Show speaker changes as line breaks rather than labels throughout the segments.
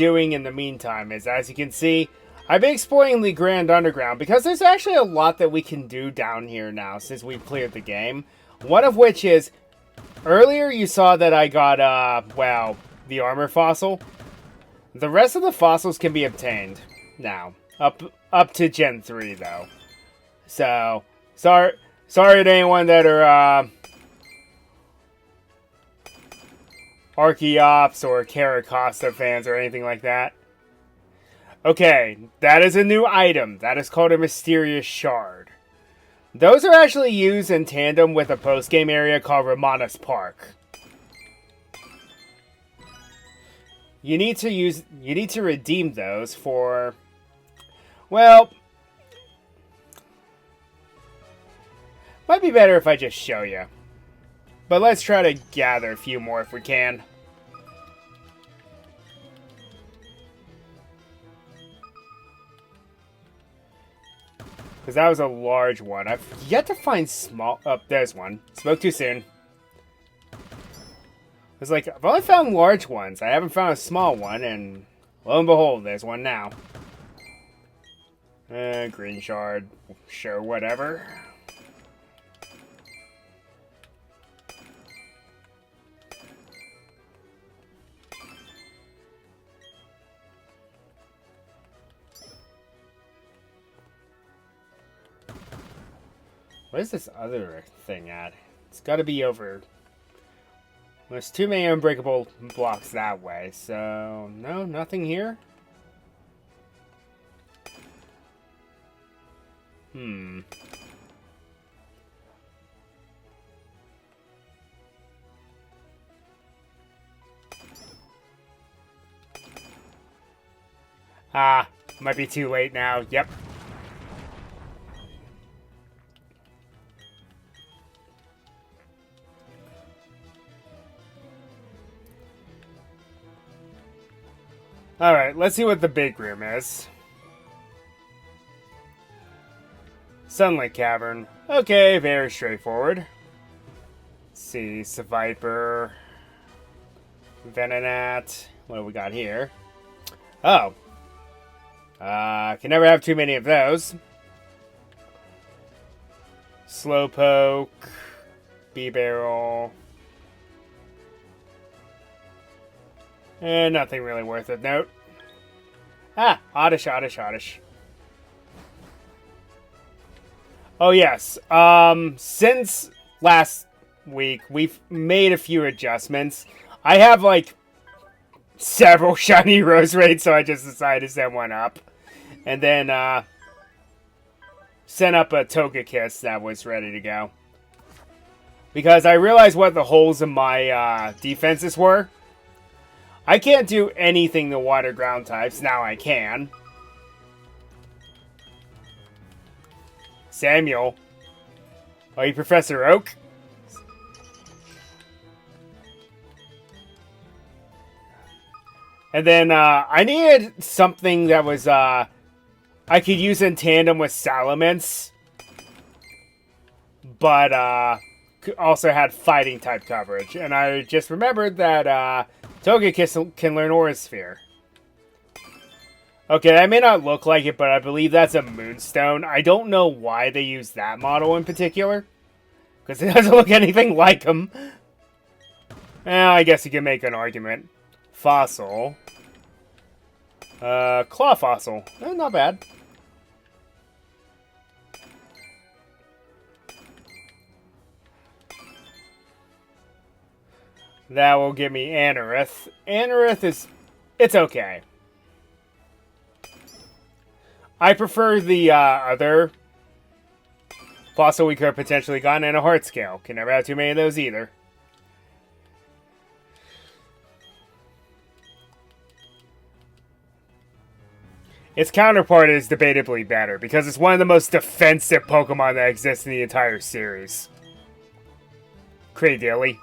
doing in the meantime is, as you can see, I've been exploring the Grand Underground because there's actually a lot that we can do down here now since we've cleared the game. One of which is, earlier you saw that I got, well, the armor fossil. The rest of the fossils can be obtained now. Up to Gen 3, though. So, sorry to anyone that are, Archeops or Caracosta fans or anything like that. Okay, that is a new item. That is called a Mysterious Shard. Those are actually used in tandem with a post-game area called Romanus Park. You need to redeem those for, well, might be better if I just show you. But let's try to gather a few more if we can. Because that was a large one. I've yet to find small... Oh, there's one. Spoke too soon. It's like, I've only found large ones. I haven't found a small one, and lo and behold, there's one now. Green shard. Sure, whatever. What is this other thing at? It's got to be over. There's too many unbreakable blocks that way, so no, nothing here. Ah, might be too late now. Yep. Alright, let's see what the big room is. Sunlight Cavern. Okay, very straightforward. Let's see, Seviper. Venonat. What do we got here? Oh. Can never have too many of those. Slowpoke. B-Barrel. Nothing really worth it. Note. Ah, Oddish. Oh, yes. Since last week, we've made a few adjustments. I have, like, several shiny rose raids, so I just decided to send one up. And then, sent up a Togekiss that was ready to go. Because I realized what the holes in my, defenses were. I can't do anything to water ground types. Now I can. Samuel. Are you Professor Oak? And then, I needed something that was, I could use in tandem with Salamence. But, also had fighting type coverage. And I just remembered that, Togekiss can learn Aura Sphere. Okay, that may not look like it, but I believe that's a Moonstone. I don't know why they use that model in particular. Because it doesn't look anything like them. I guess you can make an argument. Fossil. Claw Fossil. Not bad. That will give me Anorith. Anorith is... it's okay. I prefer the other fossil we could have potentially gotten, and a Heart Scale. Can never have too many of those either. Its counterpart is debatably better, because it's one of the most defensive Pokemon that exists in the entire series. Cradily.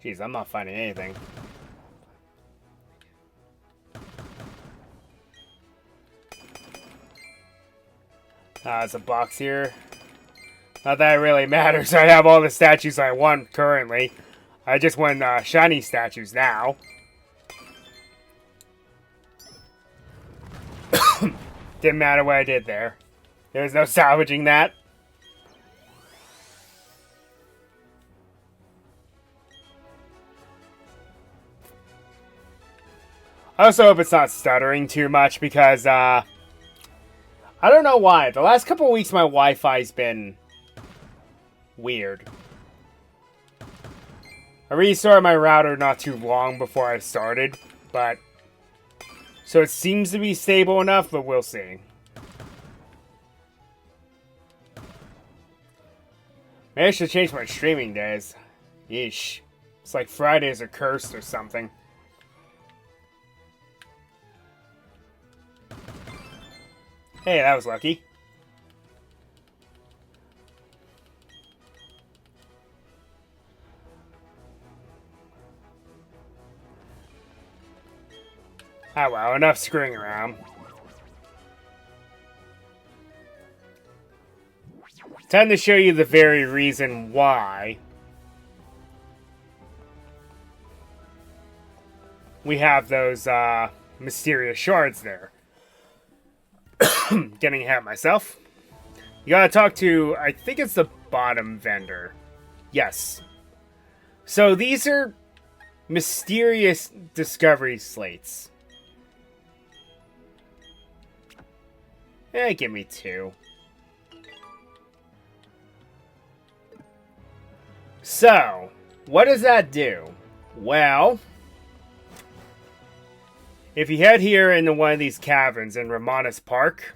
Jeez, I'm not finding anything. There's a box here. Not that it really matters. I have all the statues I want currently. I just want shiny statues now. Didn't matter what I did there. There was no salvaging that. I also hope it's not stuttering too much because, I don't know why. The last couple of weeks my Wi-Fi's been weird. I restarted my router not too long before I started, but... So it seems to be stable enough, but we'll see. Maybe I should change my streaming days. Yeesh. It's like Fridays are cursed or something. Hey, that was lucky. Ah well, enough screwing around. Time to show you the very reason why we have those mysterious shards there. Getting ahead of myself. You gotta talk to, I think it's the bottom vendor. Yes. So these are mysterious discovery slates. Give me 2. So, what does that do? Well, if you head here into one of these caverns in Romanus Park,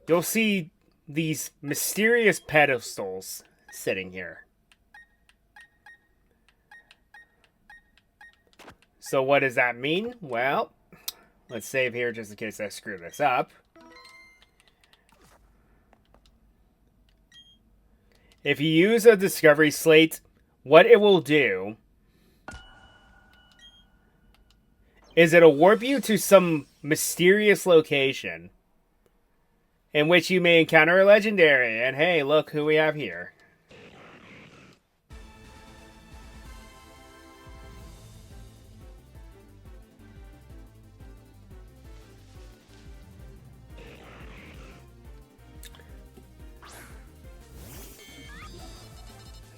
you'll see these mysterious pedestals sitting here. So what does that mean? Well, let's save here just in case I screw this up. If you use a discovery slate, what it will do is it'll warp you to some mysterious location in which you may encounter a legendary. And hey, look who we have here.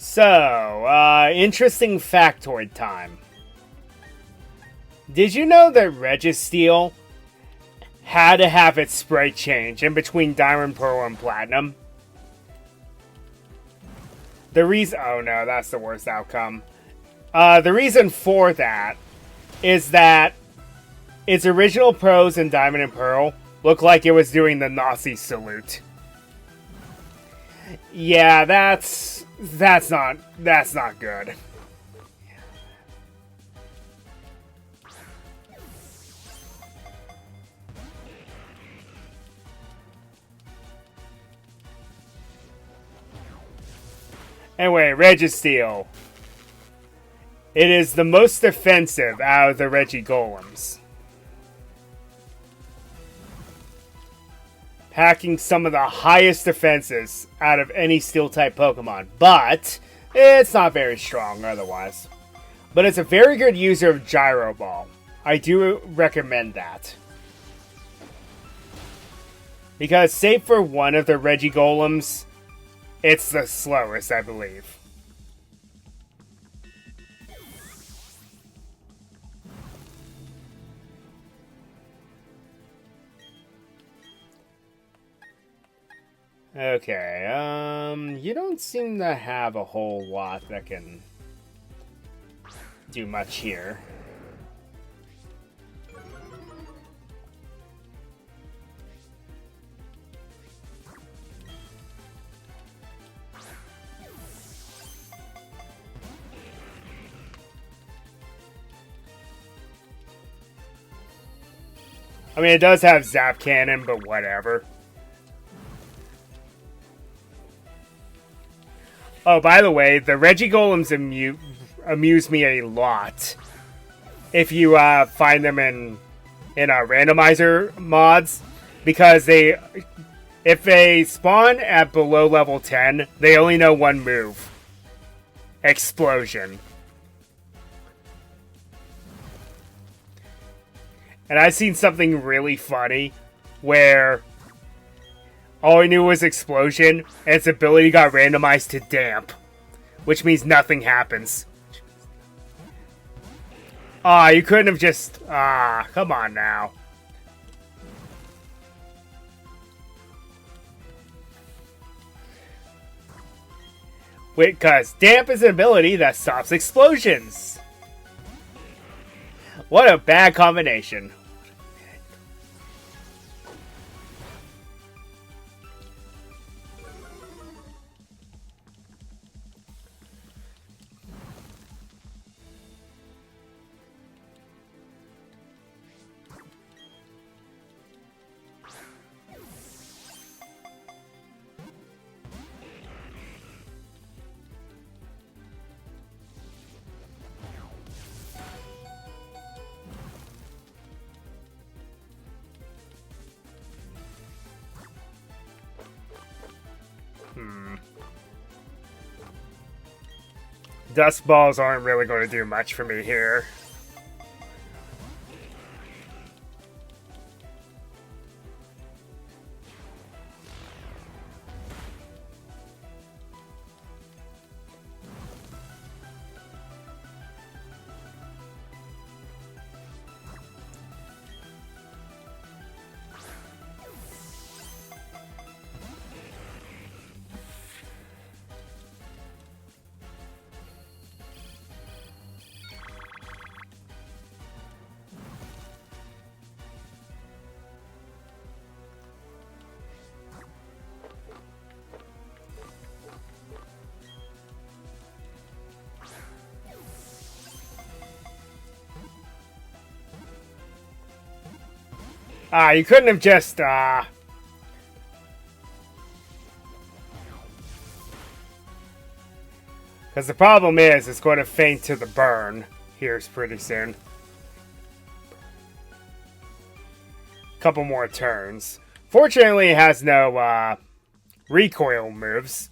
So, interesting factoid time. Did you know that Registeel had to have its sprite change in between Diamond, Pearl, and Platinum? The reason... Oh no, that's the worst outcome. The reason for that is that its original pose in Diamond and Pearl looked like it was doing the Nazi salute. Yeah, that's not good. Anyway, Registeel. It is the most defensive out of the Regigolems. Packing some of the highest defenses out of any Steel-type Pokemon. But it's not very strong otherwise. But it's a very good user of Gyro Ball. I do recommend that. Because save for one of the Regigolems, it's the slowest, I believe. Okay, you don't seem to have a whole lot that can do much here. I mean, it does have Zap Cannon, but whatever. Oh, by the way, the Regigolems amuse me a lot. If you find them in randomizer mods, because they If they spawn at below level 10, they only know one move. Explosion. And I've seen something really funny where all I knew was explosion, and its ability got randomized to damp, which means nothing happens. Ah, you couldn't have just... Ah, come on now. Wait, because damp is an ability that stops explosions. What a bad combination. Dust balls aren't really going to do much for me here. Ah, you couldn't have just, Because the problem is, it's going to faint to the burn here pretty soon. Couple more turns. Fortunately, it has no, recoil moves.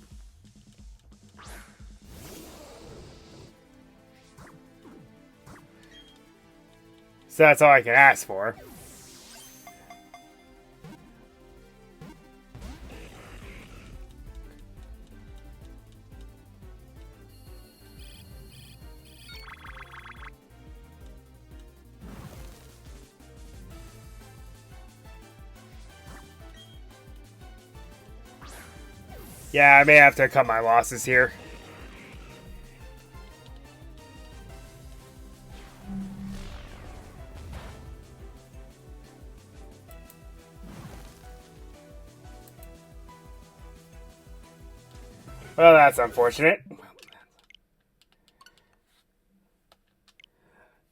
So that's all I can ask for. Yeah, I may have to cut my losses here. Well, that's unfortunate.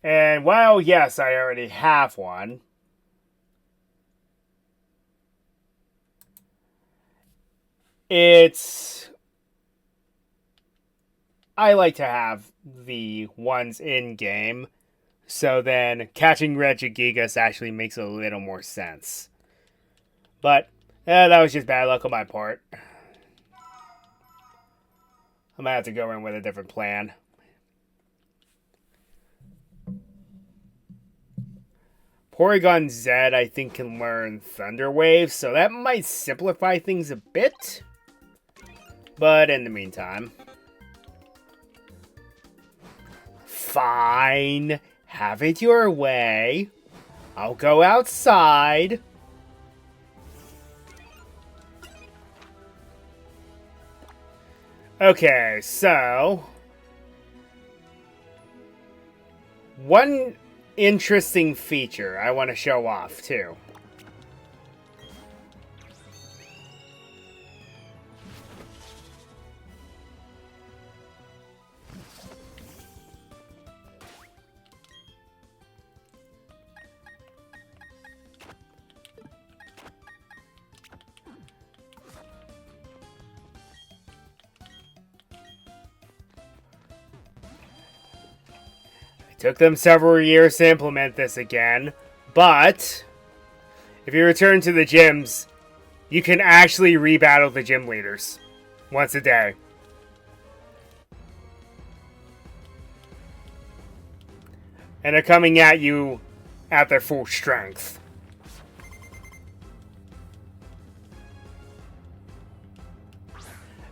And while, yes, I already have one, I like to have the ones in-game, so then catching Regigigas actually makes a little more sense. But, that was just bad luck on my part. I might have to go in with a different plan. Porygon Z, I think, can learn Thunder Wave, so that might simplify things a bit. But in the meantime... Fine. Have it your way. I'll go outside. Okay, so... One interesting feature I want to show off, too. Took them several years to implement this again, but if you return to the gyms you can actually rebattle the gym leaders once a day. And they're coming at you at their full strength.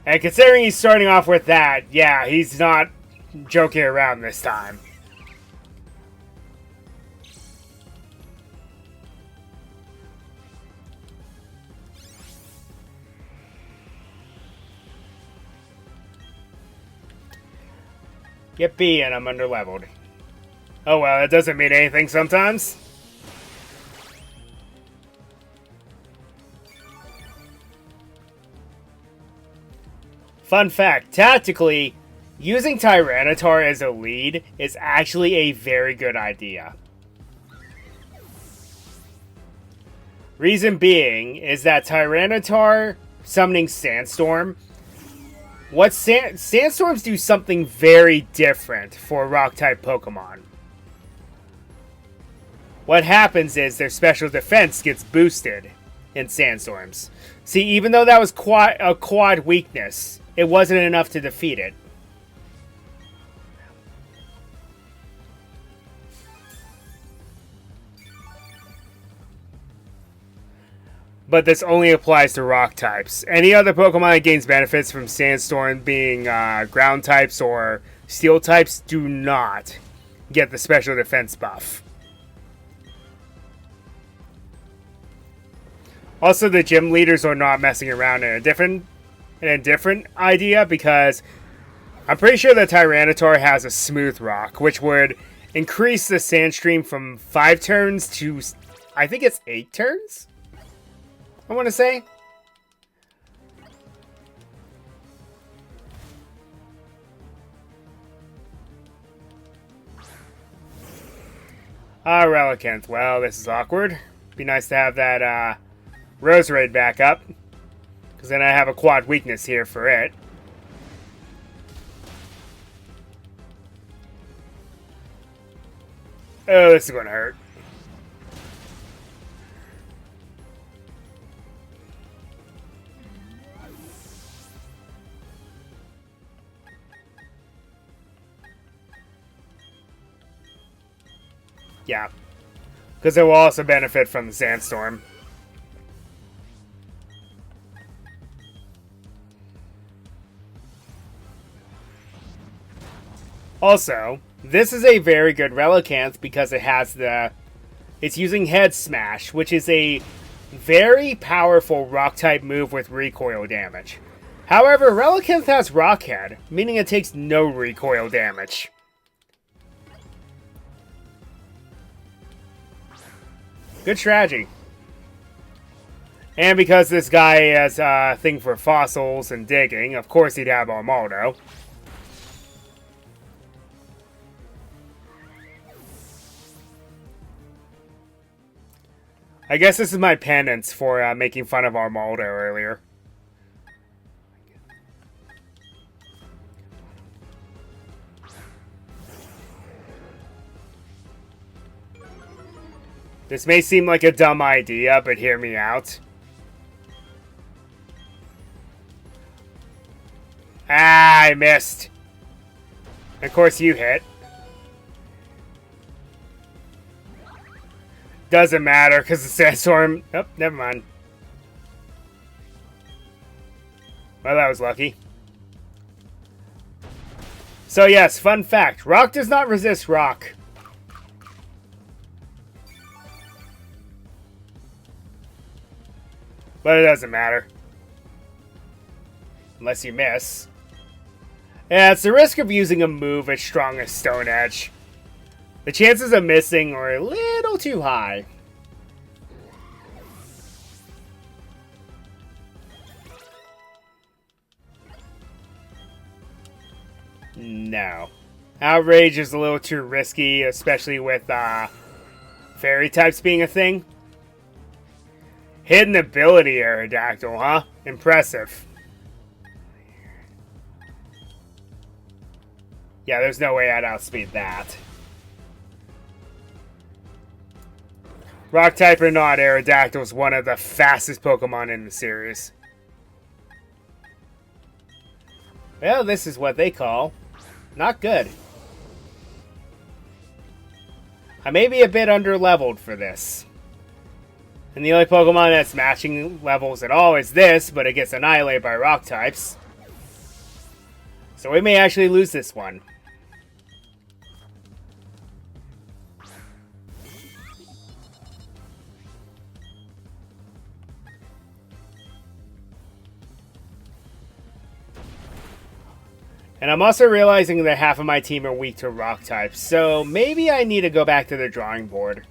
And considering he's starting off with that, yeah, he's not joking around this time. Yippee, and I'm underleveled. Oh well, that doesn't mean anything sometimes. Fun fact, tactically, using Tyranitar as a lead is actually a very good idea. Reason being is that Tyranitar summoning Sandstorm, Sandstorms do something very different for Rock-type Pokemon. What happens is their special defense gets boosted in Sandstorms. See, even though that was a quad weakness, it wasn't enough to defeat it. But this only applies to rock types. Any other Pokemon that gains benefits from Sandstorm being ground types or steel types do not get the special defense buff. Also, the gym leaders are not messing around in a different idea, because I'm pretty sure that Tyranitar has a smooth rock, which would increase the sand stream from 5 turns to, I think it's 8 turns? I want to say. Relicanth. Well, this is awkward. Be nice to have that Roserade back up, because then I have a quad weakness here for it. Oh, this is going to hurt. Yeah, because it will also benefit from the Sandstorm. Also, this is a very good Relicanth because it has it's using Head Smash, which is a very powerful Rock-type move with recoil damage. However, Relicanth has Rock Head, meaning it takes no recoil damage. Good strategy. And because this guy has a thing for fossils and digging, of course he'd have Armaldo. I guess this is my penance for making fun of Armaldo earlier. This may seem like a dumb idea, but hear me out. Ah, I missed. Of course you hit. Doesn't matter, because the Sandstorm... Oh, never mind. Well, that was lucky. So yes, fun fact. Rock does not resist rock. But it doesn't matter. Unless you miss. Yeah, it's the risk of using a move as strong as Stone Edge. The chances of missing are a little too high. No. Outrage is a little too risky, especially with fairy types being a thing. Hidden ability, Aerodactyl, huh? Impressive. Yeah, there's no way I'd outspeed that. Rock type or not, Aerodactyl is one of the fastest Pokemon in the series. Well, this is what they call not good. I may be a bit under-leveled for this. And the only Pokemon that's matching levels at all is this, but it gets annihilated by rock types. So we may actually lose this one. And I'm also realizing that half of my team are weak to rock types, so maybe I need to go back to the drawing board.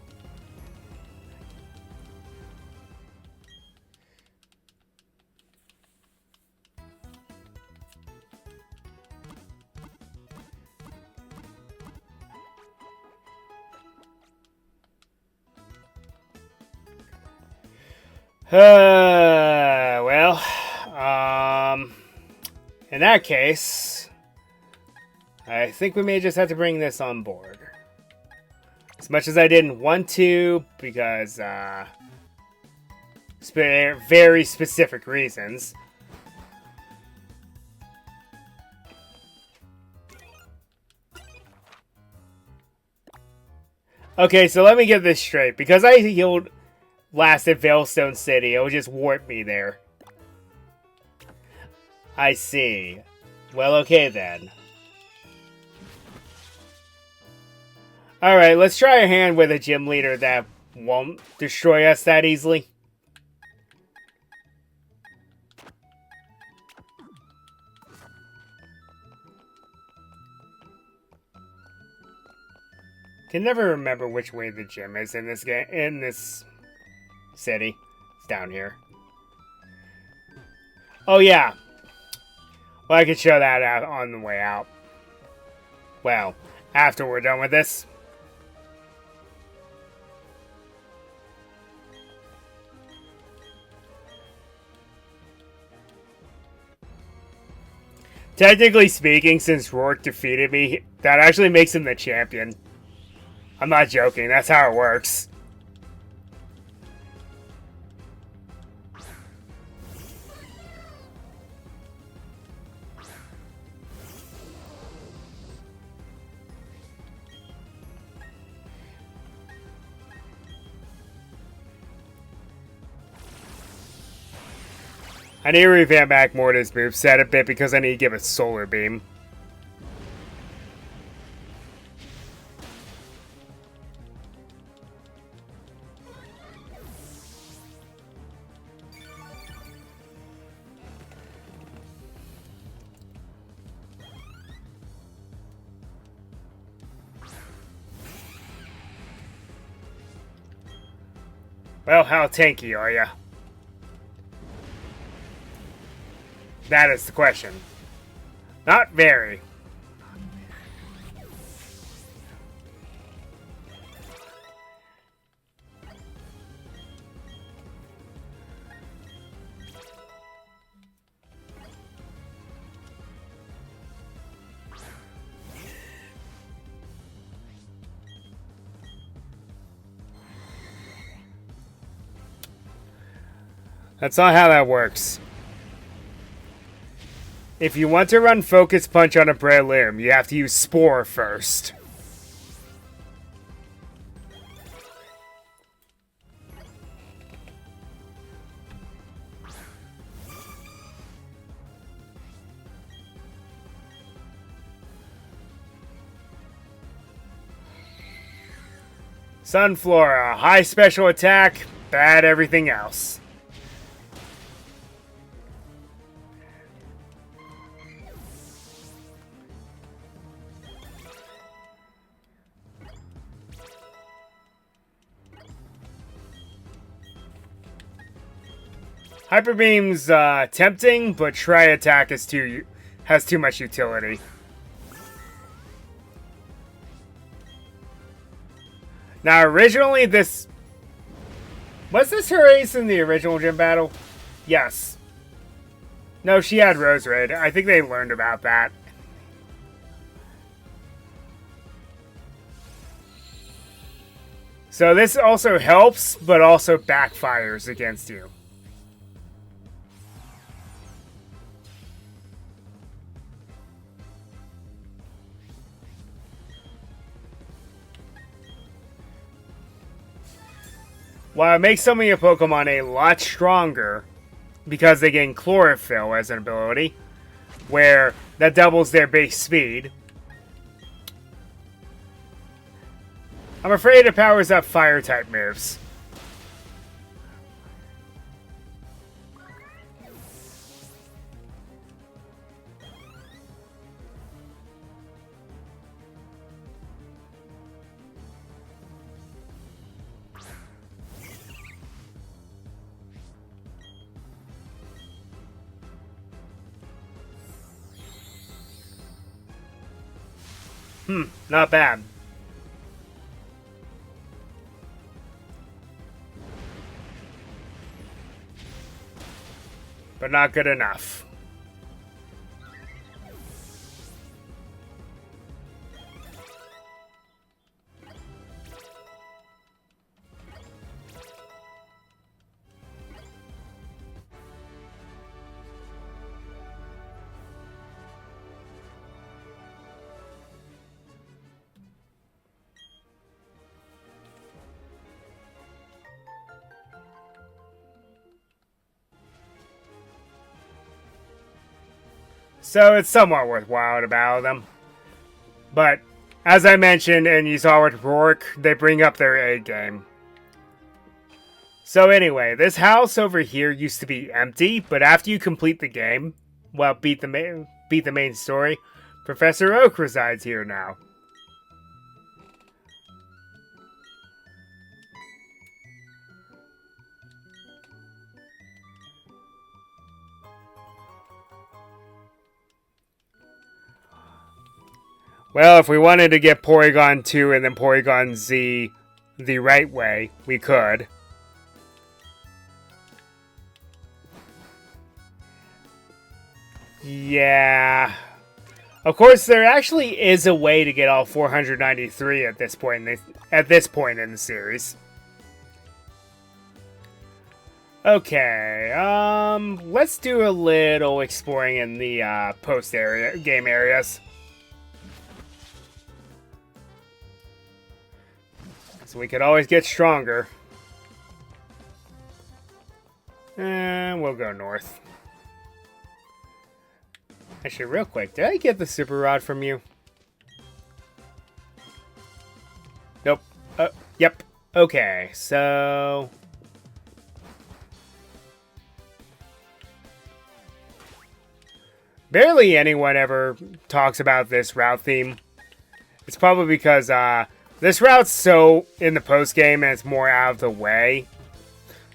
In that case, I think we may just have to bring this on board. As much as I didn't want to, because, very specific reasons. Okay, so let me get this straight. Because I healed last at Veilstone City, it will just warp me there. I see. Well, okay then. Alright, let's try a hand with a gym leader that won't destroy us that easily. Can never remember which way the gym is in this game, in this city. It's down here. Oh yeah. Well, I could show that out on the way out. Well, after we're done with this. Technically speaking, since Rourke defeated me, that actually makes him the champion. I'm not joking, that's how it works. I need to revamp back Morta's moveset a bit because I need to give it Solar Beam. Well, how tanky are ya? That is the question. Not very. That's not how that works. If you want to run Focus Punch on a Breloom, you have to use Spore first. Sunflora, high special attack, bad everything else. Hyper Beam's tempting, but Tri Attack has too much utility. Now, originally this... Was this her ace in the original gym battle? Yes. No, she had Roserade. I think they learned about that. So this also helps, but also backfires against you. While it makes some of your Pokemon a lot stronger, because they gain Chlorophyll as an ability, where that doubles their base speed, I'm afraid it powers up Fire-type moves. Not bad. But not good enough. So it's somewhat worthwhile to battle them. But, as I mentioned, and you saw with Rourke, they bring up their A game. So anyway, this house over here used to be empty, but after you complete the game, well, beat the main story, Professor Oak resides here now. Well, if we wanted to get Porygon 2 and then Porygon Z the right way, we could. Yeah. Of course, there actually is a way to get all 493 at this point in the series. Okay, let's do a little exploring in the post-game areas. So we could always get stronger. And we'll go north. Actually, real quick, did I get the Super Rod from you? Nope. Yep. Okay, so... barely anyone ever talks about this route theme. It's probably because, this route's so in the post-game and it's more out of the way.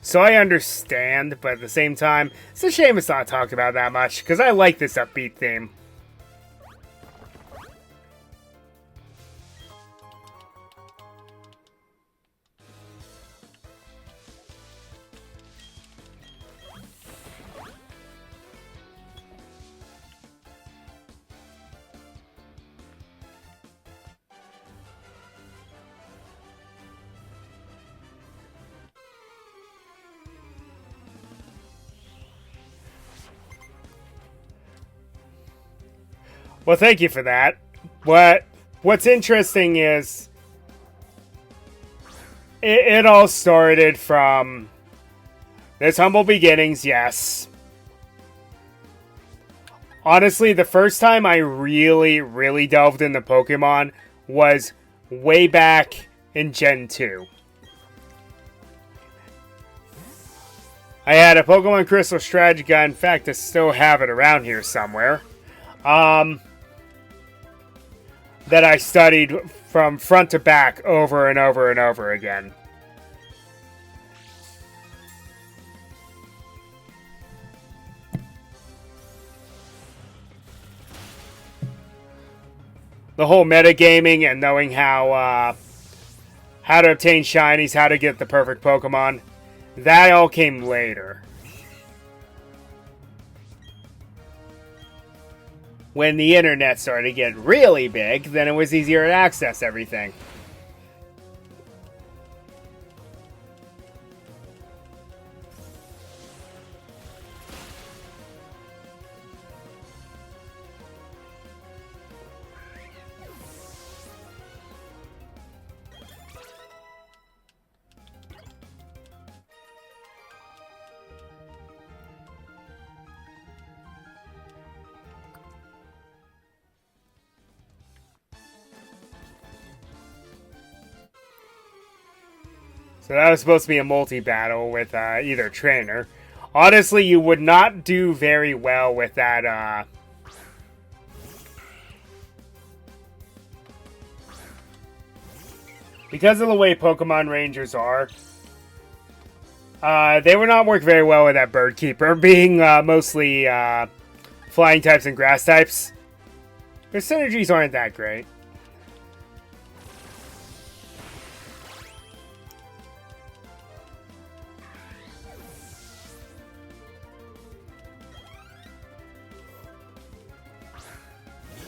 So I understand, but at the same time, it's a shame it's not talked about that much, because I like this upbeat theme. Well, thank you for that. What's interesting is it all started from this humble beginnings, yes. Honestly, the first time I really delved into Pokemon was way back in Gen 2. I had a Pokemon Crystal Strategica. In fact, I still have it around here somewhere. That I studied from front to back over and over and over again. The whole metagaming and knowing how to obtain shinies, how to get the perfect Pokemon, that all came later. When the internet started to get really big, then it was easier to access everything. So that was supposed to be a multi-battle with either trainer. Honestly, you would not do very well with that. Because of the way Pokemon Rangers are, they would not work very well with that Bird Keeper, being mostly flying types and grass types. Their synergies aren't that great.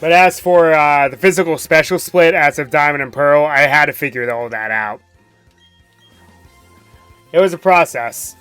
But as for the physical special split as of Diamond and Pearl, I had to figure all that out. It was a process.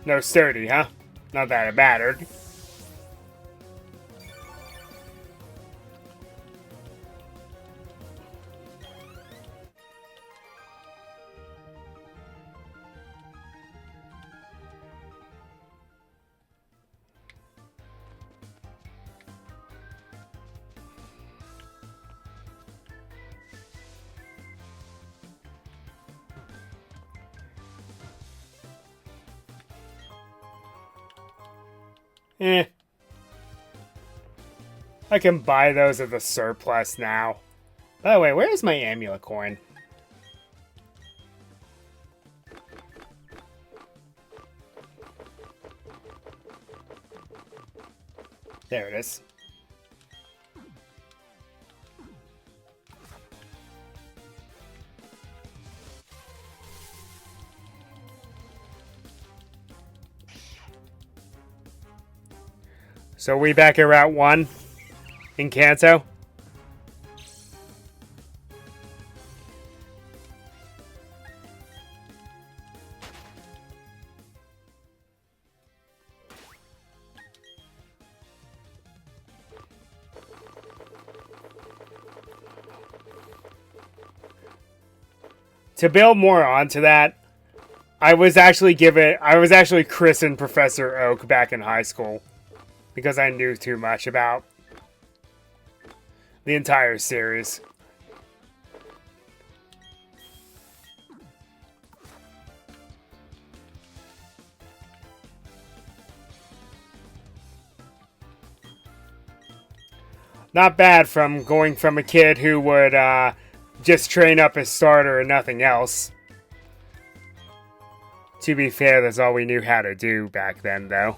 No sturdy, huh? Not that it mattered. Eh. I can buy those at the surplus now. By the way, where is my amulet coin? There it is. So we back at Route 1 in Kanto. To build more onto that, I was actually christened Professor Oak back in high school because I knew too much about the entire series. Not bad from going from a kid who would just train up his starter and nothing else. To be fair, that's all we knew how to do back then, though.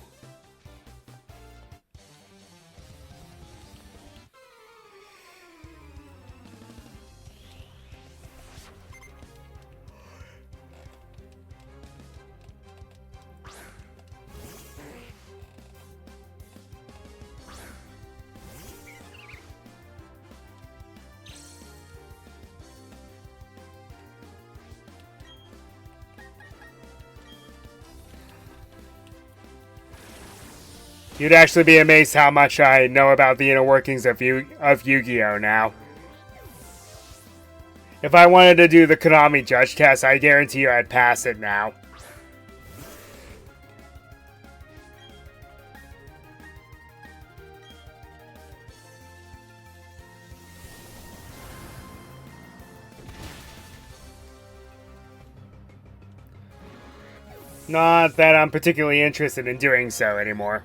You'd actually be amazed how much I know about the inner workings of Yu-Gi-Oh! Now. If I wanted to do the Konami Judge Test, I guarantee you I'd pass it now. Not that I'm particularly interested in doing so anymore.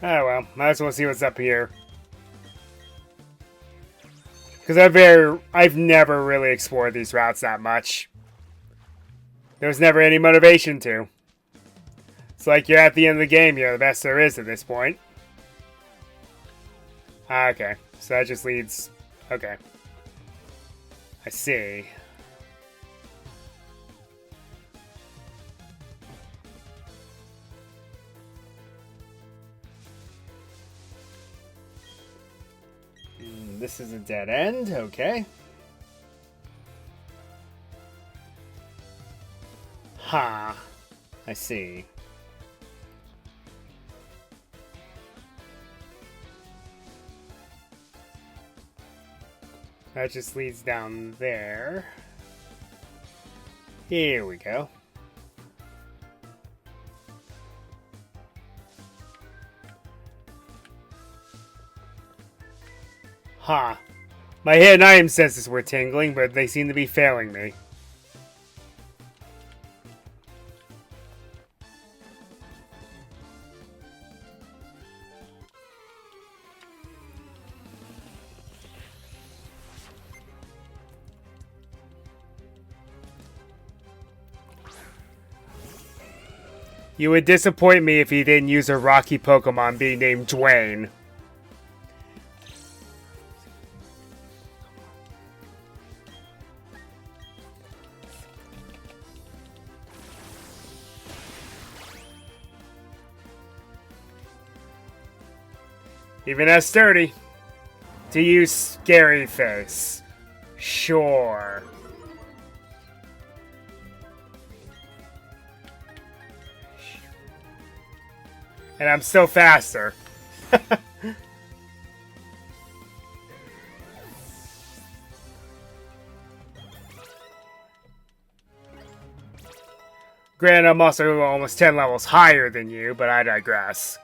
Oh well, might as well see what's up here. Because I've never really explored these routes that much. There was never any motivation to. It's like you're at the end of the game, you're the best there is at this point. Okay, so that just leads... Okay. I see. This is a dead end, okay. Huh. I see. That just leads down there. Here we go. Huh. My hidden item senses were tingling, but they seem to be failing me. You would disappoint me if you didn't use a Rocky Pokemon being named Dwayne. Even as sturdy. To use Scary Face. Sure. And I'm still faster. Granted, I'm also almost 10 levels higher than you, but I digress.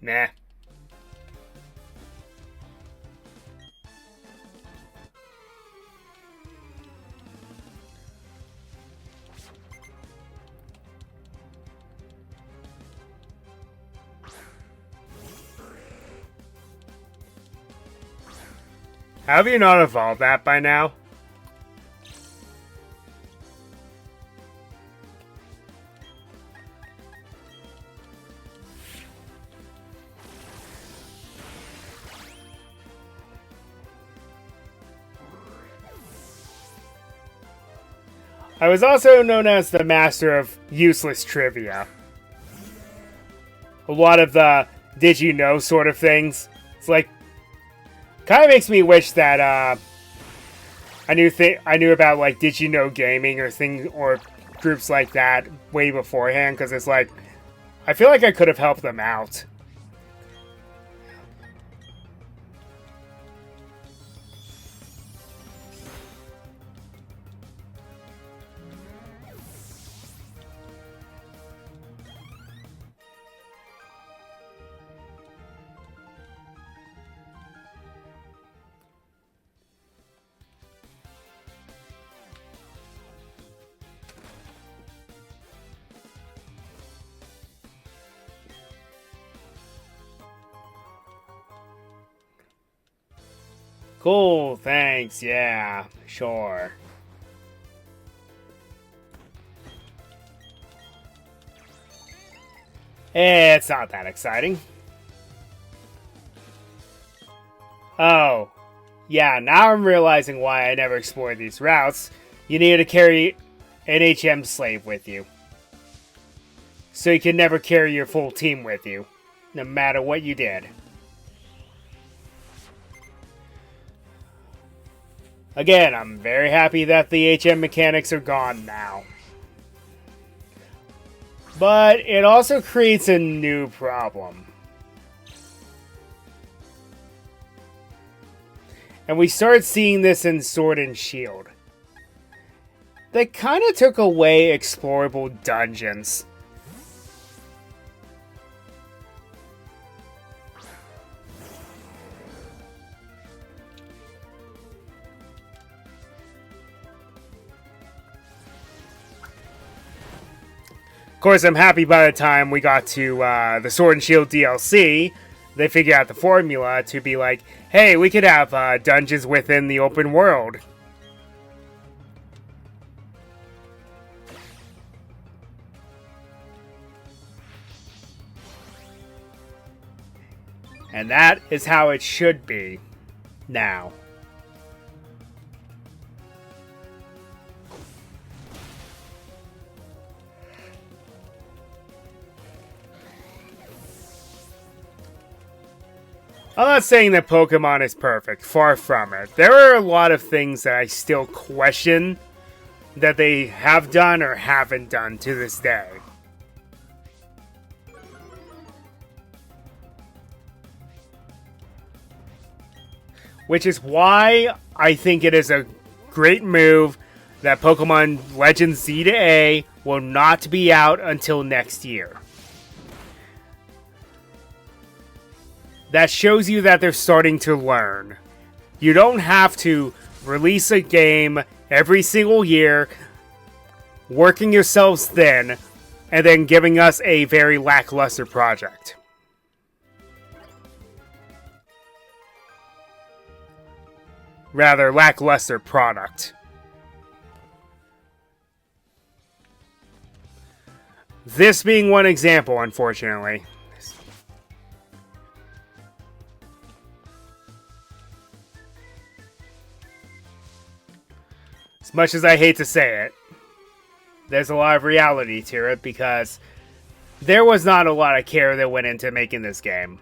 Nah. Have you not evolved that by now? I was also known as the master of useless trivia. A lot of the did you know sort of things. It's like, kind of makes me wish that I knew about like did you know gaming or things or groups like that way beforehand, because it's like I feel like I could have helped them out. Cool, thanks, yeah, sure. It's not that exciting. Oh, yeah, now I'm realizing why I never explored these routes. You needed to carry an HM slave with you. So you can never carry your full team with you, no matter what you did. Again, I'm very happy that the HM mechanics are gone now. But it also creates a new problem. And we start seeing this in Sword and Shield. They kind of took away explorable dungeons. Of course, I'm happy by the time we got to the Sword and Shield DLC, they figured out the formula to be like, hey, we could have dungeons within the open world. And that is how it should be now. I'm not saying that Pokemon is perfect. Far from it. There are a lot of things that I still question that they have done or haven't done to this day. Which is why I think it is a great move that Pokemon Legends Z to A will not be out until next year. That shows you that they're starting to learn. You don't have to release a game every single year, working yourselves thin, and then giving us a very lackluster project. Rather, lackluster product. This being one example, unfortunately. As much as I hate to say it, there's a lot of reality to it because there was not a lot of care that went into making this game.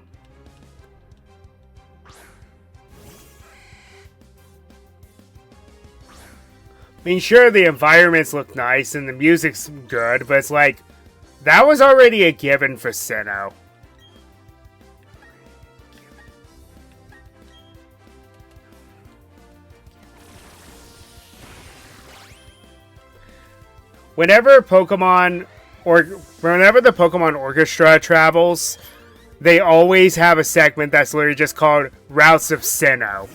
I mean, sure, the environments look nice and the music's good, but it's like, that was already a given for Sinnoh. Whenever the Pokemon Orchestra travels, they always have a segment that's literally just called Routes of Sinnoh.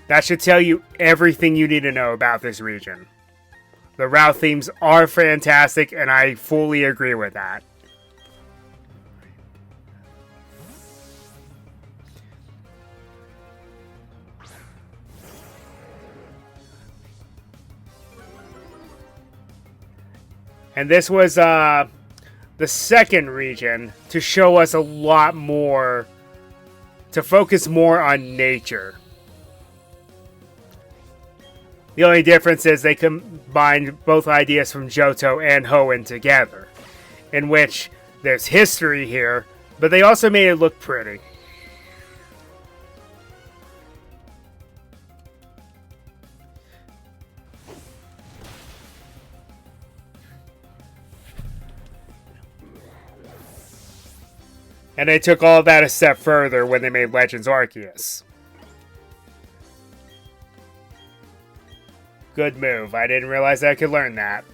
That should tell you everything you need to know about this region. The route themes are fantastic, and I fully agree with that. And this was the second region to show us a lot more, to focus more on nature. The only difference is they combined both ideas from Johto and Hoenn together, in which there's history here, but they also made it look pretty. And they took all of that a step further when they made Legends Arceus. Good move. I didn't realize I could learn that.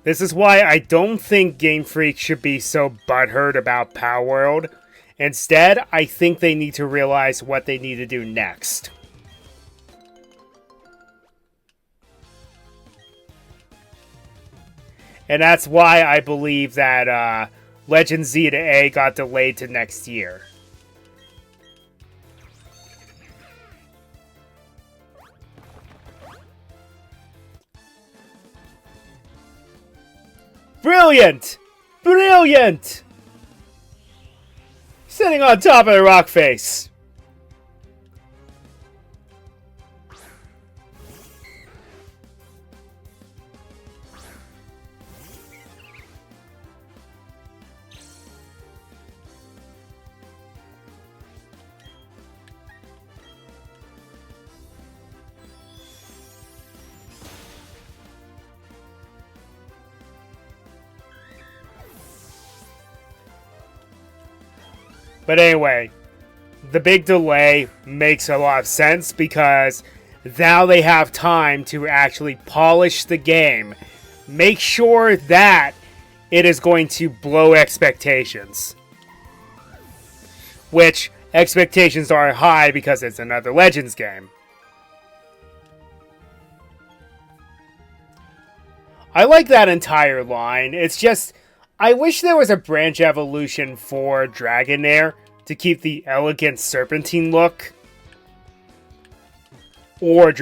This is why I don't think Game Freak should be so butthurt about Palworld. Instead, I think they need to realize what they need to do next. And that's why I believe that Legend Z to A got delayed to next year. Brilliant! Brilliant! Sitting on top of the rock face. But anyway, the big delay makes a lot of sense because now they have time to actually polish the game. Make sure that it is going to blow expectations. Which, expectations are high because it's another Legends game. I like that entire line. It's just, I wish there was a branch evolution for Dragonair to keep the elegant serpentine look. Or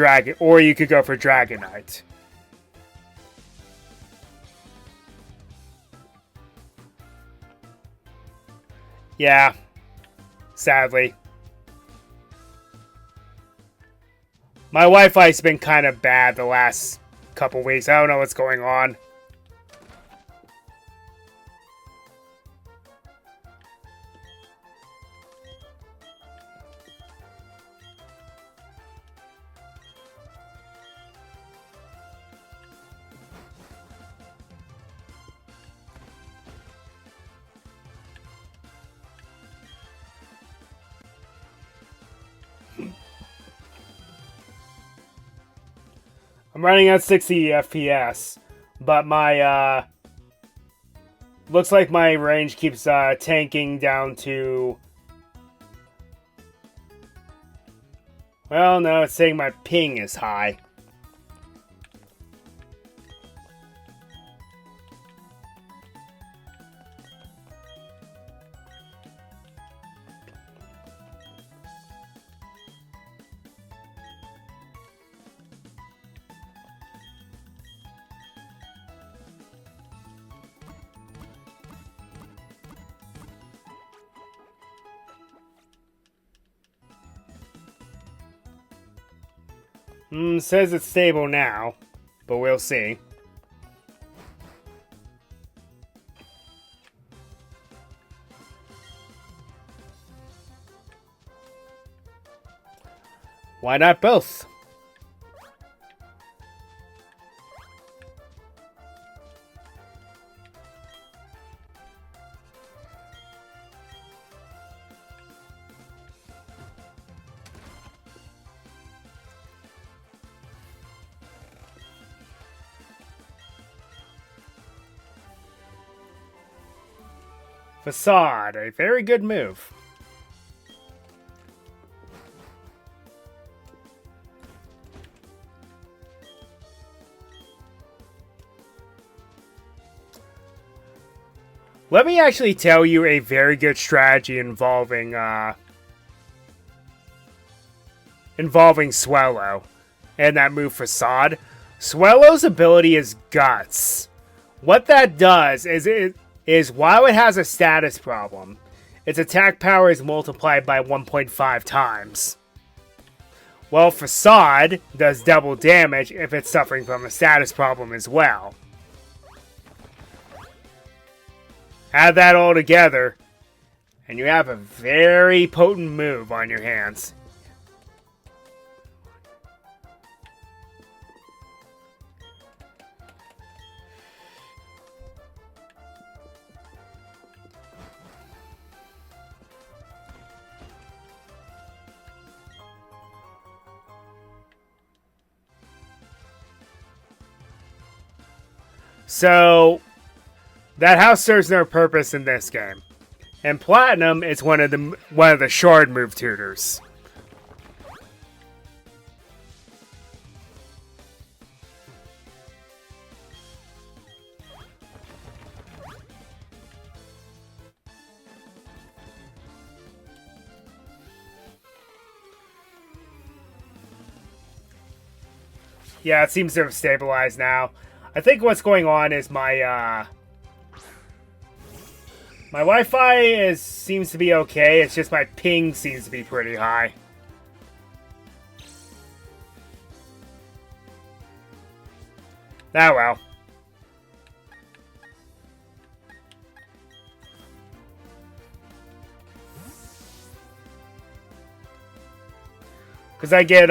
you could go for Dragonite. Yeah, sadly. My Wi-Fi's been kind of bad the last couple weeks. I don't know what's going on. I'm running at 60 FPS, but my, looks like my range keeps, tanking down to... Well, no, it's saying my ping is high. Says it's stable now, but we'll see. Why not both? Facade, a very good move. Let me actually tell you a very good strategy involving Swellow and that move Facade. Swellow's ability is Guts. What that does is while it has a status problem, its attack power is multiplied by 1.5 times. Well, Facade does double damage if it's suffering from a status problem as well. Add that all together, and you have a very potent move on your hands. So, that house serves no purpose in this game. And Platinum is one of the shard move tutors. Yeah, it seems to have stabilized now. I think what's going on is my Wi-Fi seems to be okay. It's just my ping seems to be pretty high. Ah, well. Because I get,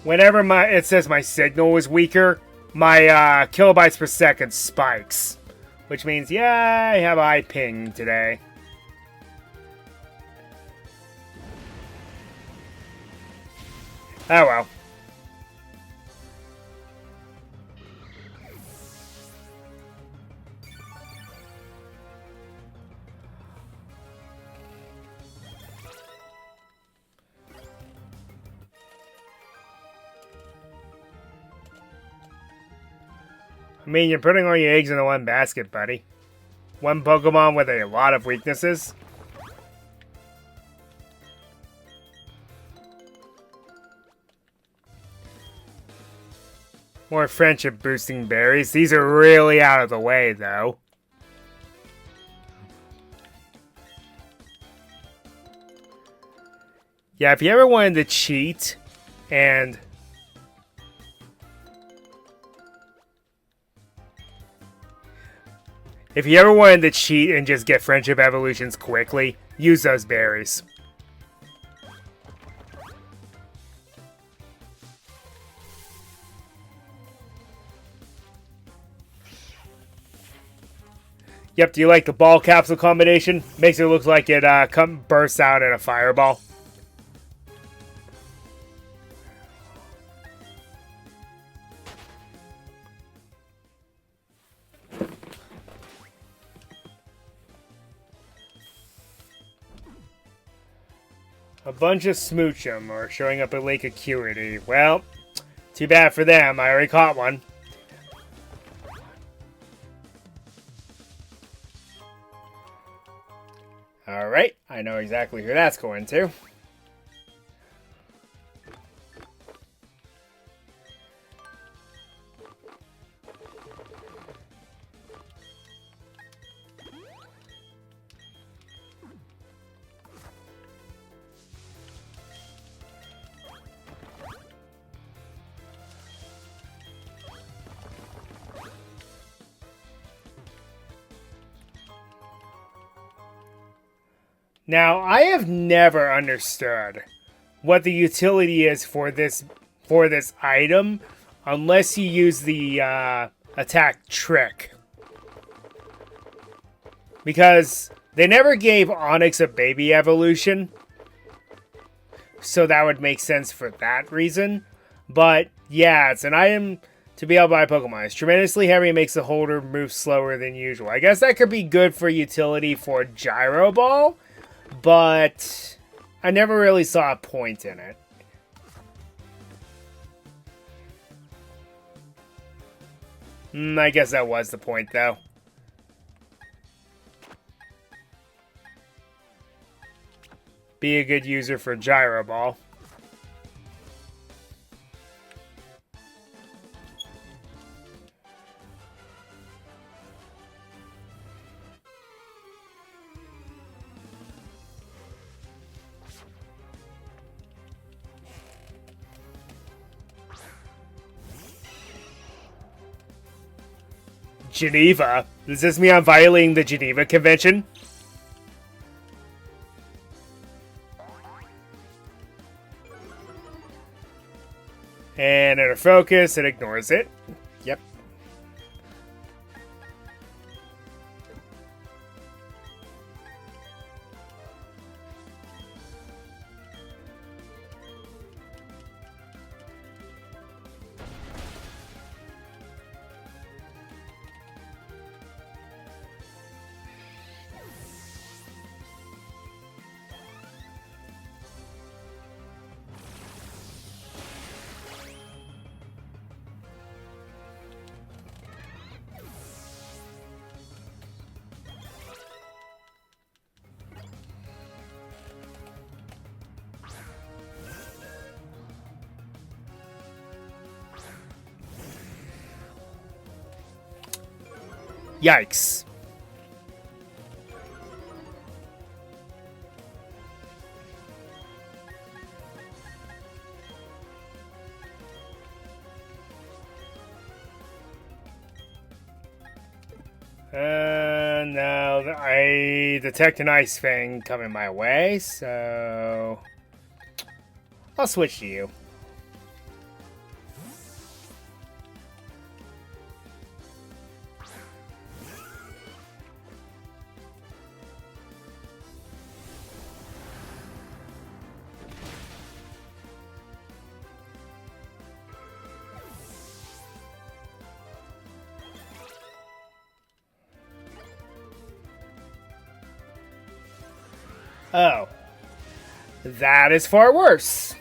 whenever it says my signal is weaker, my kilobytes per second spikes. Which means, yeah, I have high ping today. Oh well. I mean, you're putting all your eggs in the one basket, buddy. one Pokemon with a lot of weaknesses. More friendship boosting berries. These are really out of the way, though. Yeah, if you ever wanted to cheat and just get friendship evolutions quickly, use those berries. Yep, do you like the ball capsule combination? Makes it look like it bursts out in a fireball. A bunch of Smoochum are showing up at Lake Acuity. Well, too bad for them. I already caught one. Alright, I know exactly who that's going to. Now, I have never understood what the utility is for this item unless you use the attack trick. Because they never gave Onyx a baby evolution, so that would make sense for that reason. But yeah, it's an item to be able to buy Pokemon. It's tremendously heavy and makes the holder move slower than usual. I guess that could be good for utility for Gyro Ball, but I never really saw a point in it. I guess that was the point, though. Be a good user for Gyro Ball. Geneva? Does this mean I'm violating the Geneva Convention? And inner focus, it ignores it. Yep. Yikes. No, I detect an Ice Fang coming my way, so I'll switch to you. Oh. That is far worse.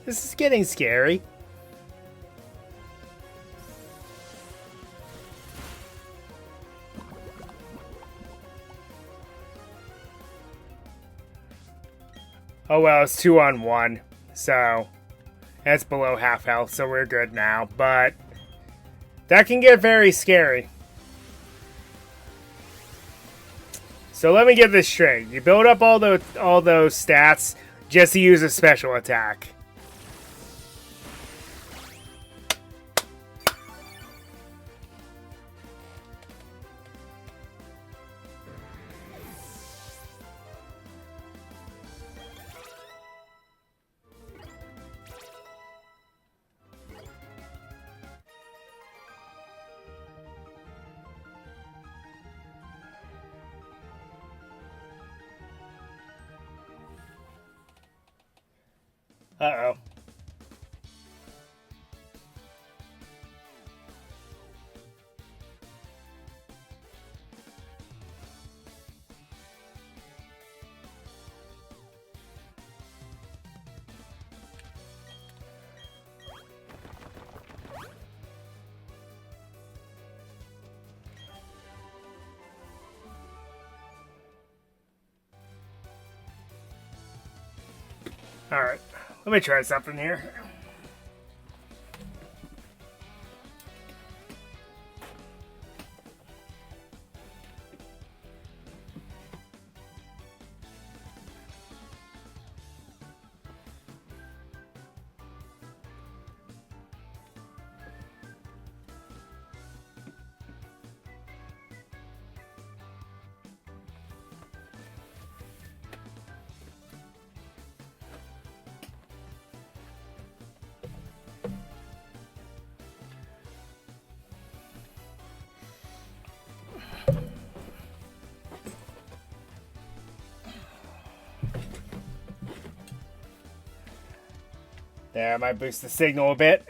This is getting scary. Oh well, it's 2-on-1, so that's below half health, so we're good now. But that can get very scary. So let me get this straight. You build up all those stats just to use a special attack. Uh-oh. Alright, let me try something here. There, I might boost the signal a bit.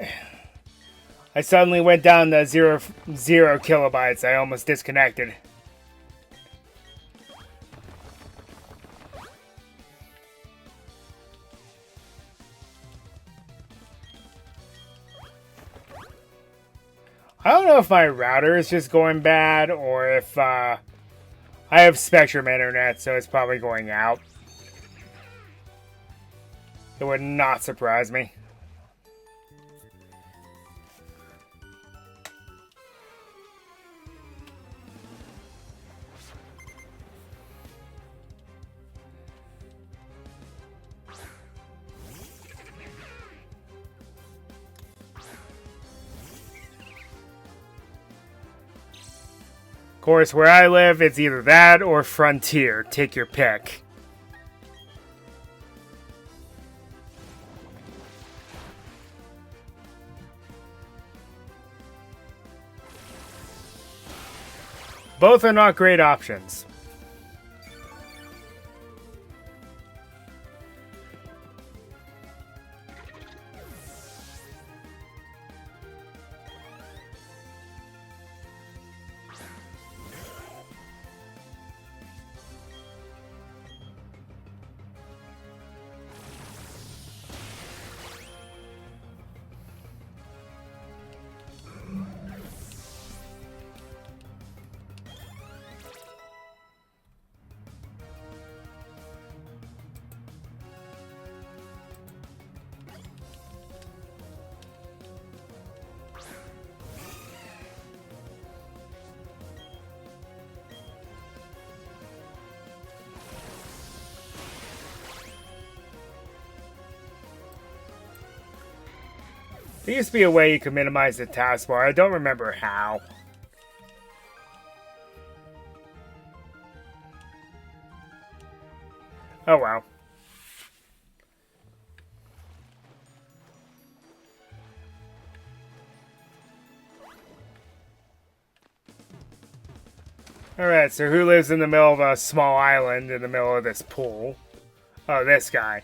I suddenly went down to 0 kilobytes. I almost disconnected. I don't know if my router is just going bad or if I have Spectrum internet, so it's probably going out. It would not surprise me. Of course, where I live, it's either that or Frontier. Take your pick. Both are not great options. There used to be a way you could minimize the taskbar. I don't remember how. Oh well. Alright, so who lives in the middle of a small island in the middle of this pool? Oh, this guy.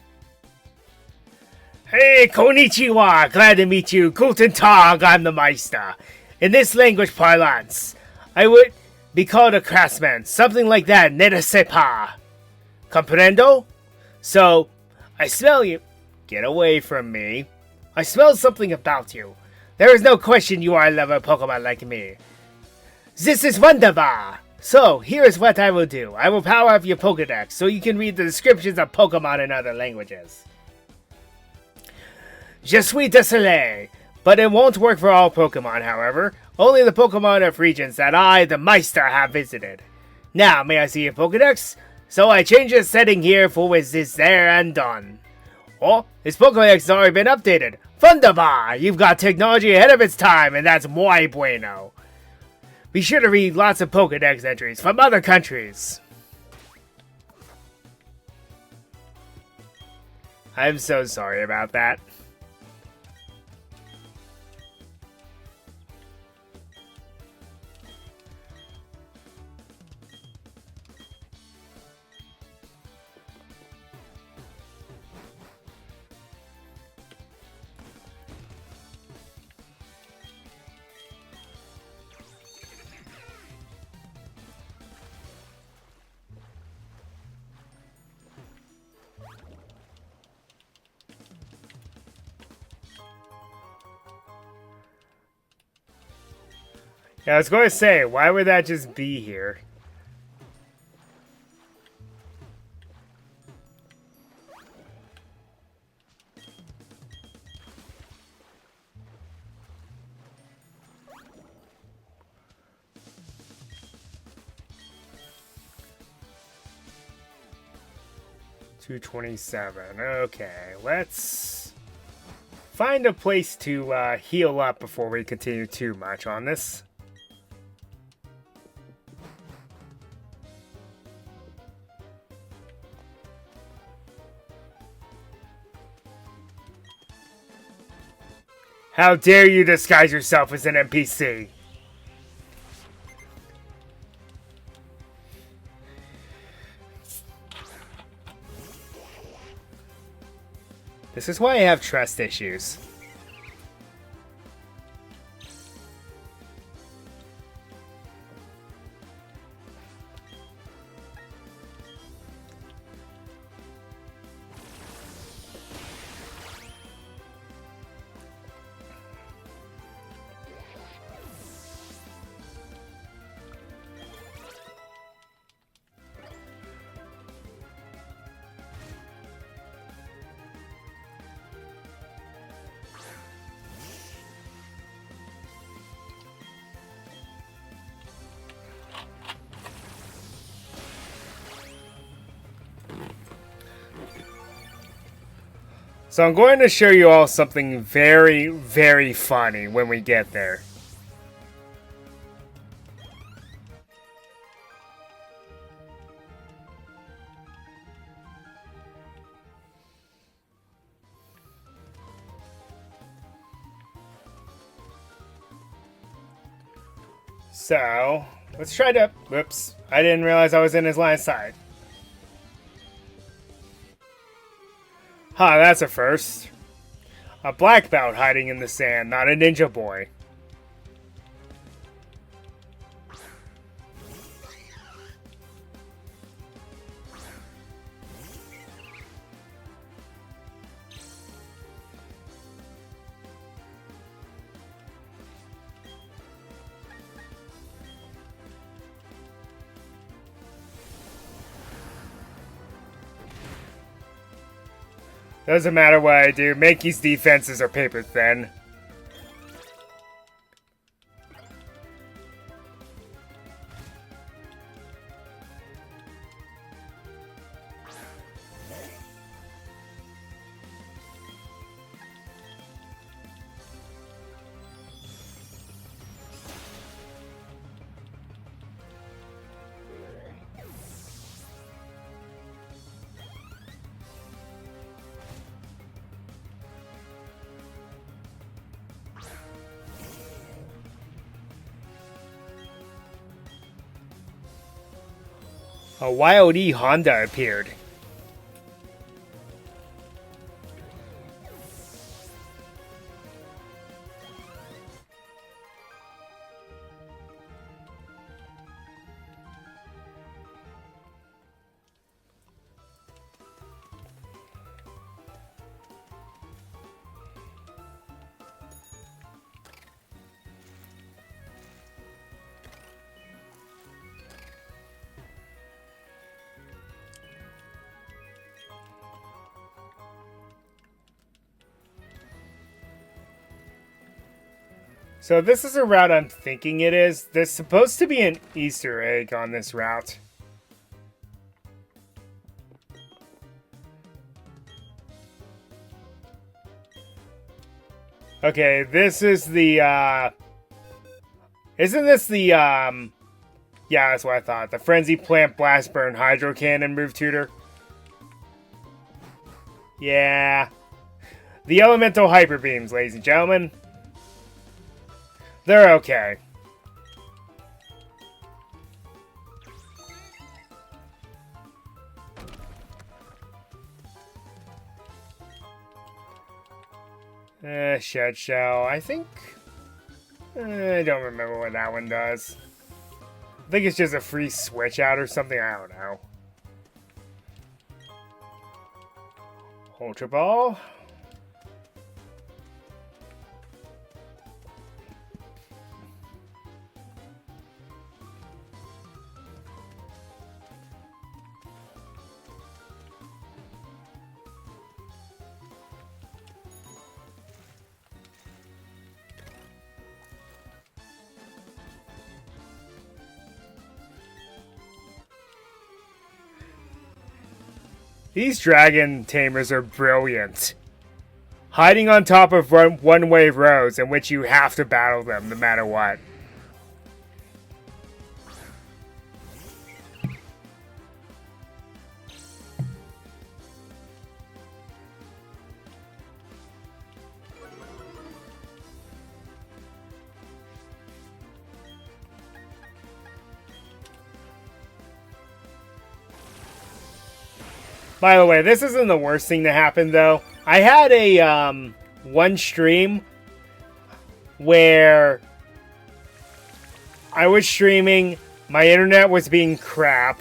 Hey, konnichiwa! Glad to meet you. Guten Tag, I'm the Meister. In this language parlance, I would be called a craftsman. Something like that, ne sais pas. Comprendo? So, I smell you. Get away from me. I smell something about you. There is no question you are a lover of Pokemon like me. This is wonderful! So, here is what I will do. I will power up your Pokedex so you can read the descriptions of Pokemon in other languages. Je suis désolé, but it won't work for all Pokemon, however. Only the Pokemon of regions that I, the Meister, have visited. Now, may I see your Pokedex? So I change the setting here for with this there and done. Oh, his Pokedex has already been updated. Wunderbar! You've got technology ahead of its time, and that's muy bueno. Be sure to read lots of Pokedex entries from other countries. I'm so sorry about that. Yeah, I was going to say, why would that just be here? $227. Okay, let's find a place to heal up before we continue too much on this. How dare you disguise yourself as an NPC? This is why I have trust issues. So I'm going to show you all something very, very funny when we get there. So, let's try to... Whoops, I didn't realize I was in his line of sight. Huh, that's a first. A black belt hiding in the sand, not a ninja boy. Doesn't matter what I do, Mankey's defenses are paper thin. A Wild E Honda appeared. So this is a route I'm thinking it is. There's supposed to be an Easter egg on this route. Okay, this is the, isn't this the, yeah, that's what I thought. The Frenzy Plant Blast Burn Hydro Cannon move tutor. Yeah. The Elemental Hyper Beams, ladies and gentlemen. They're okay. Shed Shell. I think... I don't remember what that one does. I think it's just a free switch out or something. I don't know. Ultra Ball. These dragon tamers are brilliant. Hiding on top of one-way roads in which you have to battle them no matter what. By the way, this isn't the worst thing to happen, though. I had a, one stream where I was streaming, my internet was being crap,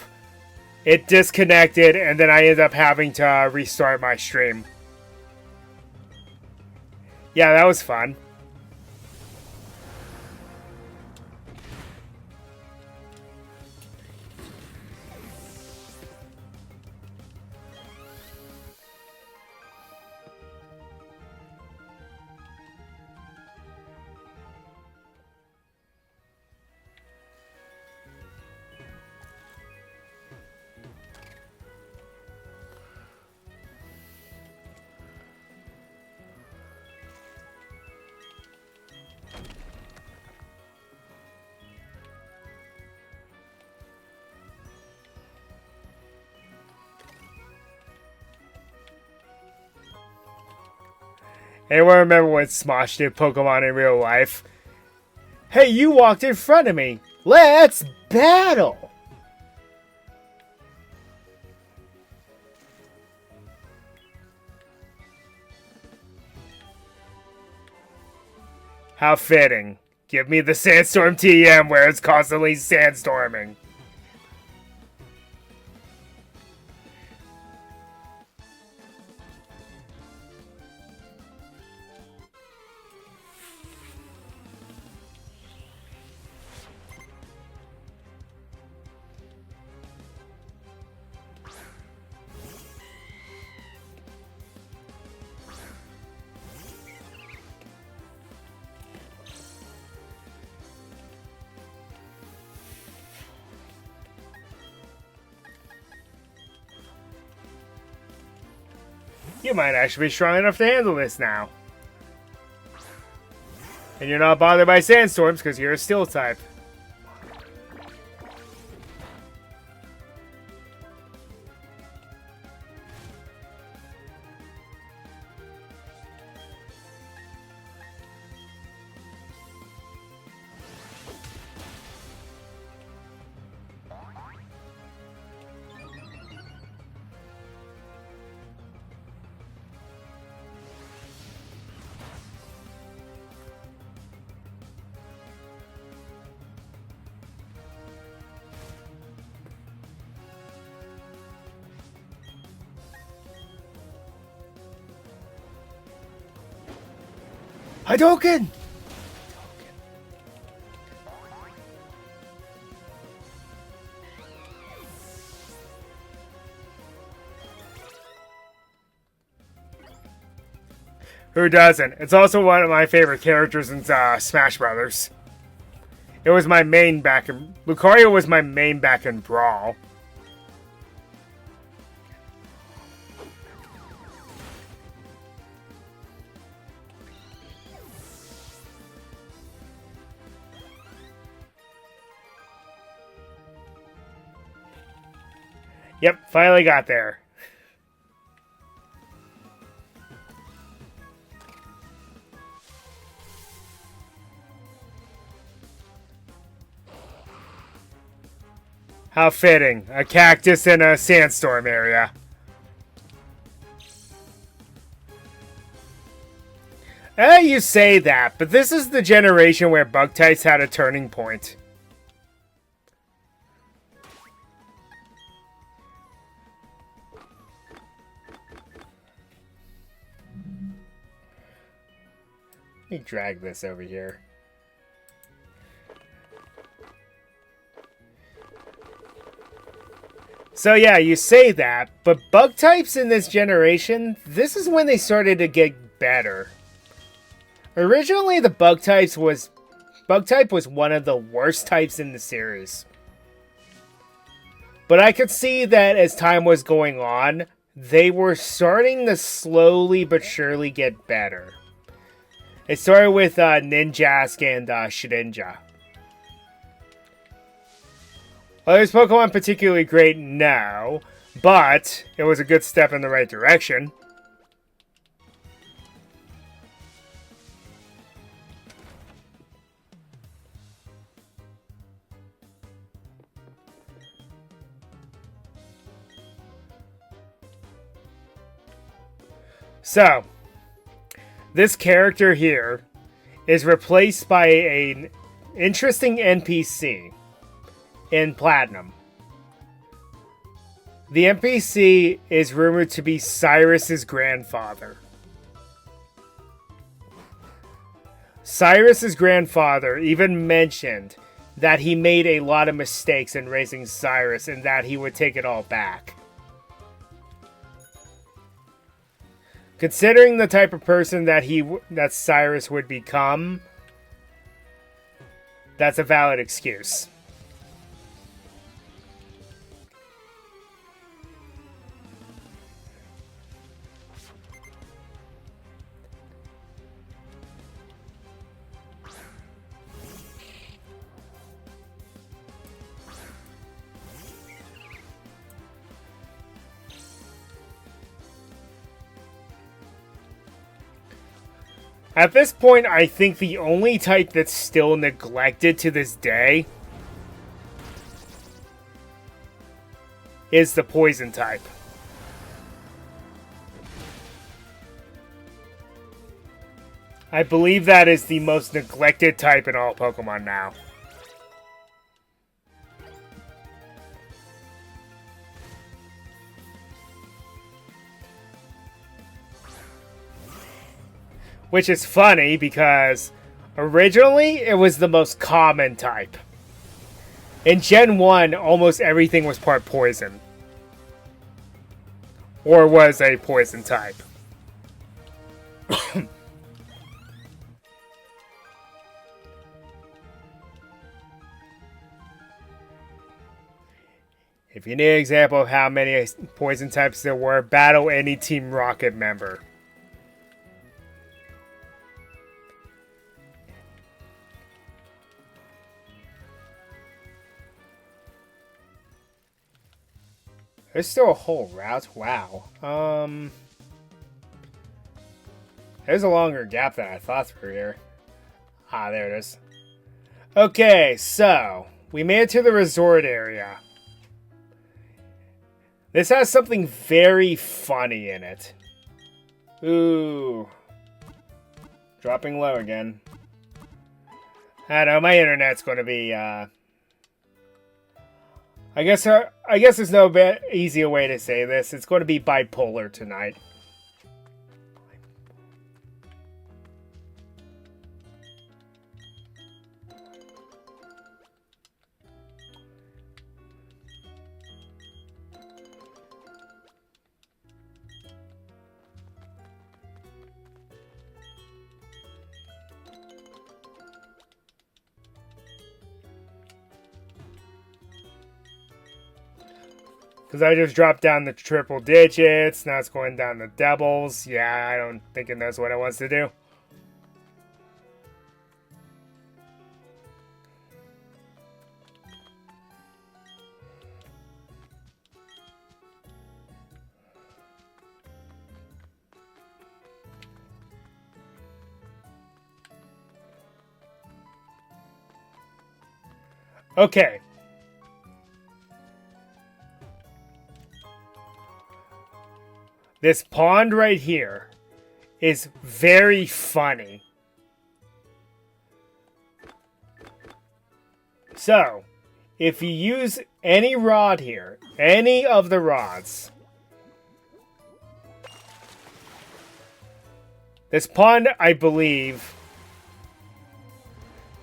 it disconnected, and then I ended up having to restart my stream. Yeah, that was fun. Anyone remember when Smosh did Pokemon in real life? Hey, you walked in front of me. Let's battle! How fitting. Give me the Sandstorm TM where it's constantly sandstorming. You might actually be strong enough to handle this now. And you're not bothered by sandstorms because you're a steel type. Hadouken! Who doesn't? It's also one of my favorite characters in Smash Brothers. It was my main back in... Lucario was my main back in Brawl. Yep, finally got there. How fitting. A cactus in a sandstorm area. You say that, but this is the generation where bug types had a turning point. Let me drag this over here. So yeah, you say that, but bug types in this generation, this is when they started to get better. Originally, the bug type was one of the worst types in the series. But I could see that as time was going on, they were starting to slowly but surely get better. It started with Ninjask and Shedinja. Are those Pokemon particularly great? No. But it was a good step in the right direction. So, this character here is replaced by an interesting NPC in Platinum. The NPC is rumored to be Cyrus's grandfather. Cyrus's grandfather even mentioned that he made a lot of mistakes in raising Cyrus and that he would take it all back. Considering the type of person that Cyrus would become, that's a valid excuse. At this point, I think the only type that's still neglected to this day is the poison type. I believe that is the most neglected type in all Pokemon now. Which is funny because originally it was the most common type. In Gen 1, almost everything was part poison. Or was a poison type. If you need an example of how many poison types there were, battle any Team Rocket member. There's still a whole route? Wow. There's a longer gap than I thought through here. Ah, there it is. Okay, so we made it to the resort area. This has something very funny in it. Ooh. Dropping low again. I know, my internet's going to be, I guess there's no easier way to say this. It's going to be bipolar tonight. Because I just dropped down the triple digits. Now it's going down the doubles. Yeah, I don't think it knows what it wants to do. Okay. This pond right here is very funny. So, if you use any rod here, any of the rods, this pond, I believe,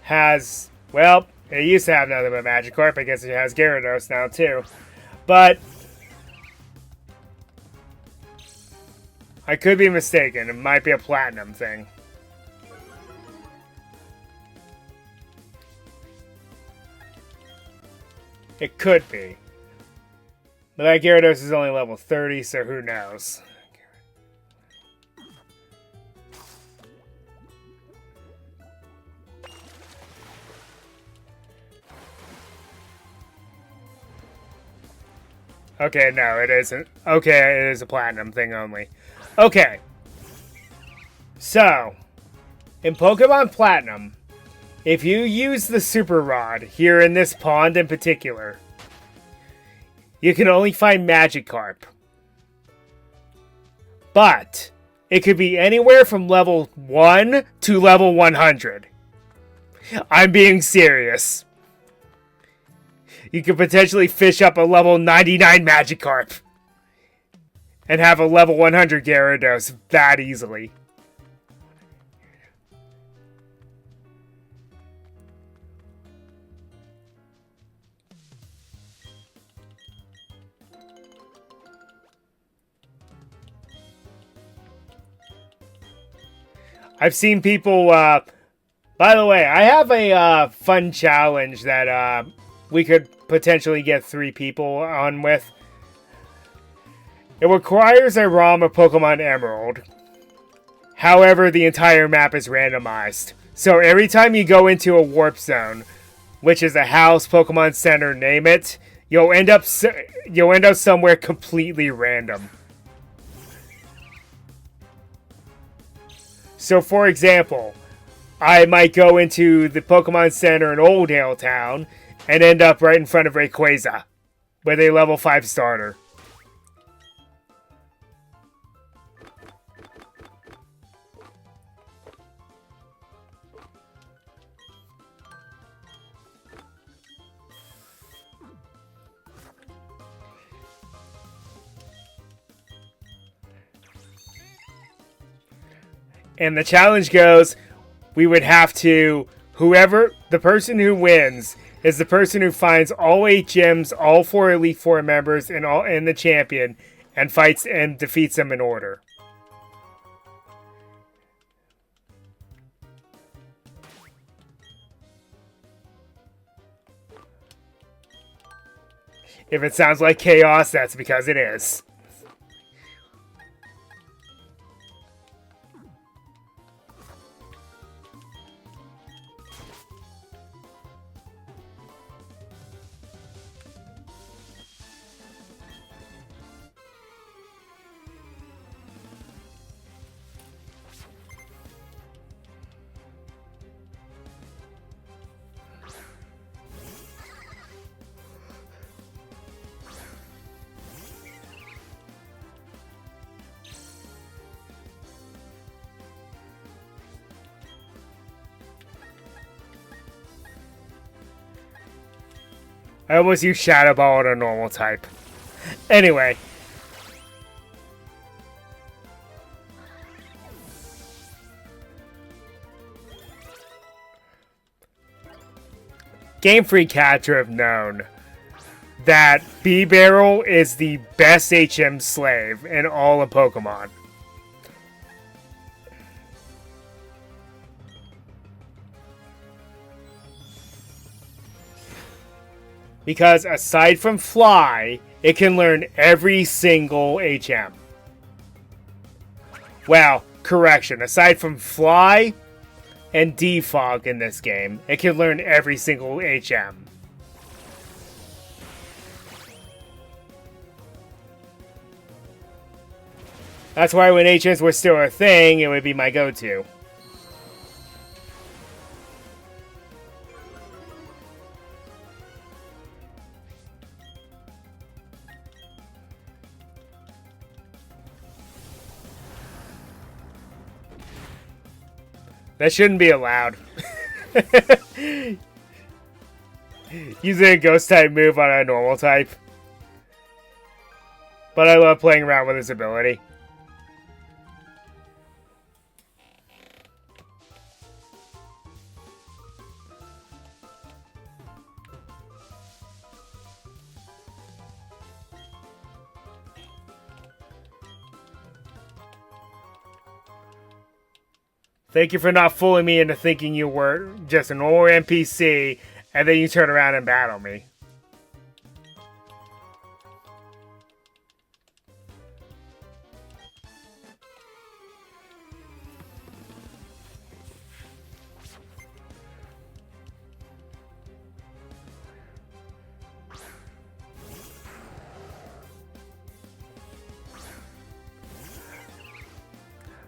has, well, it used to have nothing but Magikarp. I guess it has Gyarados now, too. But I could be mistaken. It might be a platinum thing. It could be. But that Gyarados is only level 30, so who knows? Okay, no, it isn't. Okay, it is a platinum thing only. Okay. So, in Pokemon Platinum, if you use the Super Rod, here in this pond in particular, you can only find Magikarp. But, it could be anywhere from level 1 to level 100. I'm being serious. You could potentially fish up a level 99 Magikarp. And have a level 100 Gyarados that easily. I've seen people, by the way, I have a fun challenge that we could potentially get 3 people on with. It requires a ROM of Pokemon Emerald. However, the entire map is randomized. So every time you go into a warp zone, which is a house, Pokemon Center, name it, you'll end up somewhere completely random. So for example, I might go into the Pokemon Center in Oldale Town and end up right in front of Rayquaza with a level 5 starter. And the challenge goes, we would have to, the person who wins is the person who finds all 8 gyms, all 4 Elite Four members, and the champion, and fights and defeats them in order. If it sounds like chaos, that's because it is. I almost used Shadow Ball on a normal type. Anyway. Game Freak had to have known that B-Barrel is the best HM slave in all of Pokemon. Because aside from Fly, it can learn every single HM. Well, correction. Aside from Fly and Defog in this game, it can learn every single HM. That's why when HMs were still a thing, it would be my go-to. That shouldn't be allowed. Using a ghost type move on a normal type. But I love playing around with his ability. Thank you for not fooling me into thinking you were just a normal NPC, and then you turn around and battle me.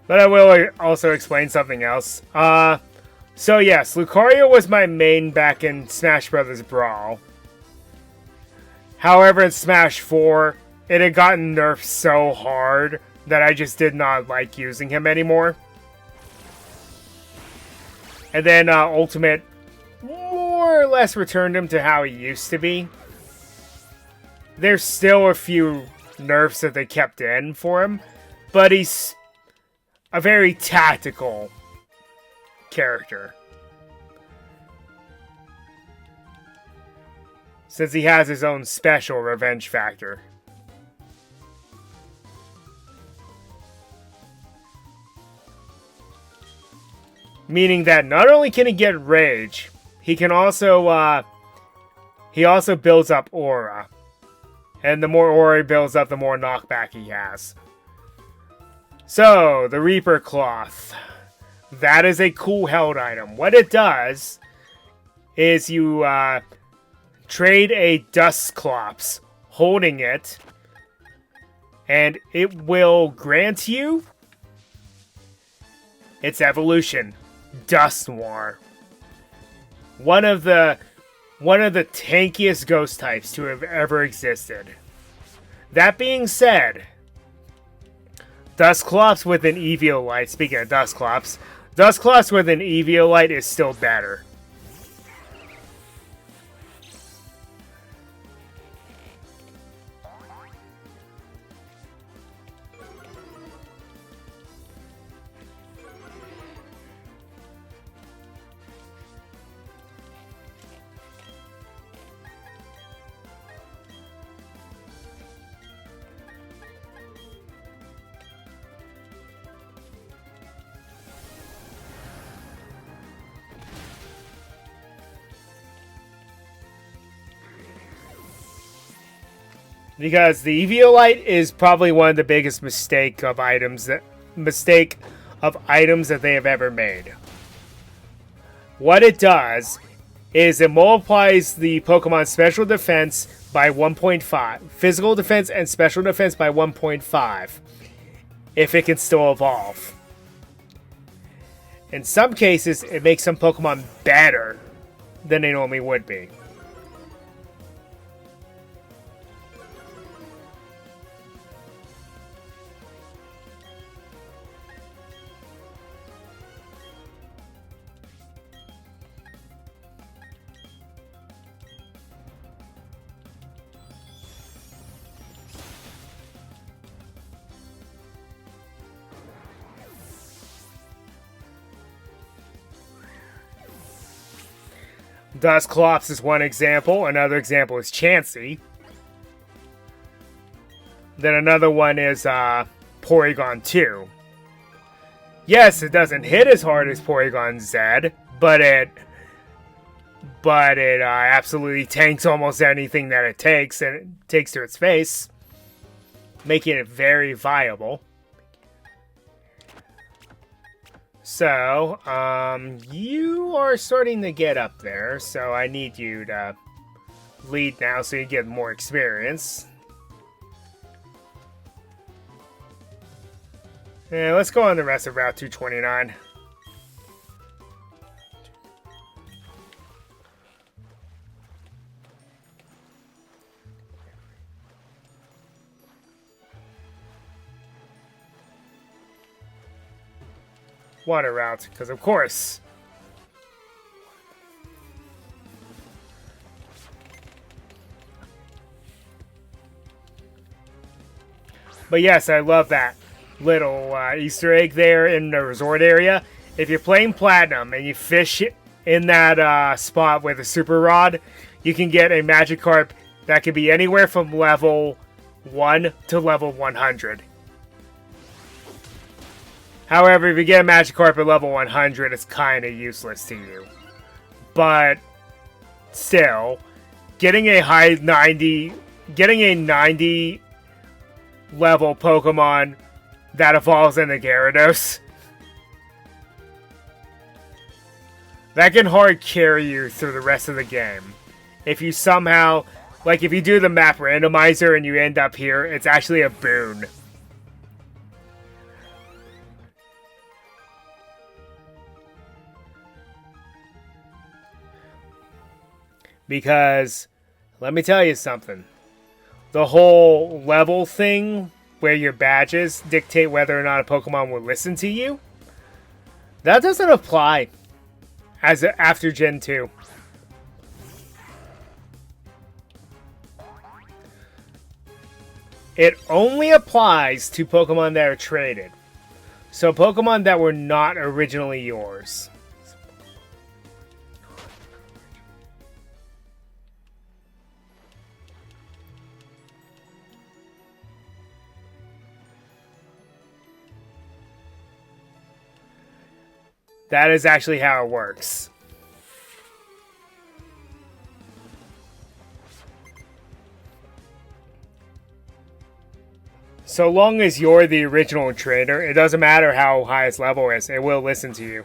But I will also explain something else. So yes, Lucario was my main back in Smash Bros. Brawl. However, in Smash 4, it had gotten nerfed so hard that I just did not like using him anymore. And then Ultimate more or less returned him to how he used to be. There's still a few nerfs that they kept in for him, but he's a very tactical character. Since he has his own special revenge factor. Meaning that not only can he get rage, he can also builds up aura. And the more aura he builds up, the more knockback he has. So, the Reaper Cloth. That is a cool held item. What it does is you trade a Dusclops holding it, and it will grant you its evolution, Dust Noir. One of the tankiest ghost types to have ever existed. That being said, Dusclops with an Eviolite, speaking of Dusclops, Dusclops with an Eviolite is still better. Because the Eviolite is probably one of the biggest mistake of items that they have ever made. What it does is it multiplies the Pokemon's special defense by 1.5, physical defense and special defense by 1.5, if it can still evolve. In some cases, it makes some Pokemon better than they normally would be. Dusclops is one example. Another example is Chansey. Then another one is Porygon 2. Yes, it doesn't hit as hard as Porygon Z, but it but it absolutely tanks almost anything that it takes, and it takes to its face, making it very viable. So, you are starting to get up there, so I need you to lead now so you get more experience. Yeah, let's go on the rest of Route 229. Water route, because of course. But yes, I love that little Easter egg there in the resort area. If you're playing Platinum and you fish in that spot with a super rod, you can get a Magikarp that could be anywhere from level 1 to level 100. However, if you get a Magikarp at level 100, it's kind of useless to you. But still, getting a 90 level Pokemon that evolves into Gyarados, that can hard carry you through the rest of the game. If you somehow, like if you do the map randomizer and you end up here, it's actually a boon. Because, let me tell you something. The whole level thing, where your badges dictate whether or not a Pokemon will listen to you, that doesn't apply after Gen 2. It only applies to Pokemon that are traded. So Pokemon that were not originally yours. That is actually how it works. So long as you're the original trainer, it doesn't matter how high its level is, it will listen to you.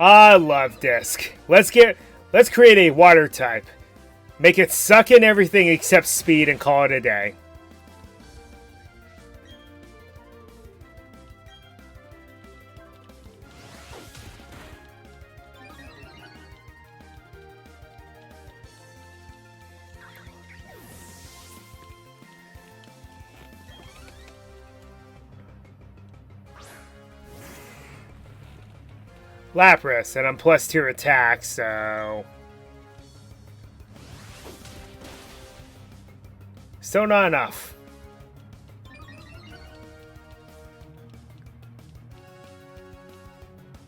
I love Disc. Let's create a water type. Make it suck in everything except speed and call it a day. Lapras, and I'm plus 2 attack, so... Still not enough.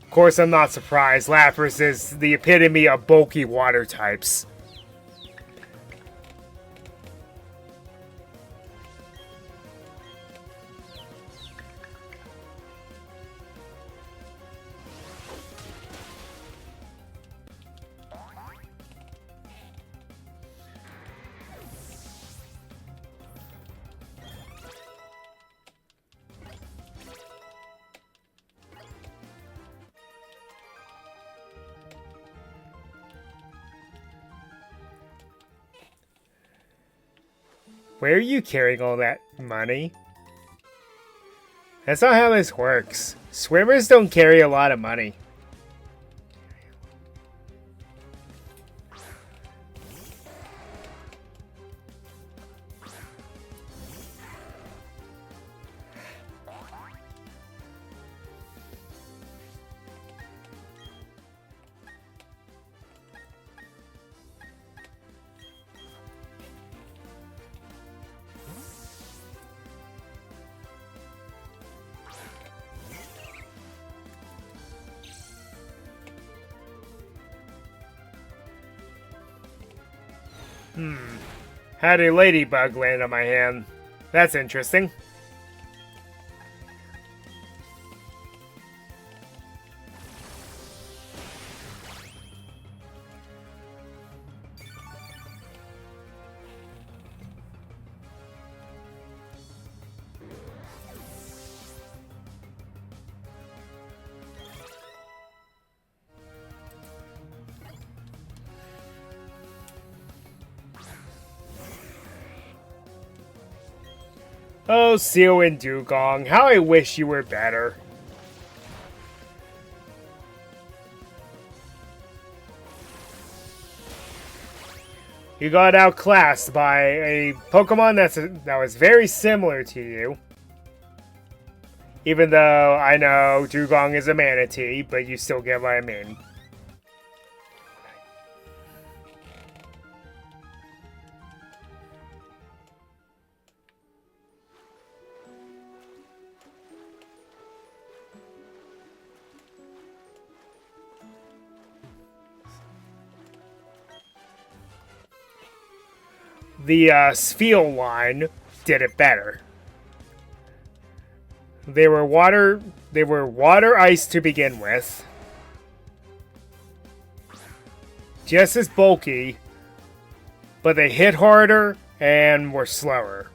Of course, I'm not surprised. Lapras is the epitome of bulky water types. Where are you carrying all that money? That's not how this works. Swimmers don't carry a lot of money. Had a ladybug land on my hand. That's interesting. Oh, Seal and Dugong, how I wish you were better. You got outclassed by a Pokemon that was very similar to you. Even though I know Dugong is a manatee, but you still get what I mean. The Spheal line did it better. They were water ice to begin with. Just as bulky, but they hit harder and were slower.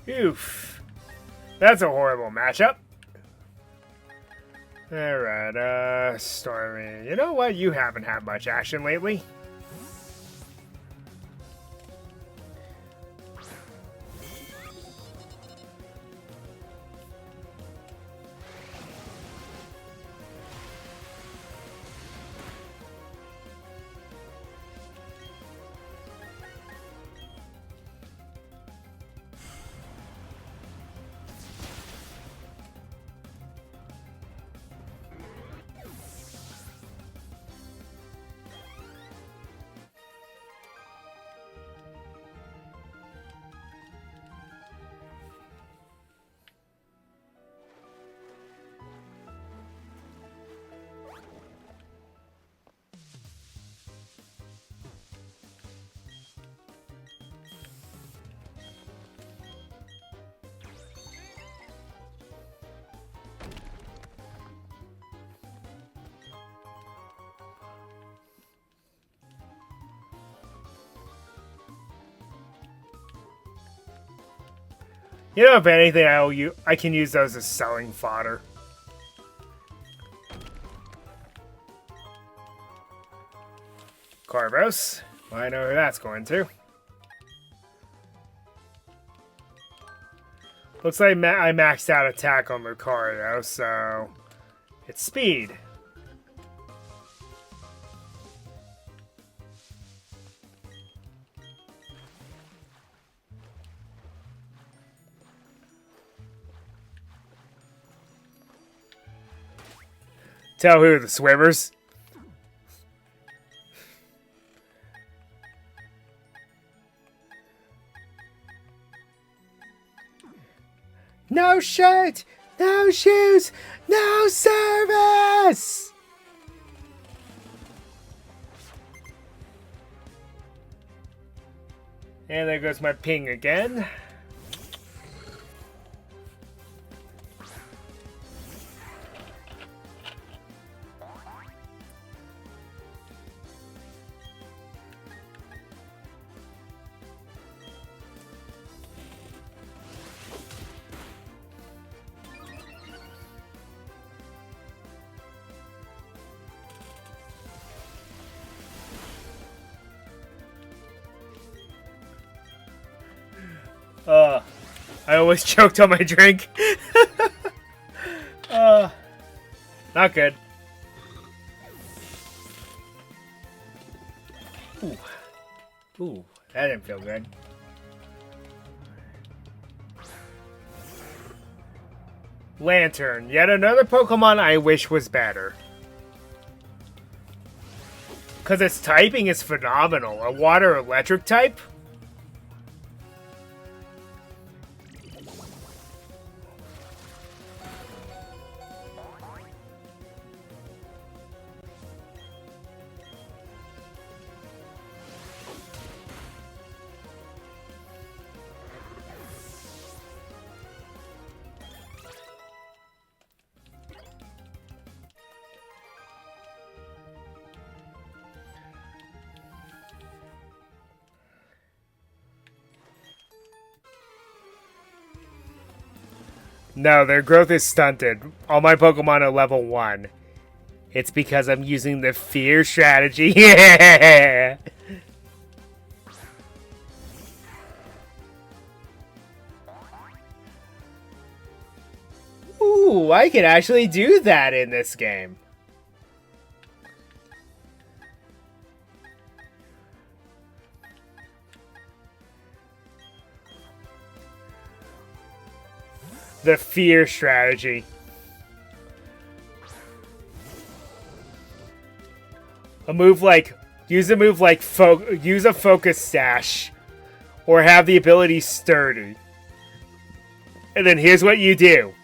Oof. That's a horrible matchup. Alright, Stormy. You know what? You haven't had much action lately. You know, if anything, I can use those as selling fodder. Carbos. Well, I know who that's going to. Looks like I maxed out attack on Lucario, so it's speed. Tell who, the swimmers? No shirt, no shoes, no service! And there goes my ping again. I always choked on my drink. not good. Ooh. Ooh, that didn't feel good. Lantern, yet another Pokemon I wish was better. Because its typing is phenomenal. A water electric type? No, their growth is stunted. All my Pokemon are level 1. It's because I'm using the fear strategy. Yeah! Ooh, I can actually do that in this game. The fear strategy. Use a move like use a focus sash, or have the ability sturdy. And then here's what you do.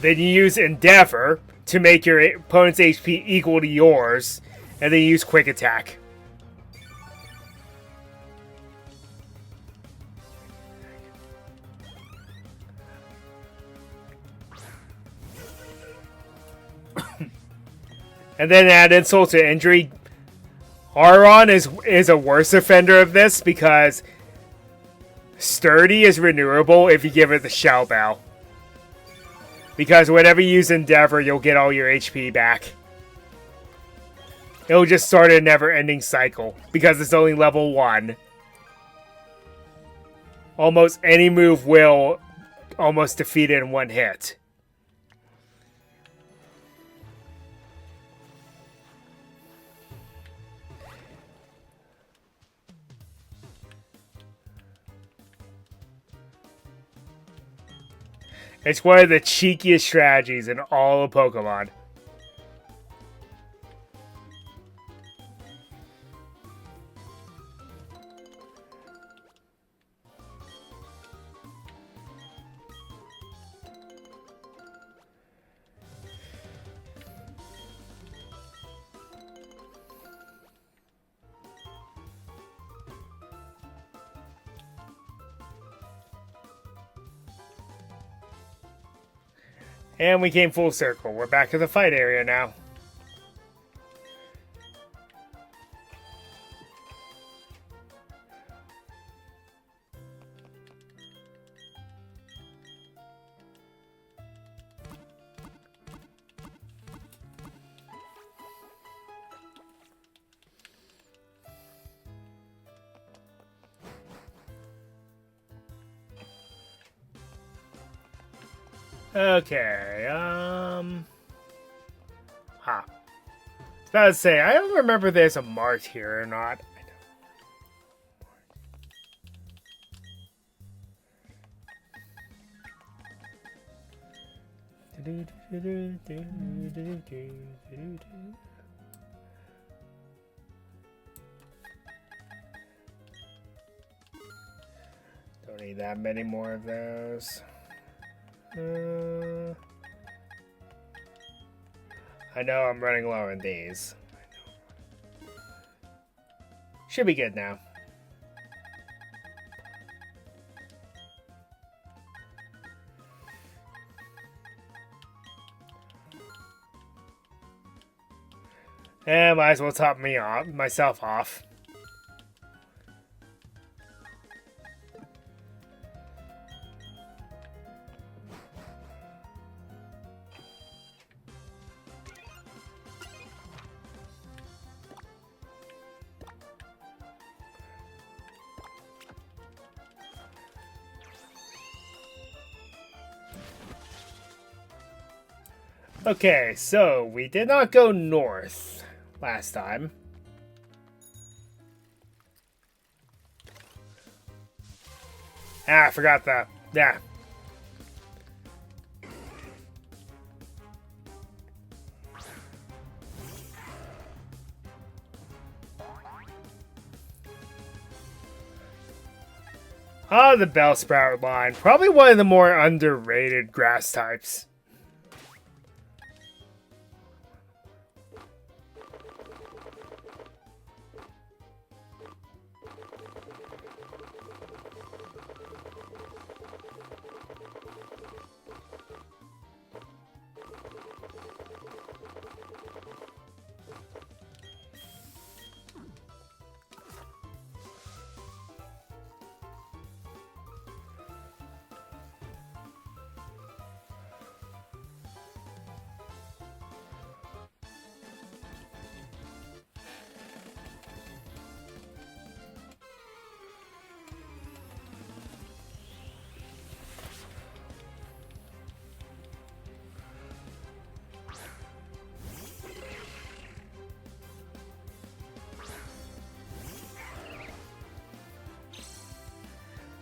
Then you use Endeavor to make your opponent's HP equal to yours, and then you use Quick Attack. And then add insult to injury. Aron is a worse offender of this because Sturdy is renewable if you give it the Shell Bell. Because whenever you use Endeavor, you'll get all your HP back. It'll just start a never-ending cycle because it's only level 1. Almost any move will almost defeat it in one hit. It's one of the cheekiest strategies in all of Pokemon. And we came full circle. We're back to the fight area now. Okay, I was about to say, I don't remember there's a mart here or not. Don't need that many more of those. I know I'm running low on these. Should be good now. And might as well top myself off. Okay, so we did not go north last time. Ah, I forgot that. Yeah. Oh, the Bellsprout line. Probably one of the more underrated grass types.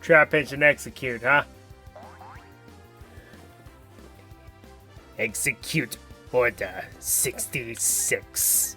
Trap pitch and execute, huh? Execute Order 66.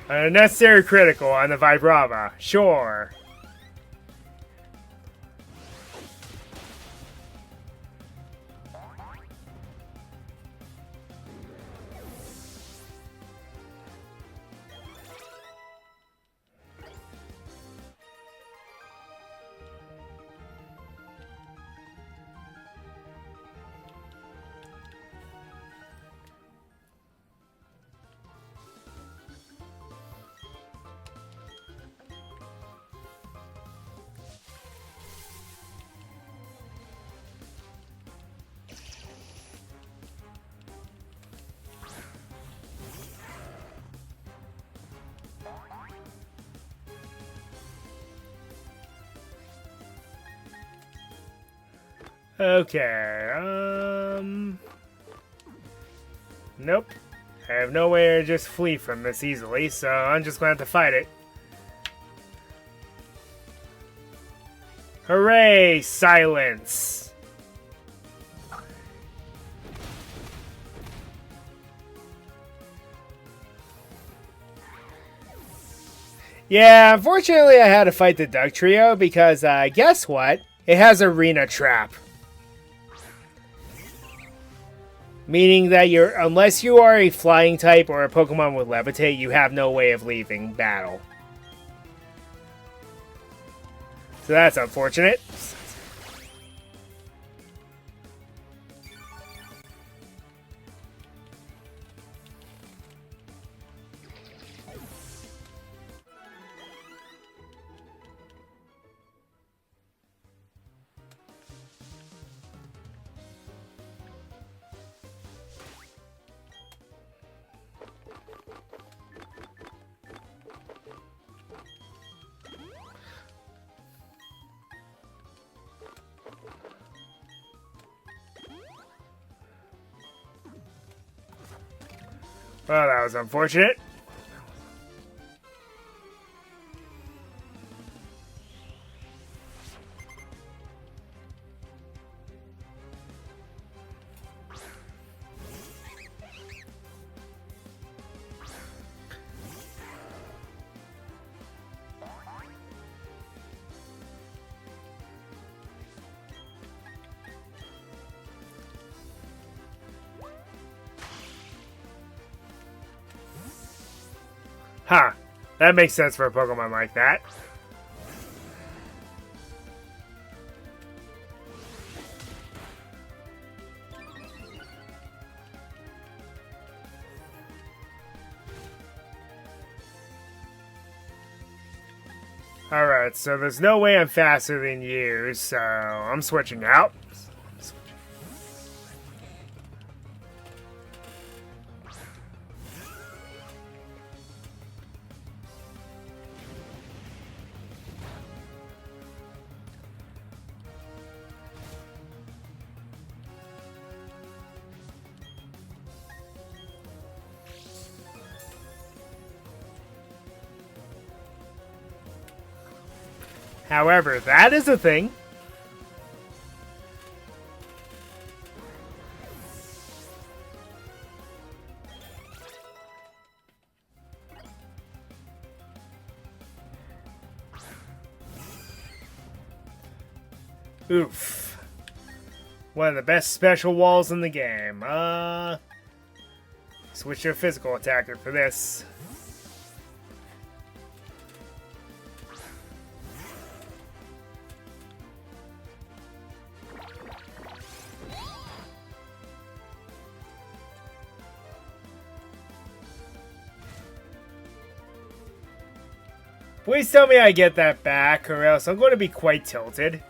An unnecessary critical on the Vibrava. Sure. Okay, nope. I have no way to just flee from this easily, so I'm just gonna have to fight it. Hooray! Silence! Yeah, unfortunately I had to fight the Duck Trio because, guess what? It has Arena Trap. Meaning that unless you are a flying type or a Pokemon with Levitate, you have no way of leaving battle. So that's unfortunate. Well, that was unfortunate. Huh. That makes sense for a Pokemon like that. Alright, so there's no way I'm faster than you, so I'm switching out. However, that is a thing. Oof. One of the best special walls in the game. Switch to a physical attacker for this. Please tell me I get that back, or else I'm going to be quite tilted.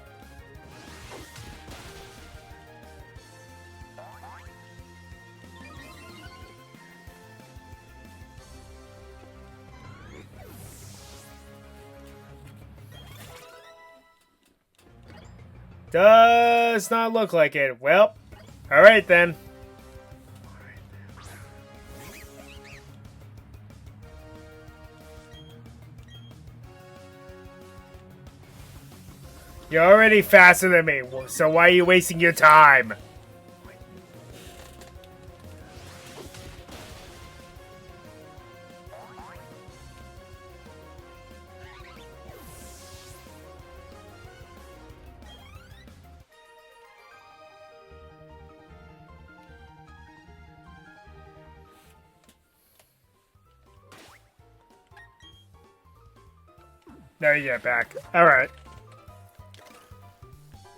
Does not look like it. Well, alright then. You're already faster than me, so why are you wasting your time? Now you get back. Alright.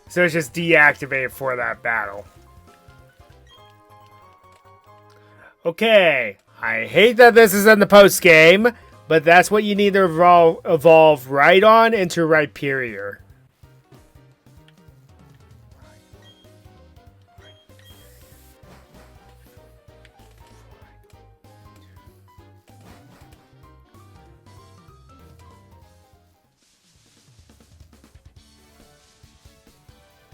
So it's just deactivated for that battle. Okay. I hate that this is in the post game, but that's what you need to evolve Rhydon into Rhyperior.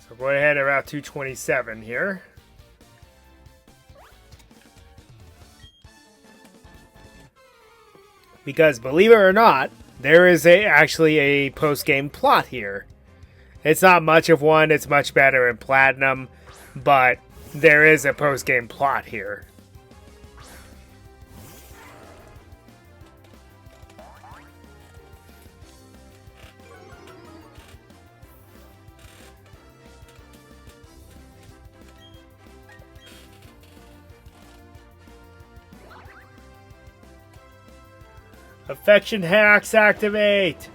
So go ahead at Route 227 here. Because believe it or not, there is actually a post-game plot here. It's not much of one, it's much better in Platinum, but there is a post-game plot here. Affection hacks activate!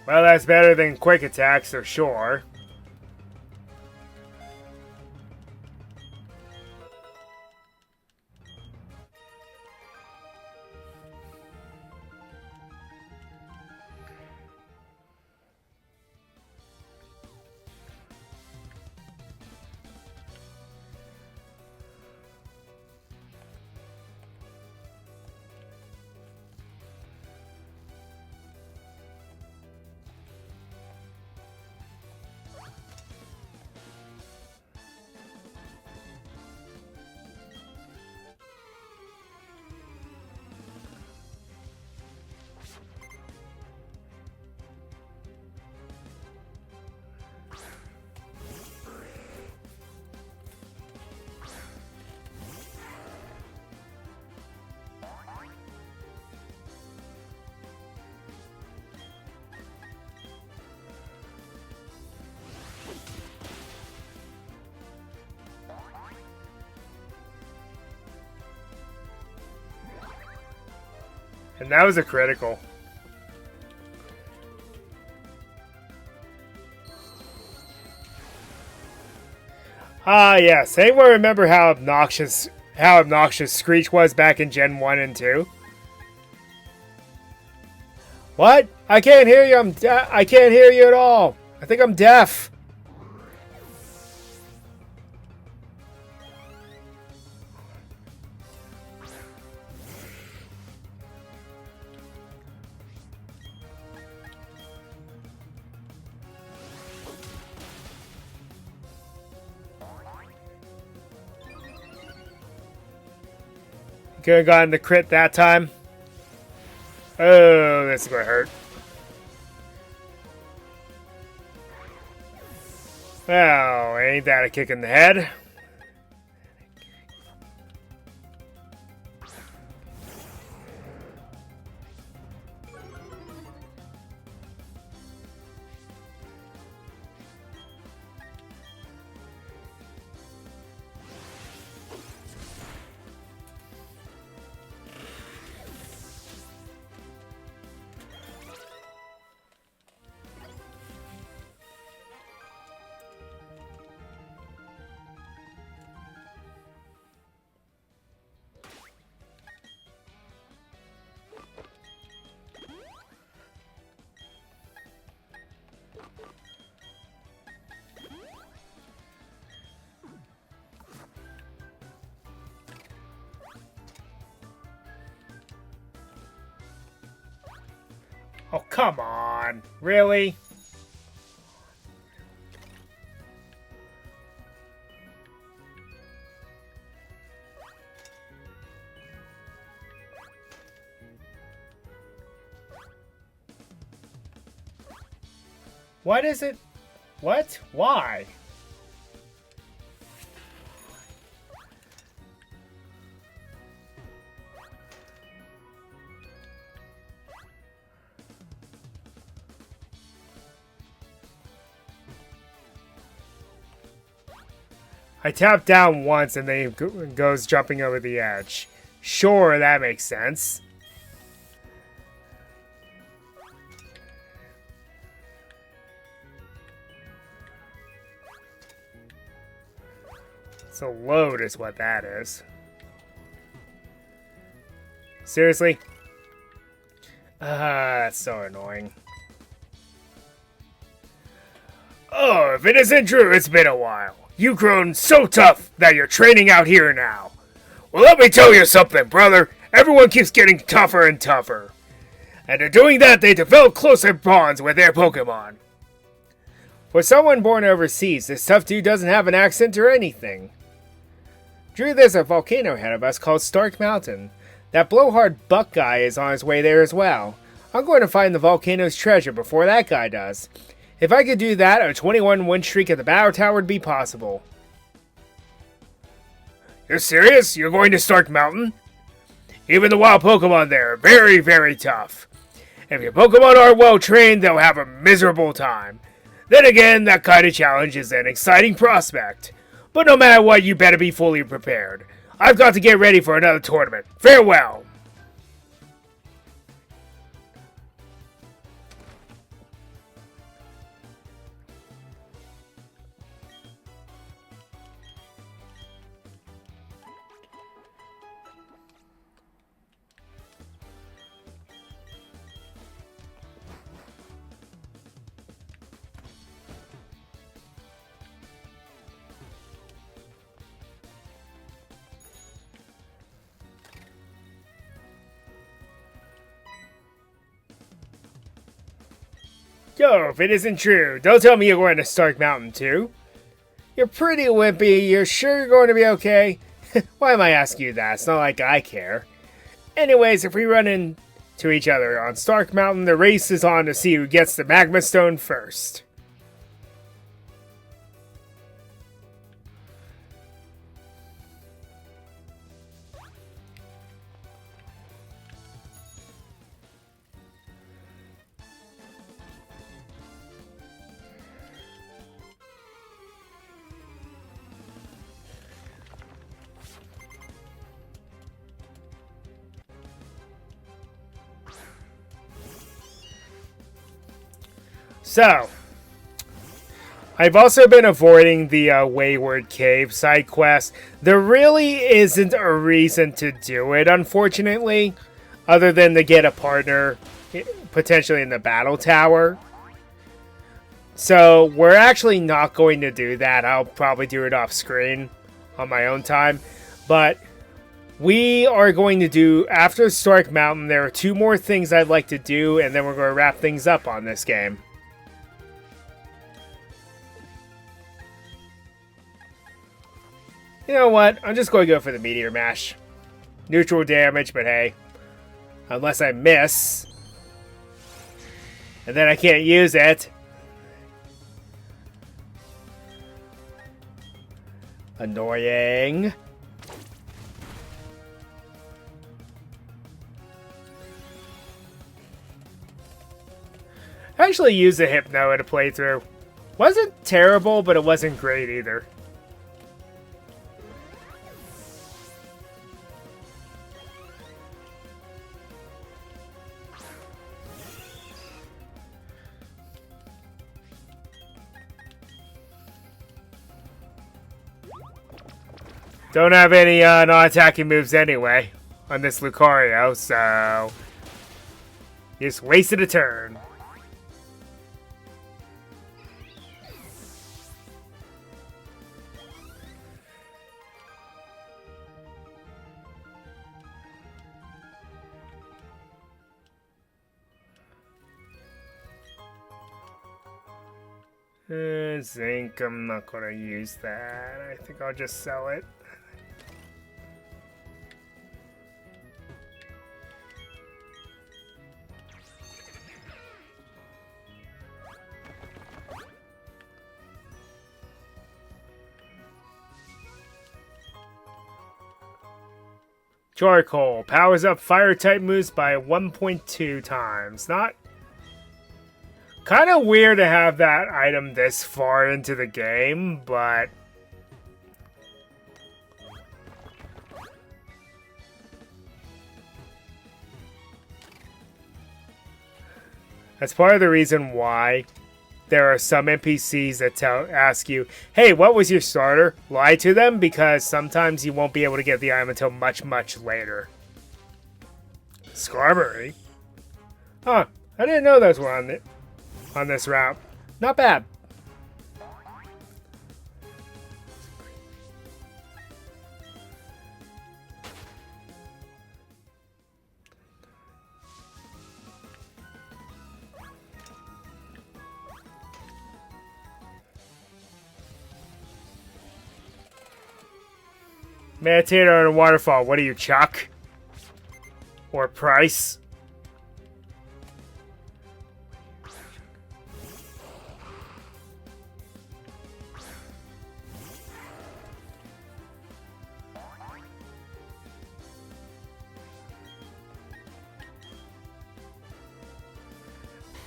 Well, that's better than quick attacks for sure. And that was a critical. Ah, yes. Anyone remember how obnoxious Screech was back in Gen 1 and 2? What? I can't hear you. I can't hear you at all. I think I'm deaf. Could have gotten the crit that time. Oh, this is gonna hurt. Well, ain't that a kick in the head? Oh, come on. Really? What is it? What? Why? I tap down once and then it goes jumping over the edge. Sure, that makes sense. So load is what that is. Seriously? That's so annoying. Oh, if it isn't true, it's been a while. You've grown so tough that you're training out here now. Well, let me tell you something, brother. Everyone keeps getting tougher and tougher. And in doing that, they develop closer bonds with their Pokemon. For someone born overseas, this tough dude doesn't have an accent or anything. Drew, there's a volcano ahead of us called Stark Mountain. That blowhard Buck guy is on his way there as well. I'm going to find the volcano's treasure before that guy does. If I could do that, a 21 win streak at the Battle Tower would be possible. You're serious? You're going to Stark Mountain? Even the wild Pokemon there are very, very tough. If your Pokemon are well trained, they'll have a miserable time. Then again, that kind of challenge is an exciting prospect. But no matter what, you better be fully prepared. I've got to get ready for another tournament. Farewell! Yo, if it isn't true, don't tell me you're going to Stark Mountain too. You're pretty wimpy, you're sure you're going to be okay? Why am I asking you that? It's not like I care. Anyways, if we run into each other on Stark Mountain, the race is on to see who gets the Magma Stone first. So, I've also been avoiding the Wayward Cave side quest. There really isn't a reason to do it, unfortunately, other than to get a partner, potentially in the battle tower. So, we're actually not going to do that. I'll probably do it off screen on my own time. But we are going to do, after Stark Mountain, there are 2 more things I'd like to do, and then we're going to wrap things up on this game. You know what? I'm just going to go for the Meteor Mash. Neutral damage, but hey. Unless I miss. And then I can't use it. Annoying. I actually used a Hypno at a playthrough. Wasn't terrible, but it wasn't great either. Don't have any non-attacking moves anyway on this Lucario, so just wasted a turn. Zinc, I'm not gonna use that. I think I'll just sell it. Charcoal powers up fire type moves by 1.2 times. Not kind of weird to have that item this far into the game, but that's part of the reason why there are some NPCs that ask you, hey, what was your starter? Lie to them, because sometimes you won't be able to get the item until much, much later. Skarmory? Huh, I didn't know those were on this route. Not bad. Meditator on a waterfall. What are you, Chuck? Or Price?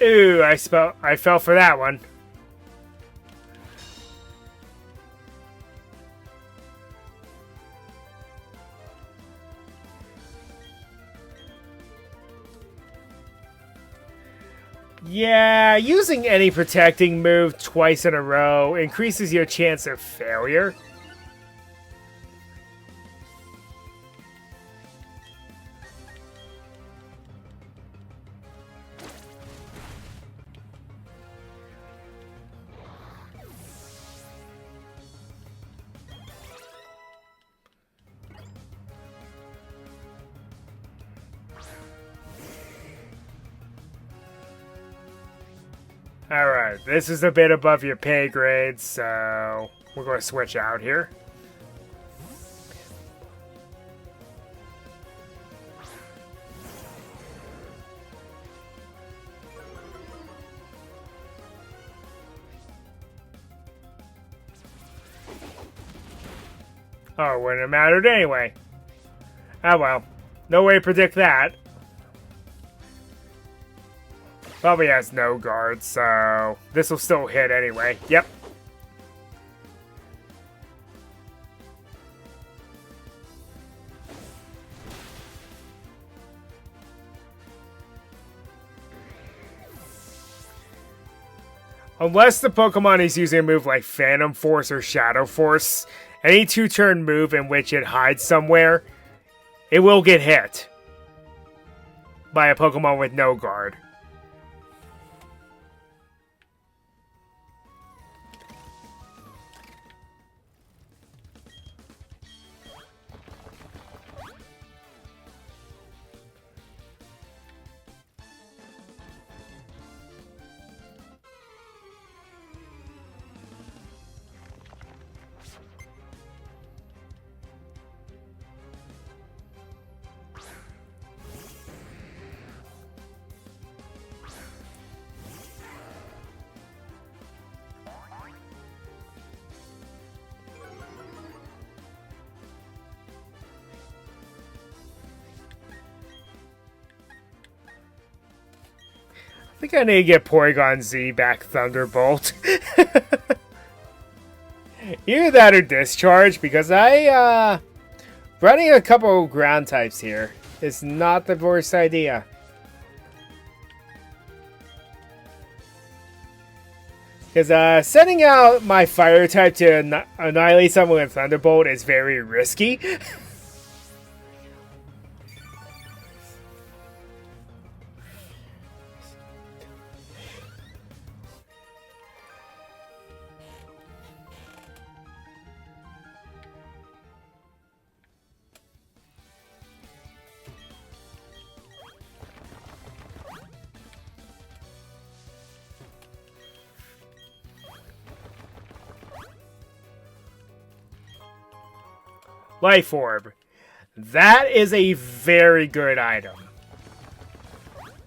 Ooh, I fell for that one. Yeah, using any protecting move twice in a row increases your chance of failure. Alright, this is a bit above your pay grade, so we're going to switch out here. Oh, wouldn't have mattered anyway. Ah well, no way to predict that. Probably has no guard, so this will still hit anyway. Yep. Unless the Pokemon is using a move like Phantom Force or Shadow Force, any 2-turn move in which it hides somewhere, it will get hit by a Pokemon with no guard. I think I need to get Porygon Z back Thunderbolt. Either that or Discharge, because running a couple ground types here is not the worst idea. Because sending out my fire type to annihilate someone with Thunderbolt is very risky. Life Orb. That is a very good item.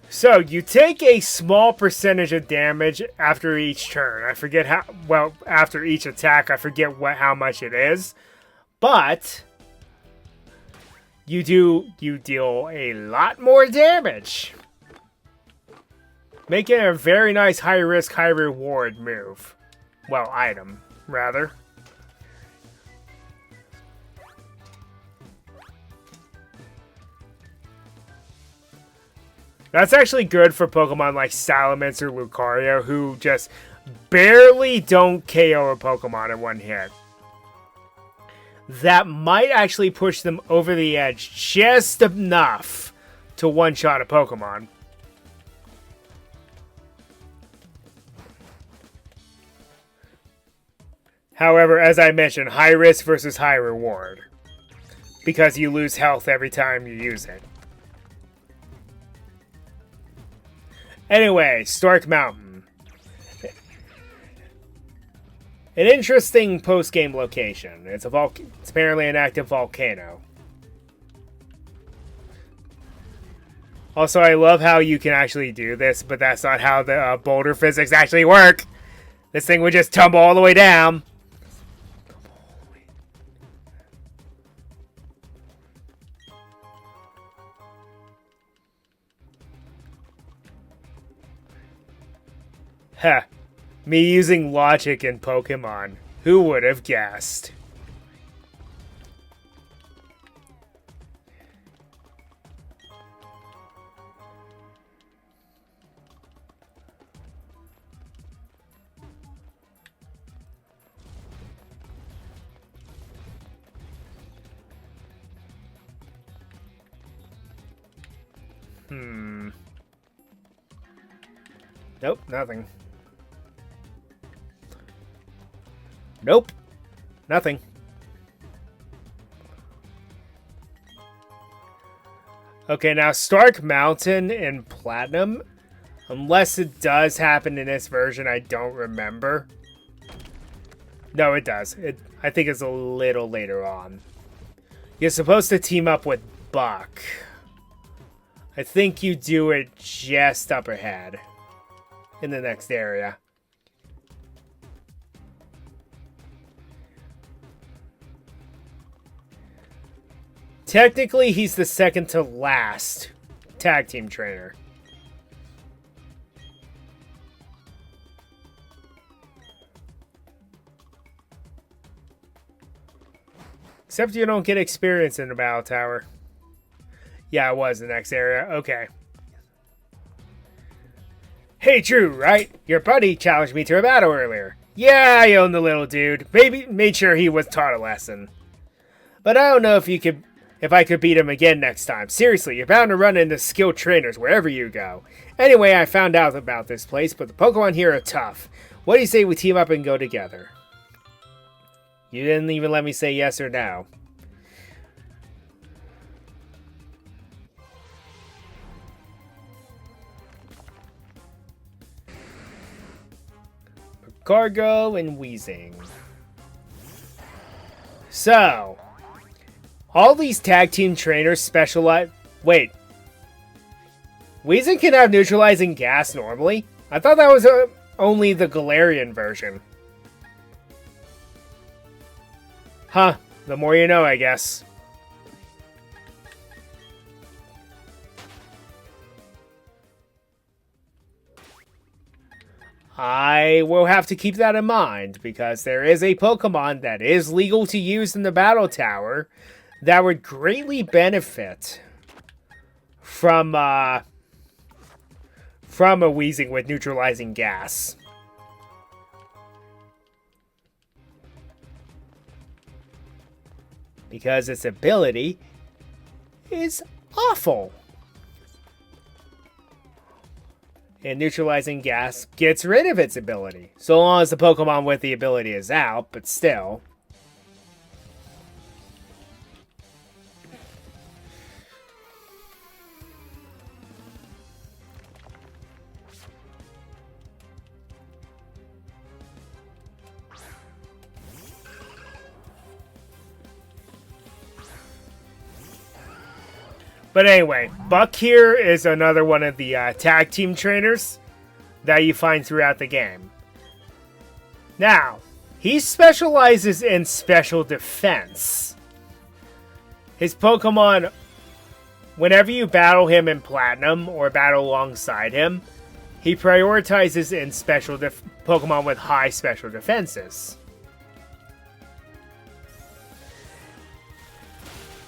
So, you take a small percentage of damage after each turn. I forget how, well, after each attack, I forget how much it is. But, you deal a lot more damage. Making it a very nice high risk, high reward move. Well, item, rather. That's actually good for Pokemon like Salamence or Lucario, who just barely don't KO a Pokemon in one hit. That might actually push them over the edge just enough to one-shot a Pokemon. However, as I mentioned, high risk versus high reward. Because you lose health every time you use it. Anyway, Stark Mountain. An interesting post-game location. It's apparently an active volcano. Also, I love how you can actually do this, but that's not how the boulder physics actually work. This thing would just tumble all the way down. Heh. Me using logic in Pokemon. Who would have guessed? Nope, nothing. Nope. Nothing. Okay, now Stark Mountain in Platinum. Unless it does happen in this version, I don't remember. No, it does. I think it's a little later on. You're supposed to team up with Buck. I think you do it just up ahead. In the next area. Technically, he's the second to last tag team trainer. Except you don't get experience in the Battle Tower. Yeah, it was the next area. Okay. Hey, Drew, right? Your buddy challenged me to a battle earlier. Yeah, I own the little dude. Maybe made sure he was taught a lesson. But I don't know if I could beat him again next time. Seriously, you're bound to run into skilled trainers wherever you go. Anyway, I found out about this place, but the Pokemon here are tough. What do you say we team up and go together? You didn't even let me say yes or no. Cargo and Weezing. So, all these tag team trainers specialize... Wait. Weezing can have neutralizing gas normally? I thought that was only the Galarian version. Huh. The more you know, I guess. I will have to keep that in mind, because there is a Pokemon that is legal to use in the Battle Tower that would greatly benefit from a Weezing with neutralizing gas. Because its ability is awful. And neutralizing gas gets rid of its ability. So long as the Pokemon with the ability is out, but still. But anyway, Buck here is another one of the tag team trainers that you find throughout the game. Now, he specializes in special defense. His Pokemon, whenever you battle him in Platinum or battle alongside him, he prioritizes in Pokemon with high special defenses.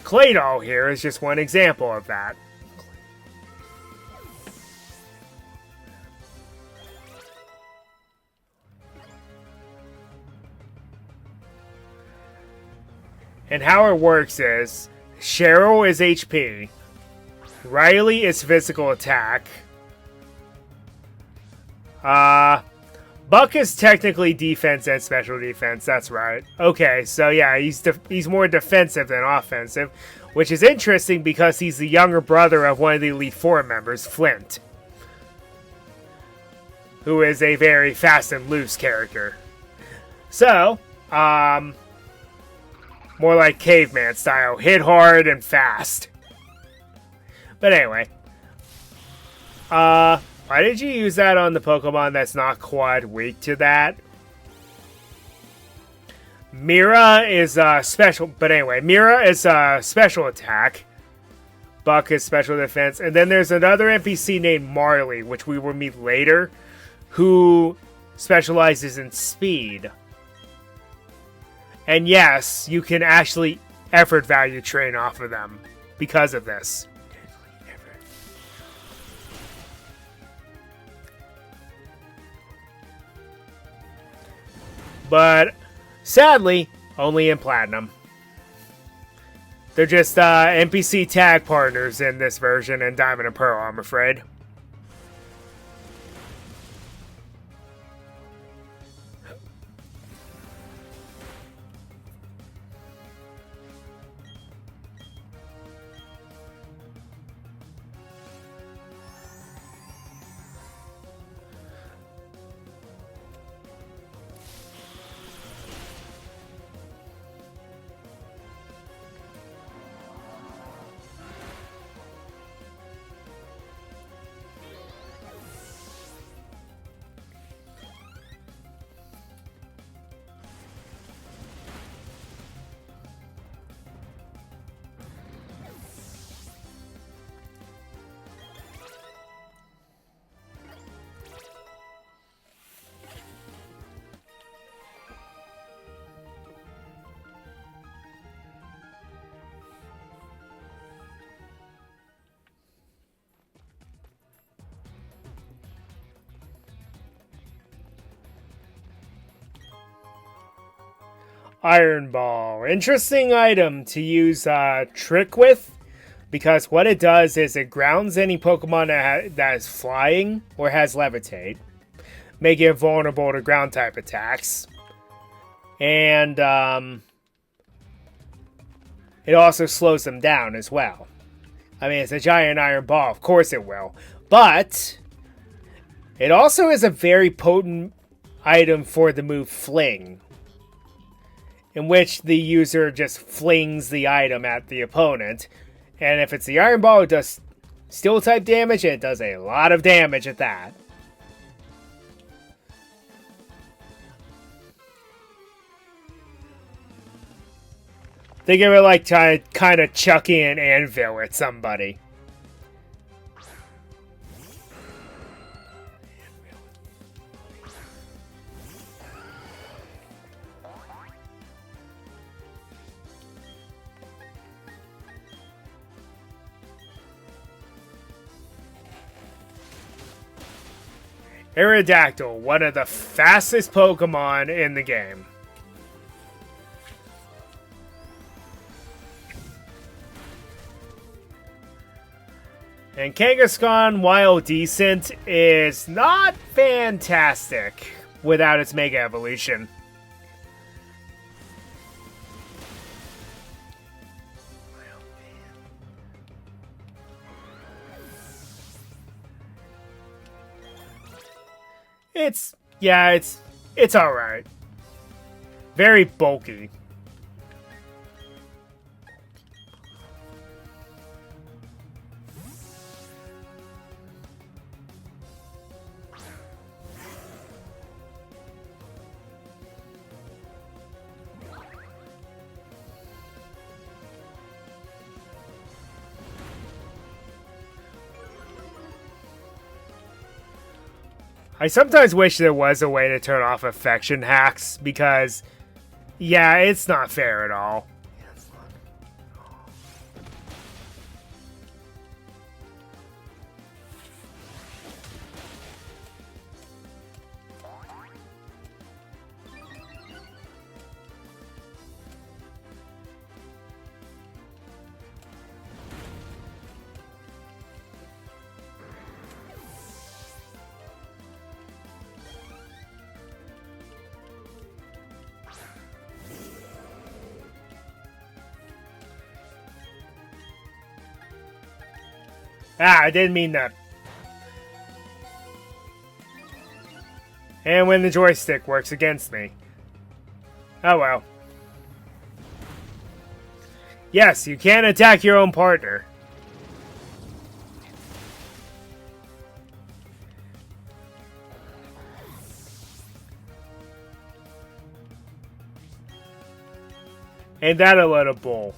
Claydol here is just one example of that. And how it works is, Cheryl is HP, Riley is physical attack, Buck is technically defense and special defense, that's right. Okay, so yeah, he's more defensive than offensive, which is interesting because he's the younger brother of one of the Elite Four members, Flint, who is a very fast and loose character. So, more like caveman style, hit hard and fast. But anyway, why did you use that on the Pokemon that's not quad weak to that? Mira is special, but anyway, Mira is special attack. Buck is special defense. And then there's another NPC named Marley, which we will meet later, who specializes in speed. And yes, you can actually effort value train off of them because of this. But sadly, only in Platinum. They're just NPC tag partners in this version in Diamond and Pearl, I'm afraid. Iron Ball. Interesting item to use Trick with, because what it does is it grounds any Pokemon that is flying or has Levitate, making it vulnerable to ground type attacks. And it also slows them down as well. I mean, it's a giant iron ball, of course it will. But it also is a very potent item for the move Fling, in which the user just flings the item at the opponent. And if it's the Iron Ball, it does Steel-type damage, and it does a lot of damage at that. Think of it like kind of chucking an anvil at somebody. Aerodactyl, one of the fastest Pokemon in the game. And Kangaskhan, while decent, is not fantastic without its Mega Evolution. It's alright. Very bulky. I sometimes wish there was a way to turn off affection hacks, because, yeah, it's not fair at all. Ah, I didn't mean that. And when the joystick works against me. Oh well. Yes, you can attack your own partner. Ain't that a load of bull?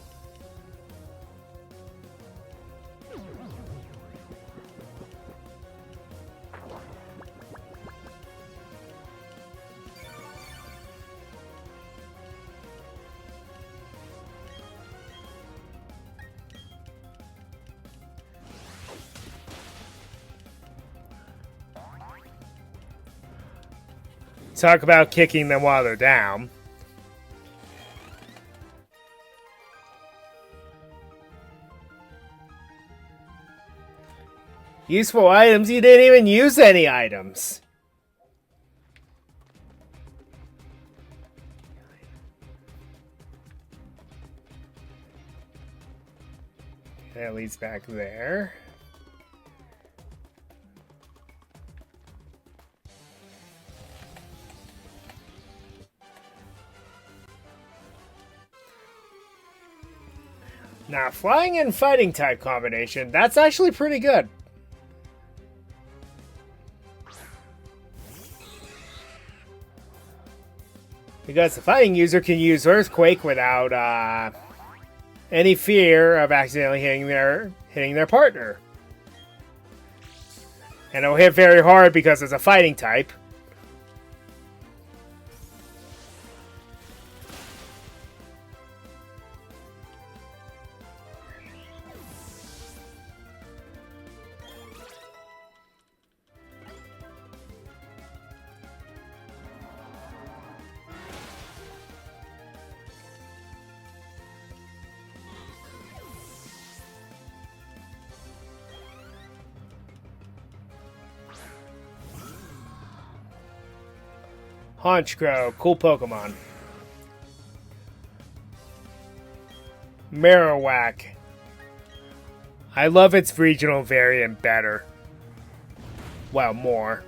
Talk about kicking them while they're down. Useful items? You didn't even use any items. That leads back there. Now, flying and fighting type combination, that's actually pretty good. Because the fighting user can use Earthquake without any fear of accidentally hitting their partner. And it'll hit very hard because it's a fighting type. Honchkrow, cool Pokemon. Marowak. I love its regional variant better. Well, more.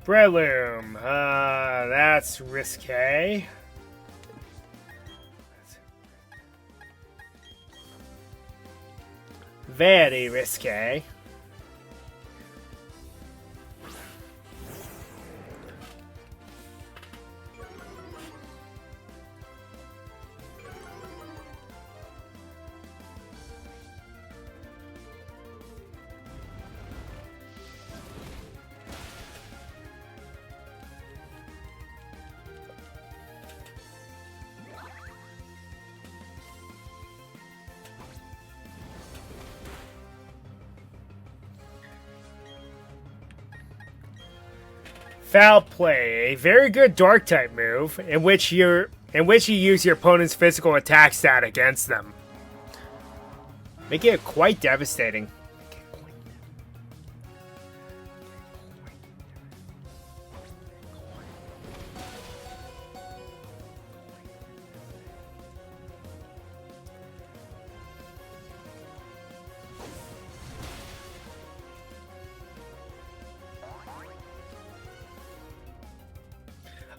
Breloom. That's risque. Very risque. Foul Play, a very good Dark type move in which you use your opponent's physical attack stat against them, making it quite devastating.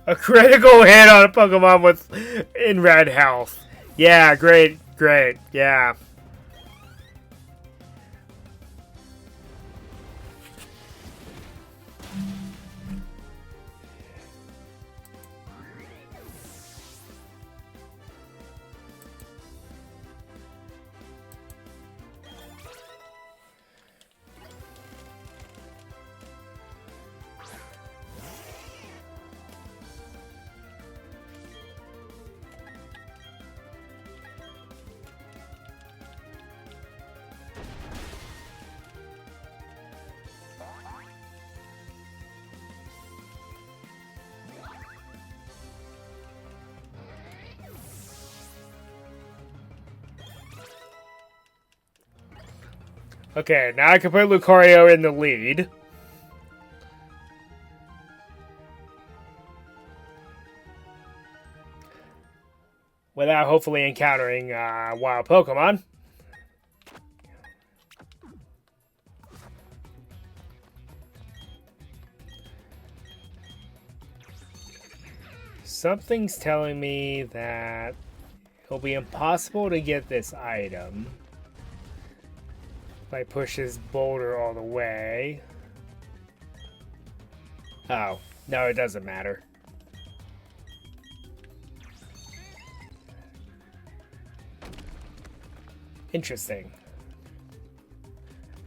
A critical hit on a Pokemon with in red health. Yeah, great, yeah. Okay, now I can put Lucario in the lead. Without hopefully encountering wild Pokemon. Something's telling me that it'll be impossible to get this item if I push this boulder all the way. Oh, no, it doesn't matter. Interesting.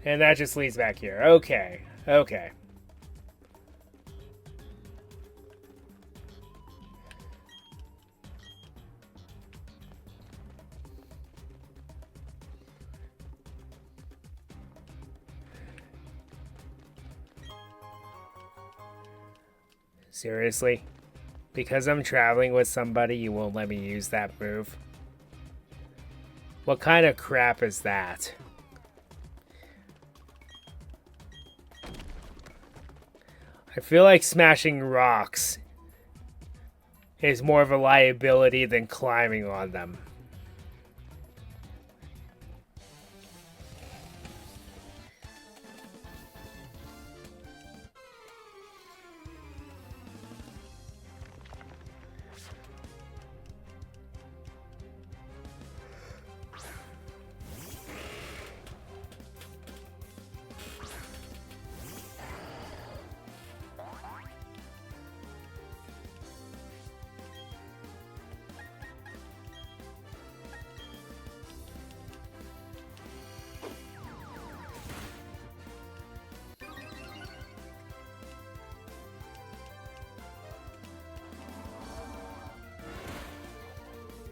And that just leads back here. Okay, okay. Seriously? Because I'm traveling with somebody, you won't let me use that move? What kind of crap is that? I feel like smashing rocks is more of a liability than climbing on them.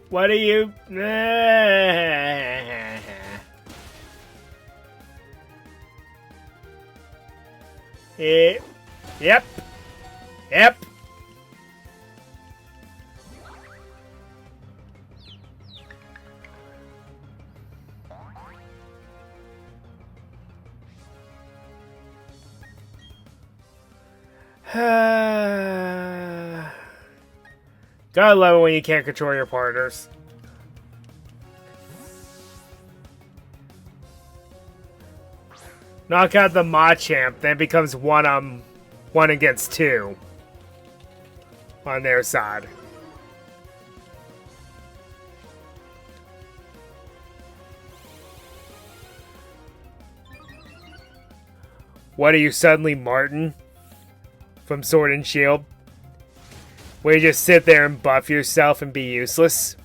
What are you? Yep. Yep. Gotta love it when you can't control your partners. Knock out the Machamp, then it becomes one against two on their side. What are you suddenly, Martin? From Sword and Shield? Where you just sit there and buff yourself and be useless?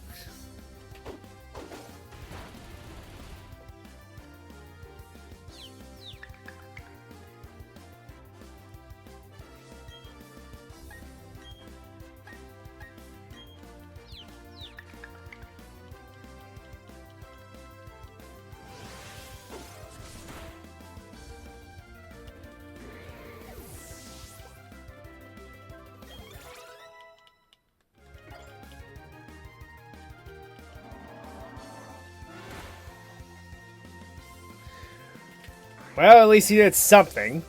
Well, at least he did something.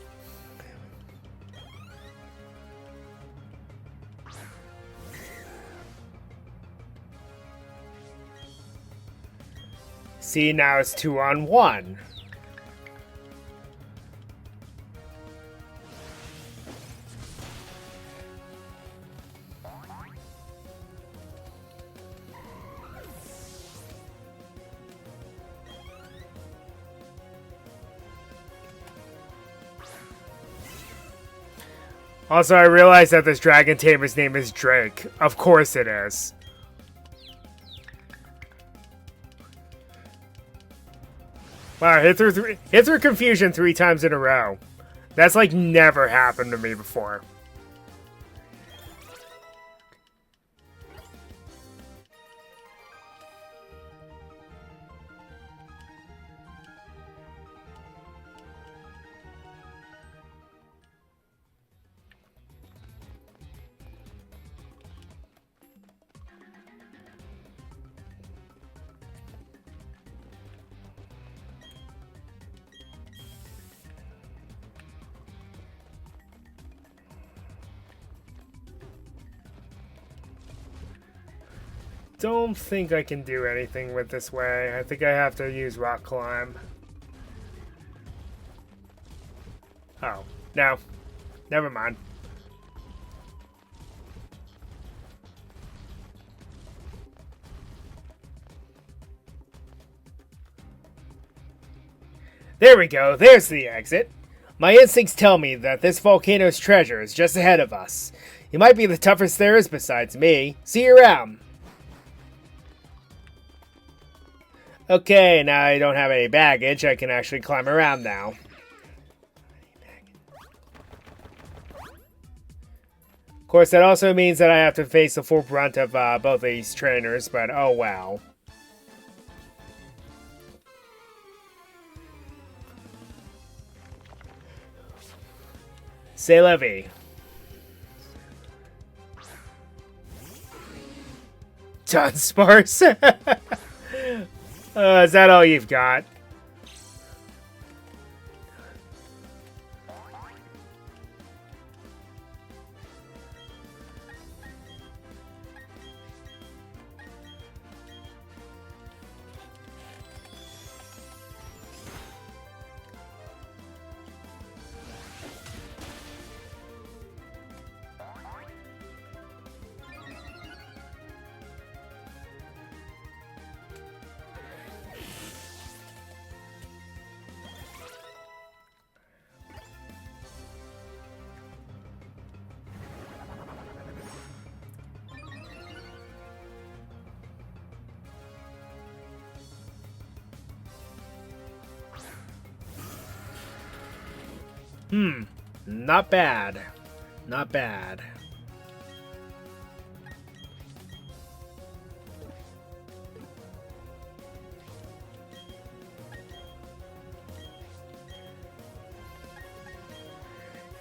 See, now it's 2-on-1. Also, I realized that this Dragon Tamer's name is Drake. Of course it is. Wow, hit through confusion 3 times in a row. That's like never happened to me before. Don't think I can do anything with this way. I think I have to use Rock Climb. Oh, no. Never mind. There we go. There's the exit. My instincts tell me that this volcano's treasure is just ahead of us. You might be the toughest there is besides me. See you around. Okay, now I don't have any baggage. I can actually climb around now. Of course, that also means that I have to face the full brunt of both of these trainers, but oh wow. C'est la vie. Dunsparce. Is that all you've got? Not bad. Not bad.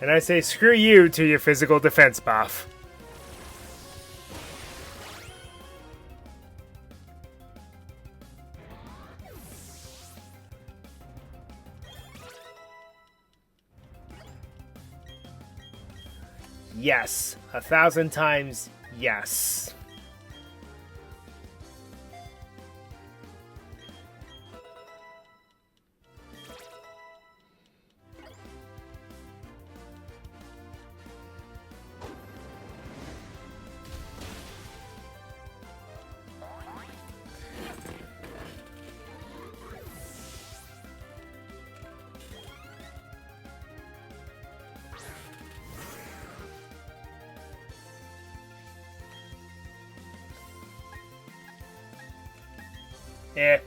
And I say screw you to your physical defense buff. Yes. 1,000 times yes. Eh.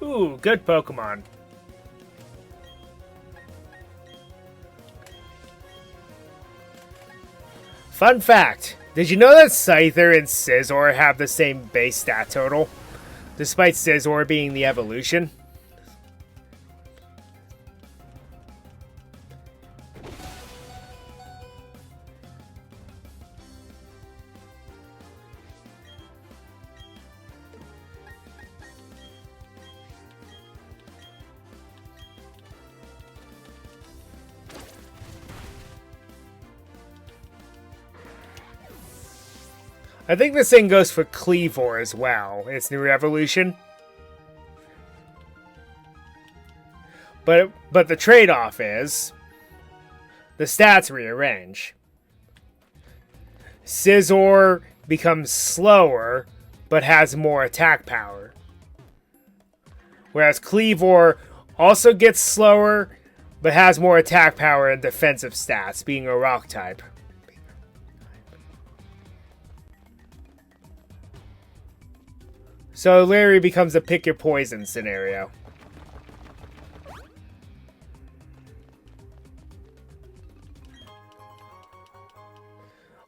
Ooh, good Pokemon. Fun fact, did you know that Scyther and Scizor have the same base stat total? Despite Scizor being the evolution? I think the same goes for Cleavor as well, its new evolution. But the trade-off is the stats rearrange. Scizor becomes slower, but has more attack power. Whereas Cleavor also gets slower, but has more attack power and defensive stats, being a rock type. So Larry becomes a pick your poison scenario.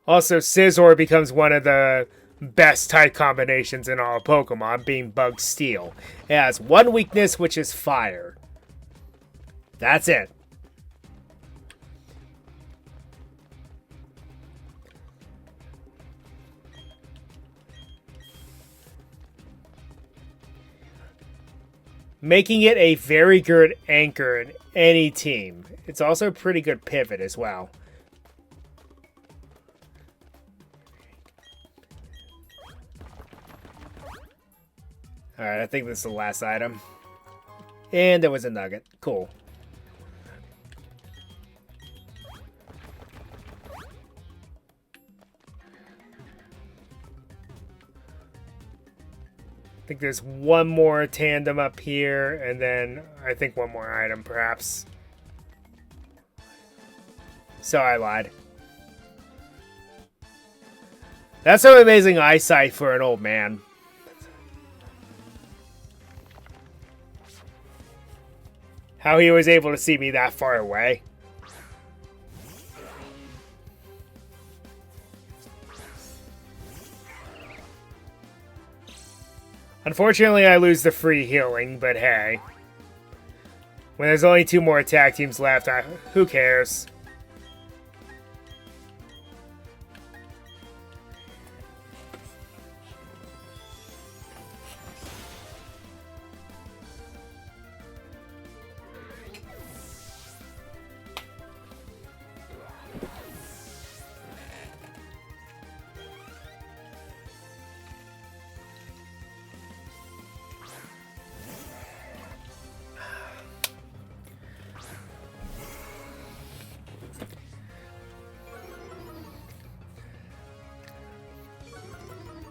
Also, Scizor becomes one of the best type combinations in all Pokemon, being Bug Steel. It has one weakness, which is fire. That's it. Making it a very good anchor in any team. It's also a pretty good pivot as well. Alright, I think this is the last item. And there was a nugget. Cool. I think there's one more tandem up here, and then I think one more item, perhaps. So I lied. That's some amazing eyesight for an old man. How he was able to see me that far away. Unfortunately, I lose the free healing, but hey. When there's only 2 more attack teams left, who cares?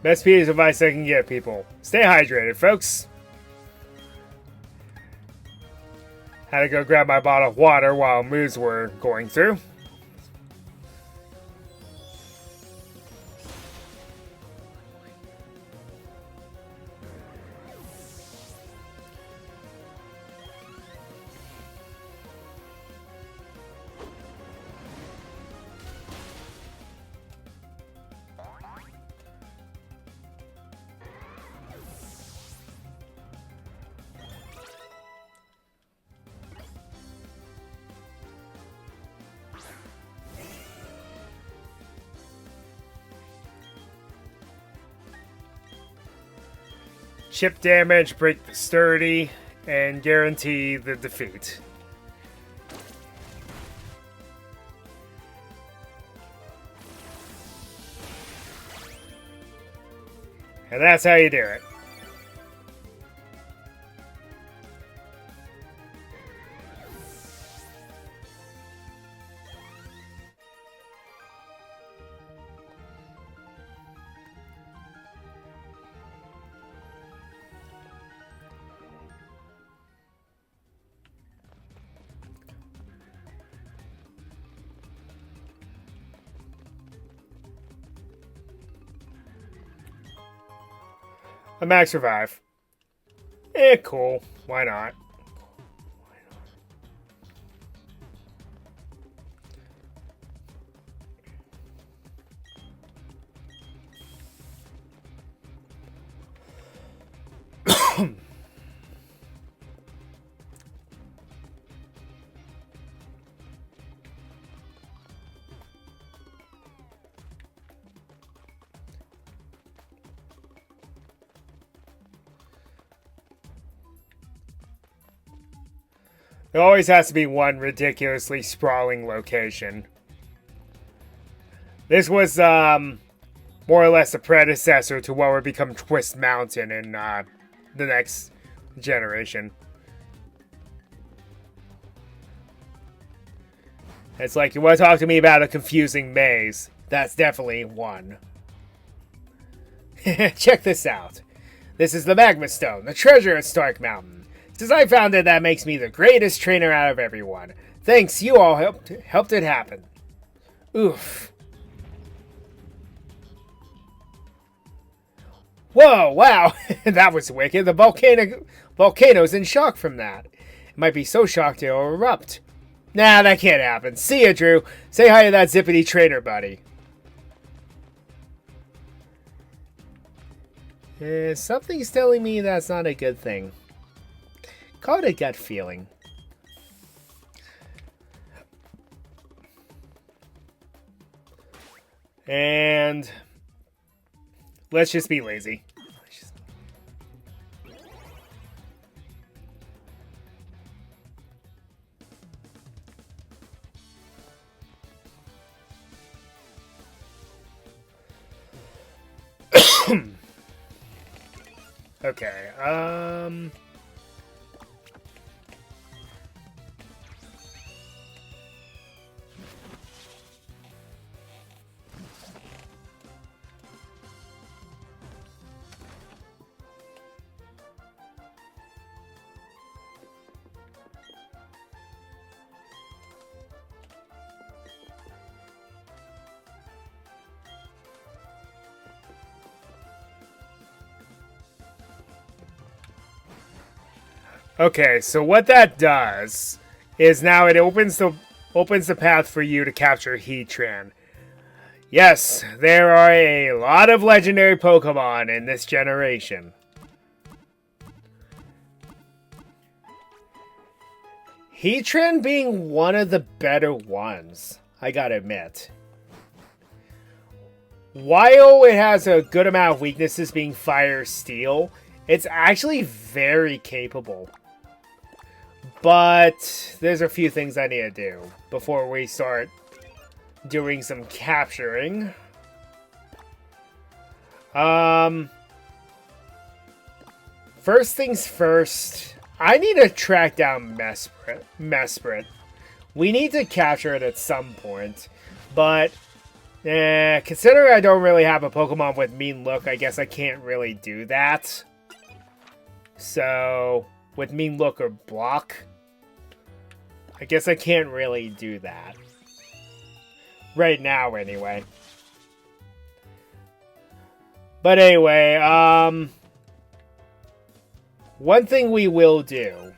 Best piece of advice I can give people. Stay hydrated, folks. Had to go grab my bottle of water while moves were going through. Chip damage, break the sturdy, and guarantee the defeat. And that's how you do it. A max revive. Cool. Why not? There always has to be one ridiculously sprawling location. This was, more or less a predecessor to what would become Twist Mountain in, the next generation. It's like, you want to talk to me about a confusing maze? That's definitely one. Check this out. This is the Magma Stone, the treasure at Stark Mountain. Since I found it, that makes me the greatest trainer out of everyone. Thanks, you all helped it happen. Oof. Whoa, wow, that was wicked. The volcano's in shock from that. It might be so shocked it'll erupt. Nah, that can't happen. See ya, Drew. Say hi to that zippity trainer buddy. Something's telling me that's not a good thing. Call it a gut feeling. And let's just be lazy. Okay, Okay, so what that does is now it opens the path for you to capture Heatran. Yes, there are a lot of legendary Pokemon in this generation. Heatran being one of the better ones, I gotta admit. While it has a good amount of weaknesses being Fire Steel, it's actually very capable. But there's a few things I need to do before we start doing some capturing. First things first, I need to track down Mesprit. We need to capture it at some point, but considering I don't really have a Pokemon with Mean Look, I guess I can't really do that. So, with Mean Look or Block, I guess I can't really do that. Right now, anyway. But anyway, one thing we will do.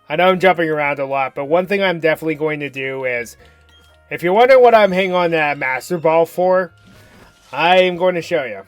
I know I'm jumping around a lot, but one thing I'm definitely going to do is, if you're wondering what I'm hanging on that Master Ball for, I am going to show you.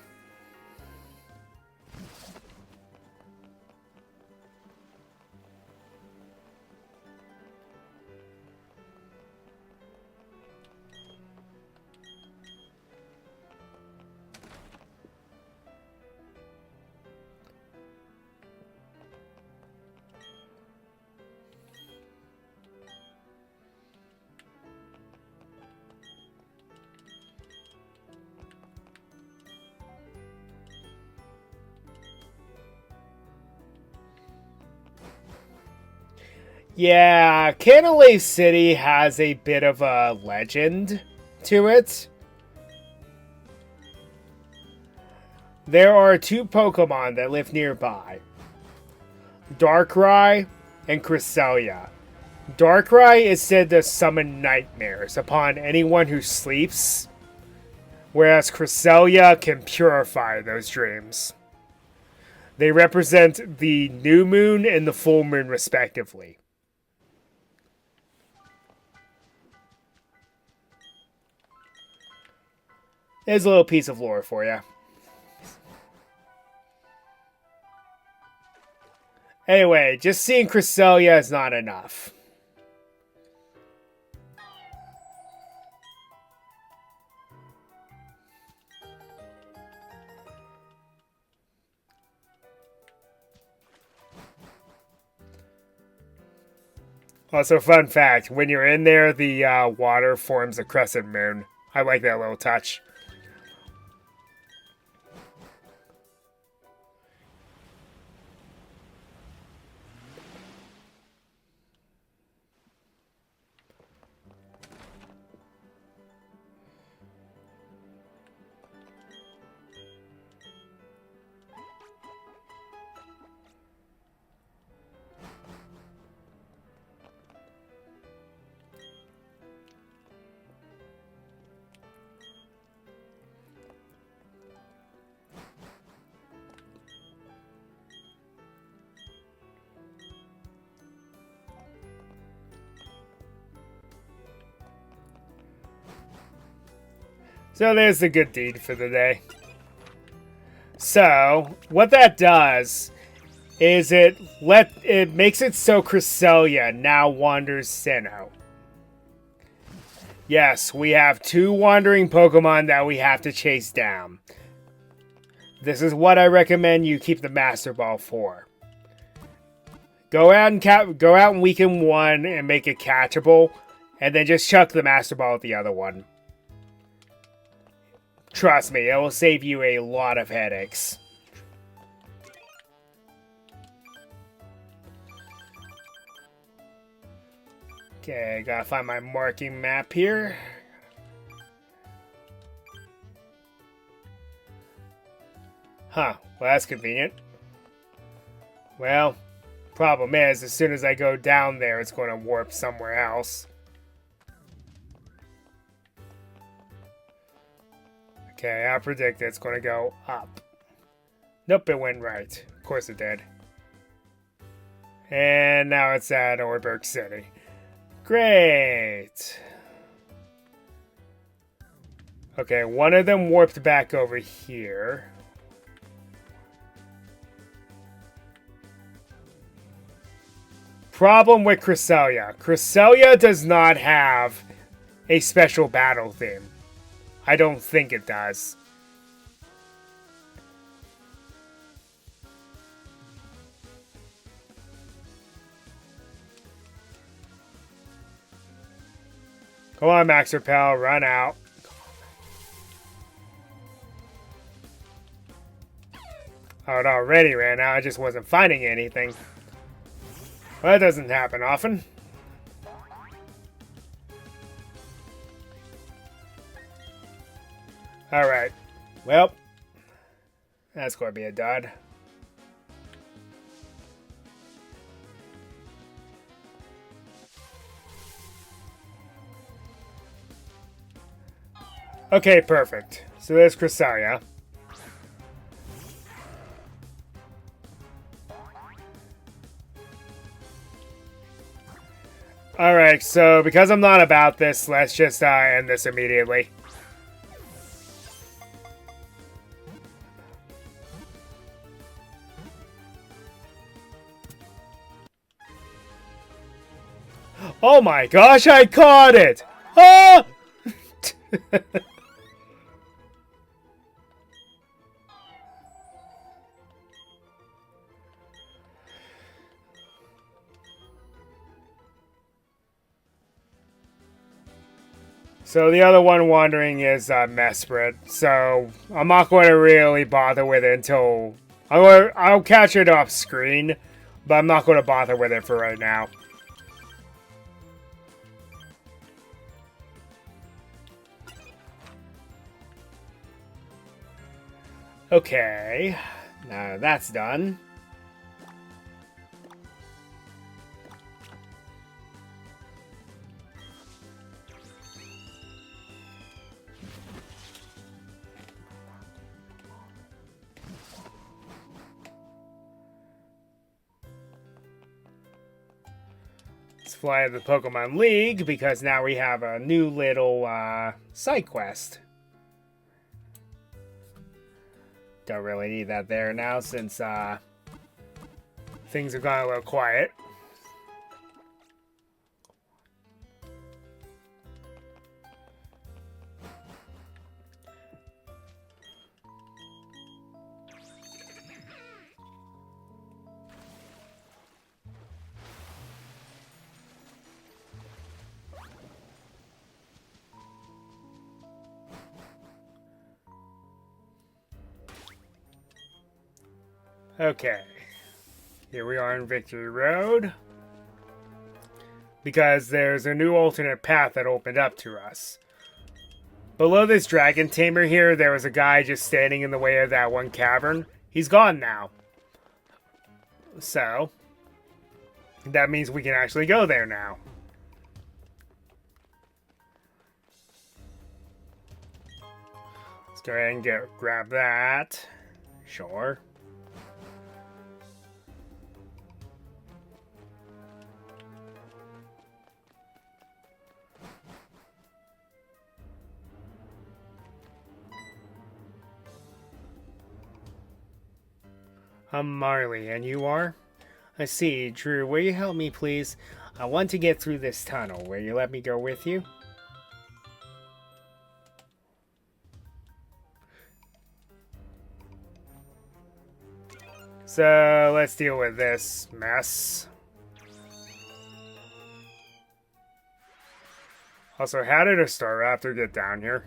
Yeah, Canalave City has a bit of a legend to it. There are two Pokemon that live nearby. Darkrai and Cresselia. Darkrai is said to summon nightmares upon anyone who sleeps, whereas Cresselia can purify those dreams. They represent the new moon and the full moon, respectively. There's a little piece of lore for you. Anyway, just seeing Cresselia is not enough. Also, fun fact, when you're in there, the water forms a crescent moon. I like that little touch. So there's the good deed for the day. So, what that does is it makes it so Cresselia now wanders Sinnoh. Yes, we have two wandering Pokemon that we have to chase down. This is what I recommend you keep the Master Ball for. Go out and weaken one and make it catchable, and then just chuck the Master Ball at the other one. Trust me, it will save you a lot of headaches. Okay, gotta find my marking map here. Huh, well that's convenient. Well, problem is, as soon as I go down there, it's going to warp somewhere else. Okay, I predict it's going to go up. Nope, it went right. Of course it did. And now it's at Orberg City. Great. Okay, one of them warped back over here. Problem with Cresselia. Cresselia does not have a special battle theme. I don't think it does. Come on, Max Repel, run out. Oh, it already ran out. I just wasn't finding anything. Well, that doesn't happen often. Alright. Well, that's going to be a dud. Okay, perfect. So there's Cresselia. Alright, so because I'm not about this, let's just end this immediately. Oh my gosh, I caught it! Ah! So the other one wandering is Mesprit, so I'm not going to really bother with it until... I'll catch it off screen, but I'm not going to bother with it for right now. Okay, now that's done. Let's fly to the Pokemon League because now we have a new little side quest. Don't really need that there now since things have gone a little quiet. Okay, here we are in Victory Road. Because there's a new alternate path that opened up to us. Below this dragon tamer here, there was a guy just standing in the way of that one cavern. He's gone now. So, that means we can actually go there now. Let's go ahead and grab that. Sure. I'm Marley, and you are? I see. Drew, will you help me, please? I want to get through this tunnel. Will you let me go with you? So, let's deal with this mess. Also, how did a Staraptor get down here?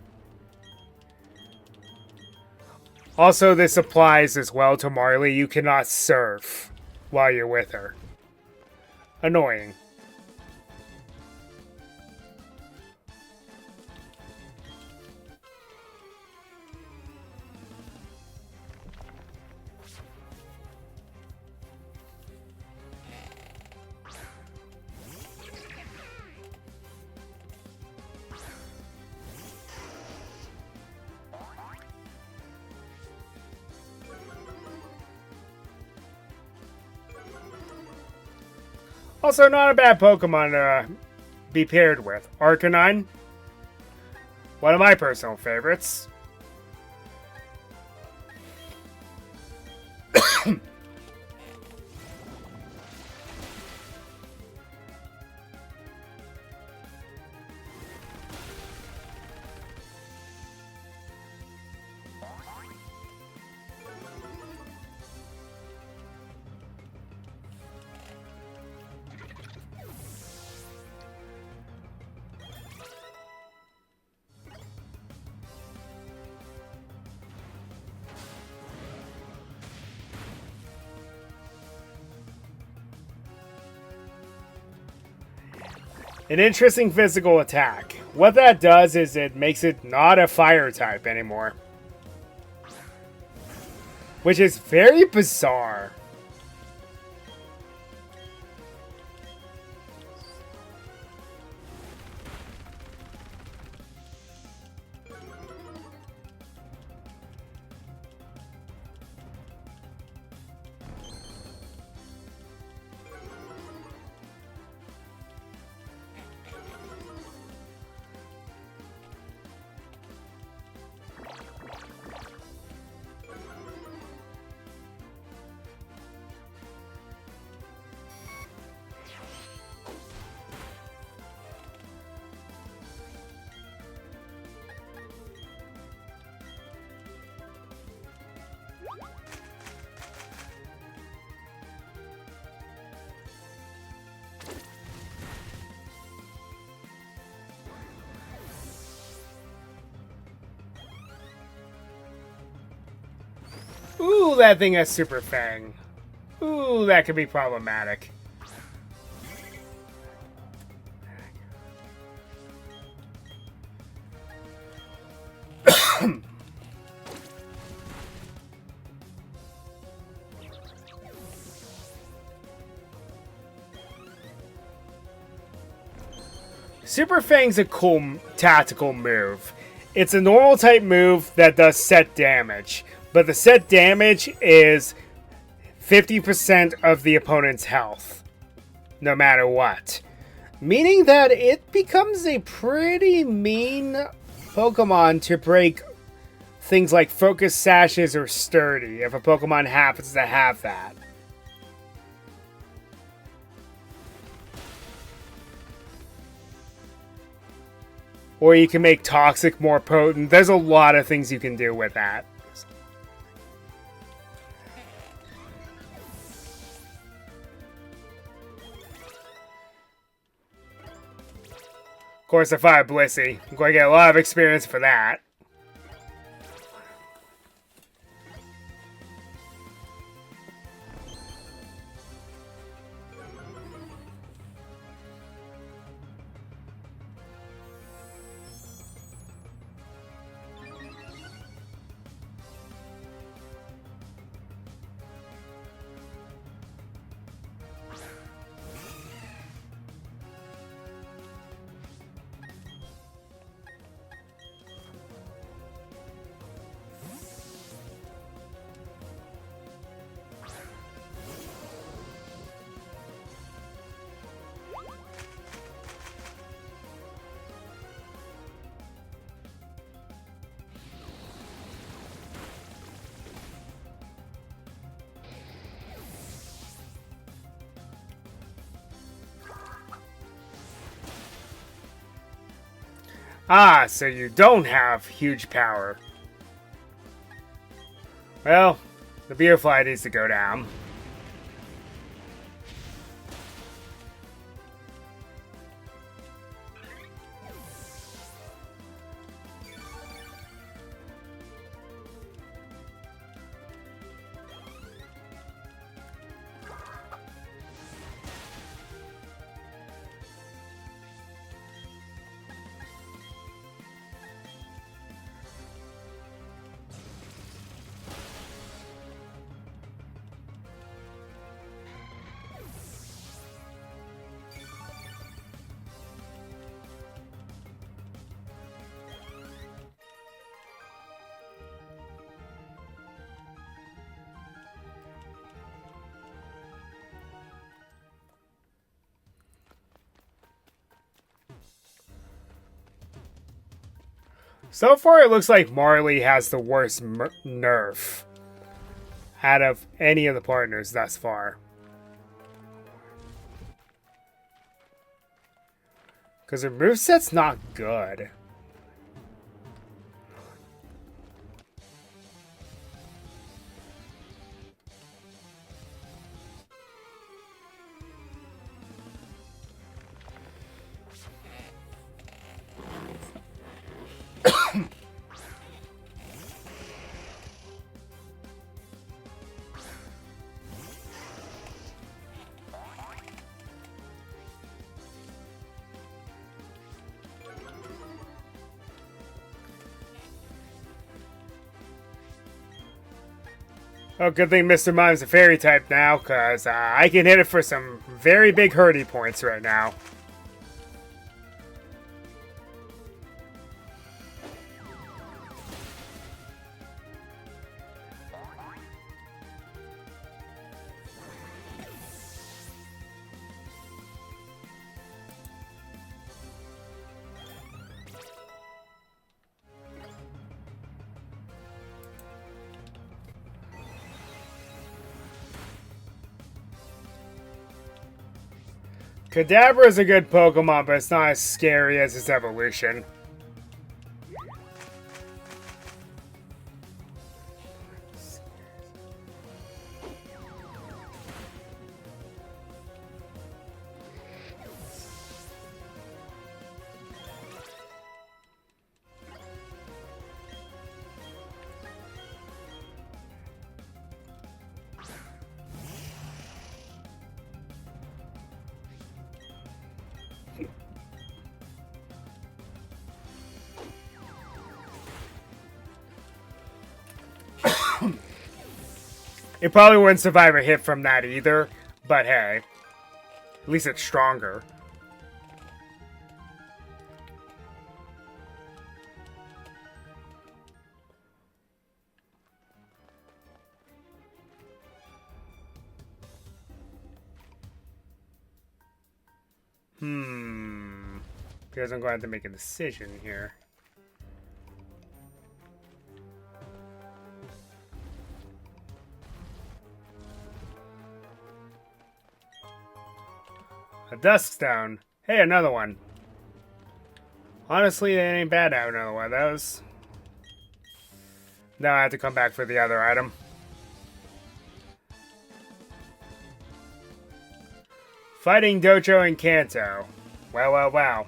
Also, this applies as well to Marley. You cannot surf while you're with her. Annoying. Also, not a bad Pokemon to be paired with. Arcanine. One of my personal favorites. An interesting physical attack. What that does is it makes it not a fire type anymore. Which is very bizarre. Ooh, that thing has Super Fang. Ooh, that could be problematic. Super Fang's a cool tactical move. It's a normal type move that does set damage, but the set damage is 50% of the opponent's health, no matter what. Meaning that it becomes a pretty mean Pokemon to break things like Focus Sashes or Sturdy, if a Pokemon happens to have that. Or you can make Toxic more potent. There's a lot of things you can do with that. Of course, I fire Blissey. I'm going to get a lot of experience for that. Ah, so you don't have huge power. Well, the beer fly needs to go down. So far, it looks like Marley has the worst nerf out of any of the partners thus far. Because her moveset's not good. Oh, good thing Mr. Mime's a fairy type now, because I can hit it for some very big hurdy points right now. Kadabra is a good Pokemon, but it's not as scary as its evolution. It probably wouldn't survive a hit from that either, but hey, at least it's stronger. Because I'm going to have to make a decision here. A Duskstone. Hey, another one. Honestly, it ain't bad to have another one of those. Now I have to come back for the other item. Fighting Dojo and Kanto. Wow, wow, wow.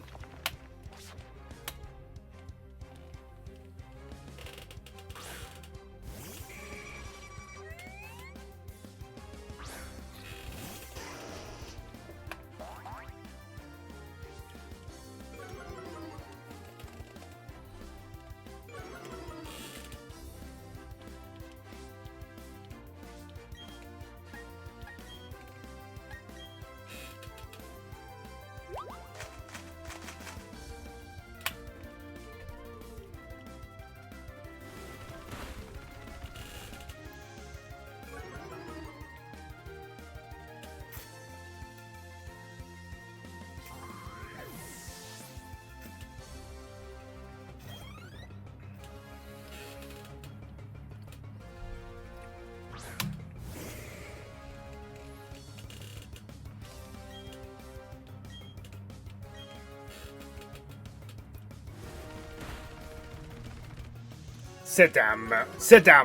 Sit down,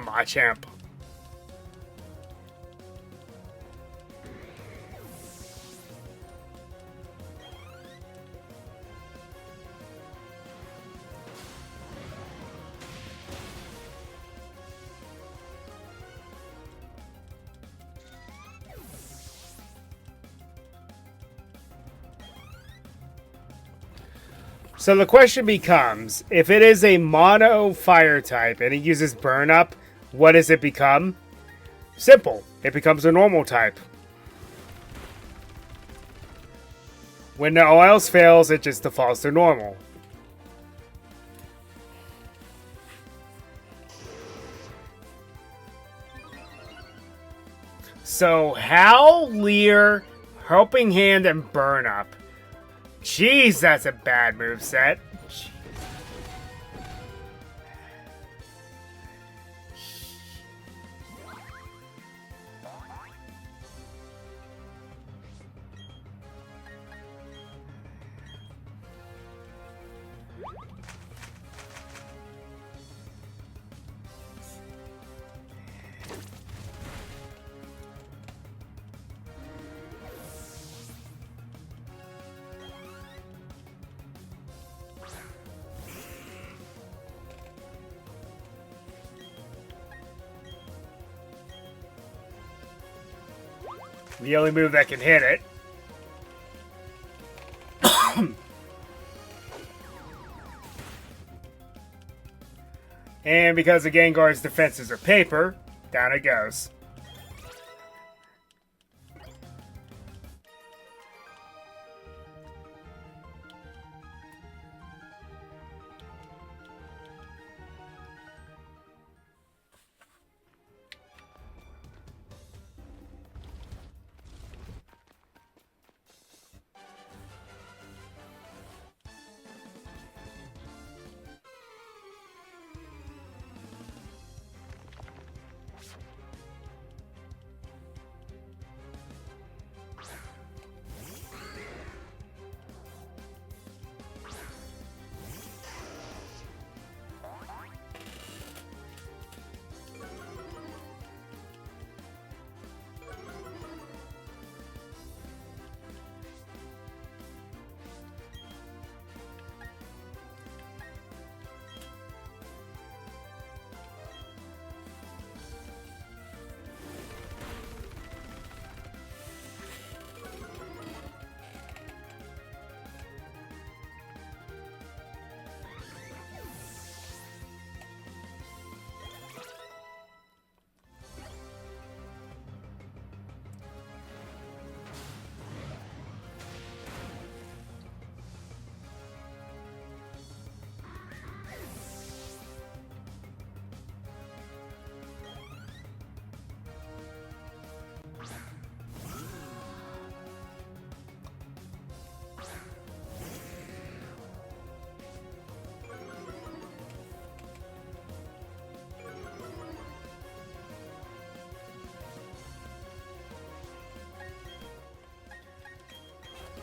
Machamp. So the question becomes, if it is a mono fire type and it uses burn up, what does it become? Simple. It becomes a normal type. When all else fails, it just defaults to normal. So Howl, Leer, Helping Hand, and Burn Up. Jeez, that's a bad moveset. The only move that can hit it. And because the Gengar's defenses are paper, down it goes.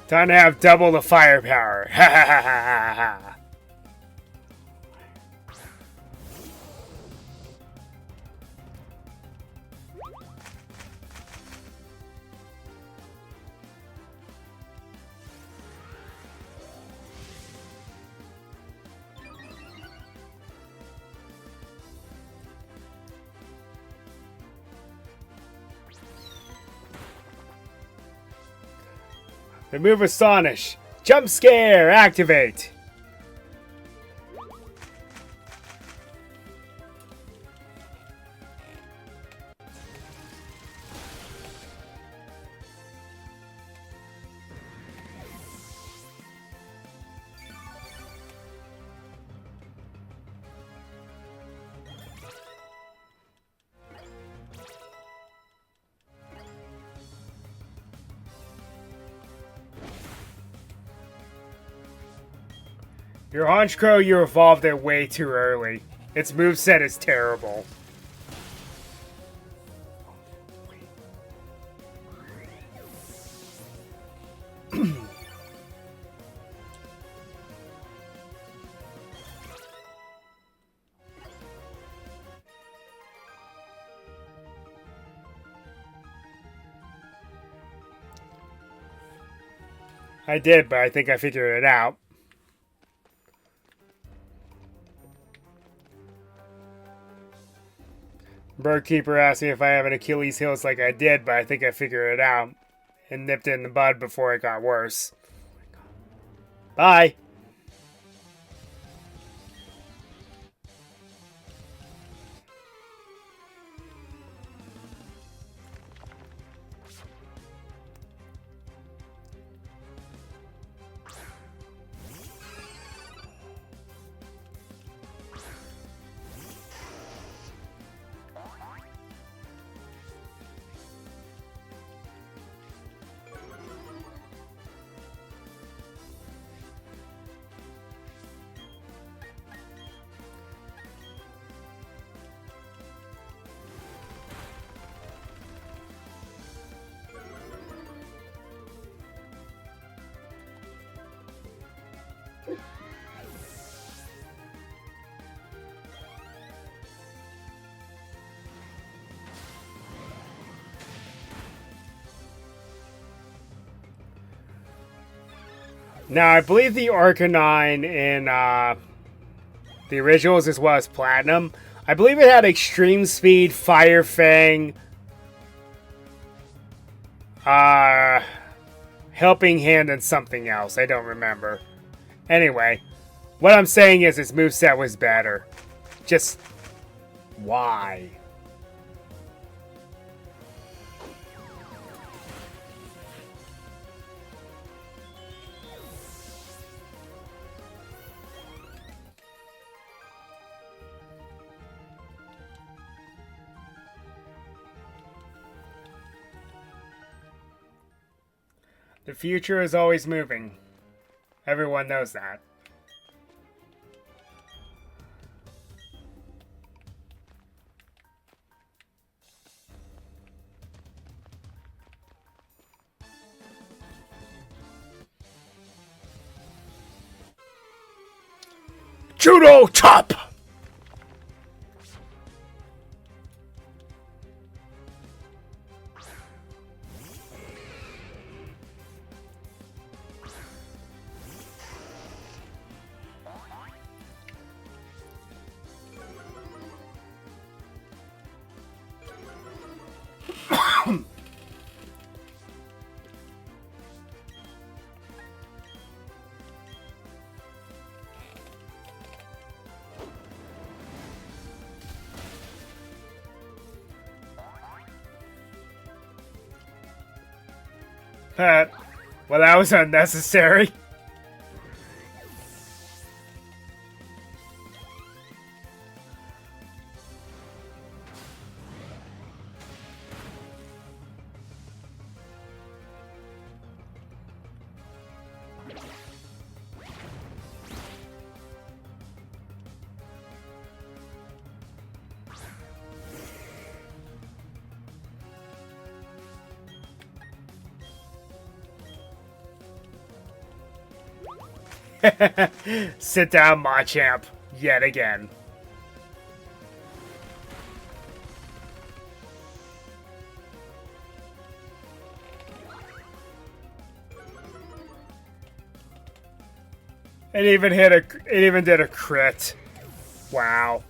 Time to have double the firepower. Ha ha ha ha ha. Remove Astonish. Jump Scare. Activate. Your Honchkrow, you evolved it way too early. Its moveset is terrible. I did, but I think I figured it out. Birdkeeper asked me if I have an Achilles heels like I did, but I think I figured it out. And nipped it in the bud before it got worse. Bye! Now, I believe the Arcanine in the originals as well as Platinum, I believe it had Extreme Speed, Fire Fang, Helping Hand, and something else. I don't remember. Anyway, what I'm saying is its moveset was better. Just why? The future is always moving. Everyone knows that. Judo Chop! Well, that was unnecessary. Sit down, Machamp, yet again. It even did a crit. Wow.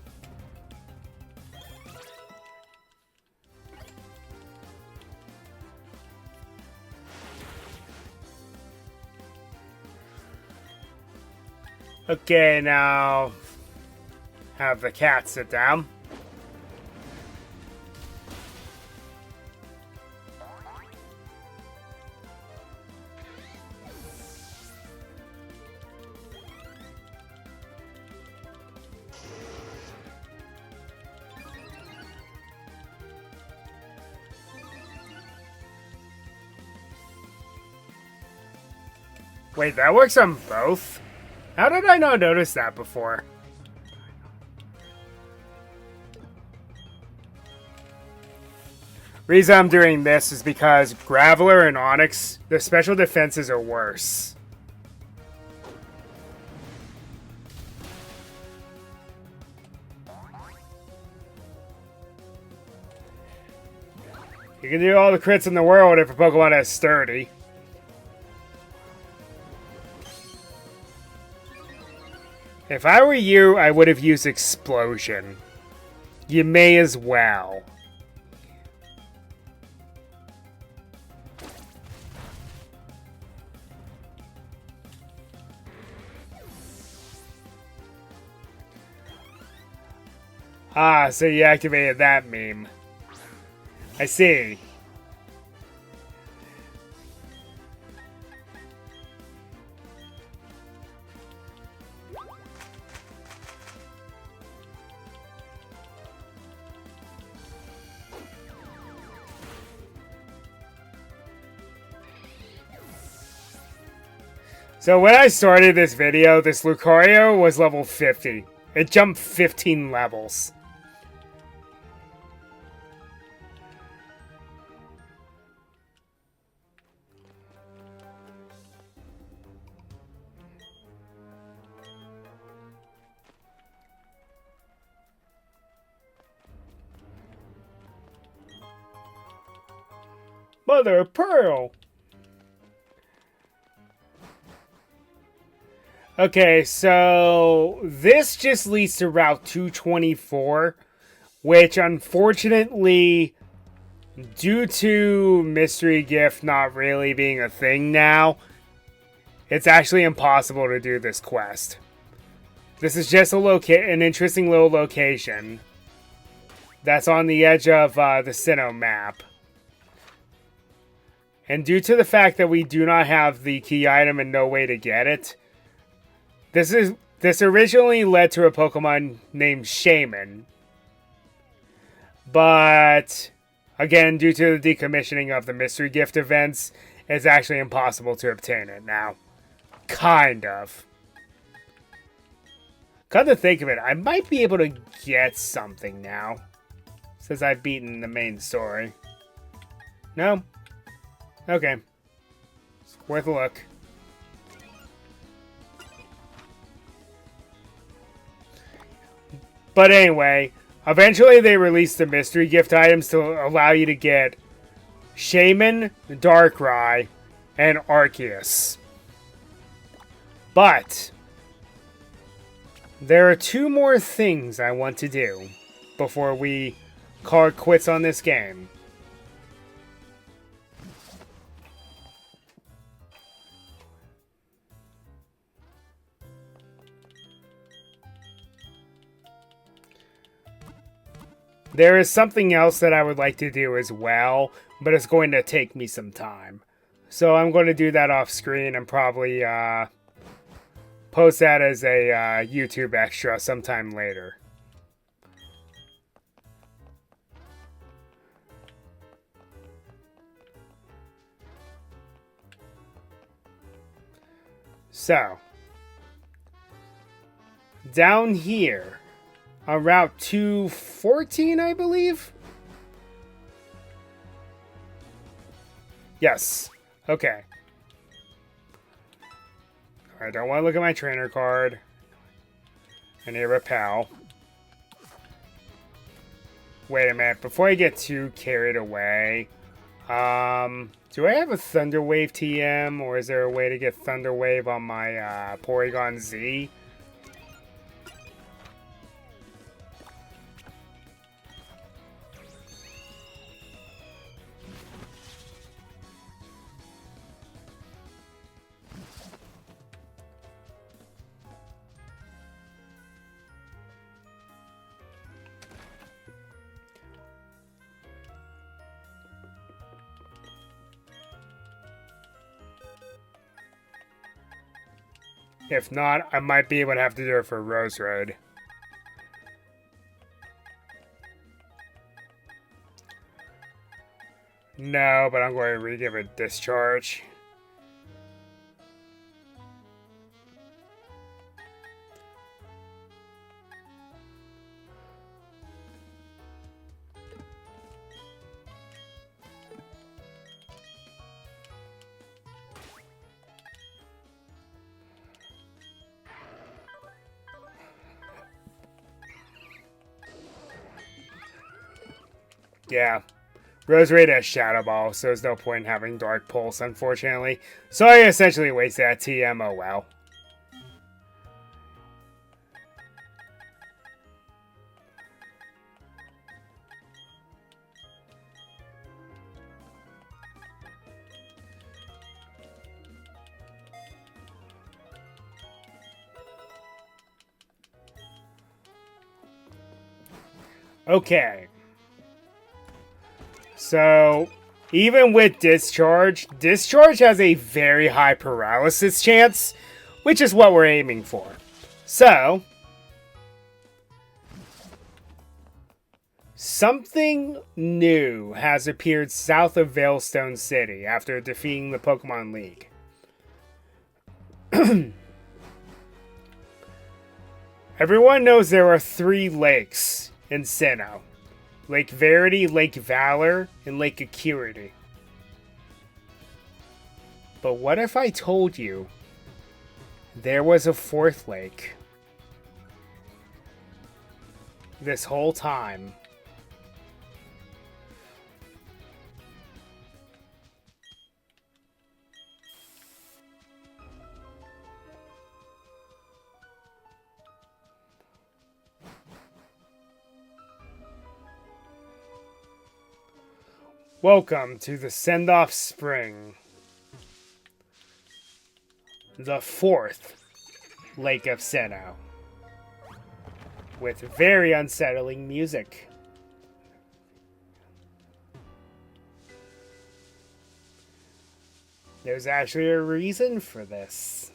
Okay, now have the cat sit down. Wait, that works on both? How did I not notice that before? Reason I'm doing this is because Graveler and Onix, their special defenses are worse. You can do all the crits in the world if a Pokemon is sturdy. If I were you, I would have used Explosion. You may as well. Ah, so you activated that meme. I see. So when I started this video, this Lucario was level 50. It jumped 15 levels. Mother of Pearl! Okay, so this just leads to Route 224, which unfortunately, due to Mystery Gift not really being a thing now, it's actually impossible to do this quest. This is just an interesting little location that's on the edge of the Sinnoh map. And due to the fact that we do not have the key item and no way to get it, This originally led to a Pokemon named Shaman. But, again, due to the decommissioning of the Mystery Gift events, it's actually impossible to obtain it now. Kind of. Come to think of it, I might be able to get something now. Since I've beaten the main story. No? Okay. It's worth a look. But anyway, eventually they released the mystery gift items to allow you to get Shaman, Darkrai, and Arceus. But there are two more things I want to do before we call it quits on this game. There is something else that I would like to do as well, but it's going to take me some time. So I'm going to do that off screen and probably post that as a YouTube extra sometime later. So, down here, on Route 214, I believe? Yes. Okay. I don't want to look at my trainer card. I need a repel. Wait a minute, before I get too carried away, do I have a Thunder Wave TM, or is there a way to get Thunder Wave on my Porygon Z? If not, I might be able to have to do it for Rose Road. No, but I'm going to re-give it Discharge. Yeah. Roserade has Shadow Ball, so there's no point in having Dark Pulse, unfortunately. So I essentially wasted that TM, oh well. Okay. So, even with Discharge has a very high paralysis chance, which is what we're aiming for. So, something new has appeared south of Veilstone City after defeating the Pokemon League. Everyone knows there are 3 lakes in Sinnoh. Lake Verity, Lake Valor, and Lake Acuity. But what if I told you there was a 4th lake this whole time? Welcome to the Send-Off Spring. The 4th Lake of Sinnoh. With very unsettling music. There's actually a reason for this.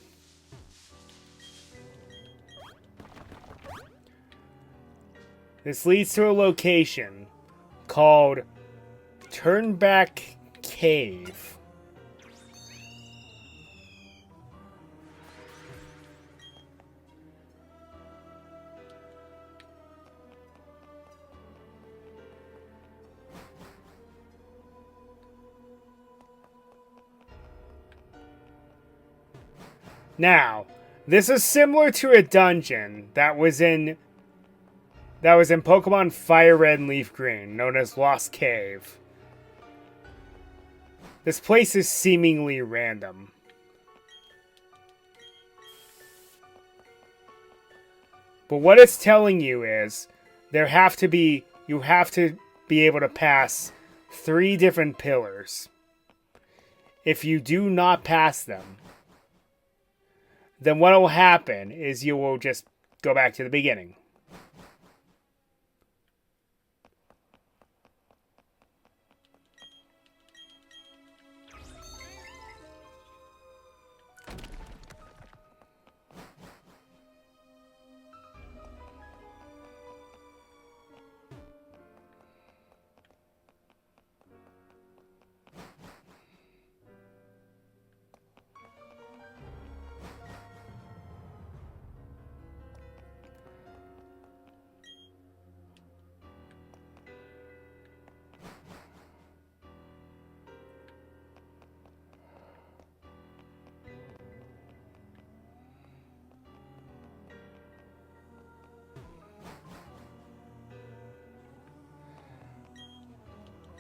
This leads to a location called Turnback Cave. Now, this is similar to a dungeon that was in Pokemon Fire Red and Leaf Green, known as Lost Cave. This place is seemingly random. But what it's telling you is you have to be able to pass 3 different pillars. If you do not pass them, then what will happen is you will just go back to the beginning.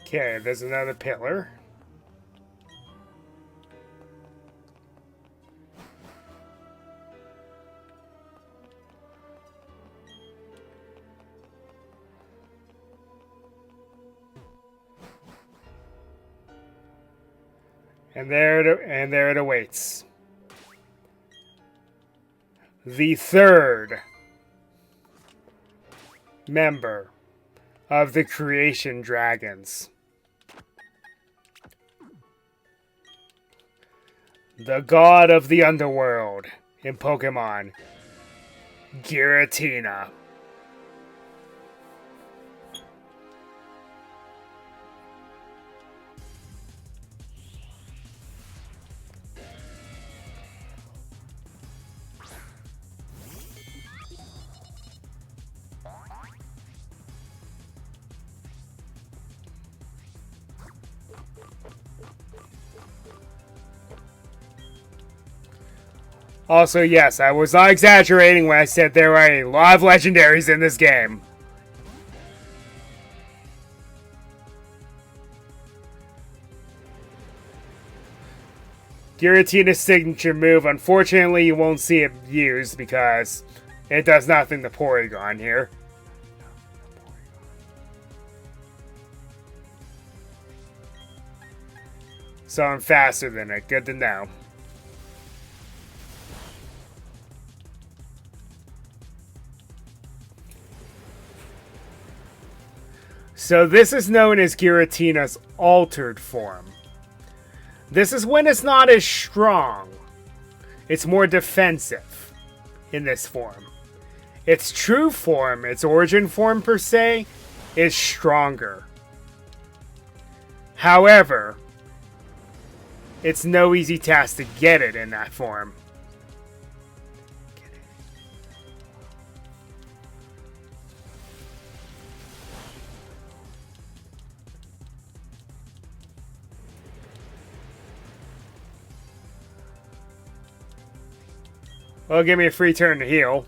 Okay, there's another pillar. And there it awaits. The third member of the Creation Dragons. The god of the underworld in Pokemon, Giratina. Also, yes, I was not exaggerating when I said there are a lot of legendaries in this game. Giratina's signature move, unfortunately, you won't see it used because it does nothing to Porygon here. So I'm faster than it. Good to know. So this is known as Giratina's altered form. This is when it's not as strong. It's more defensive in this form. Its true form, its origin form per se, is stronger. However, it's no easy task to get it in that form. Well, give me a free turn to heal.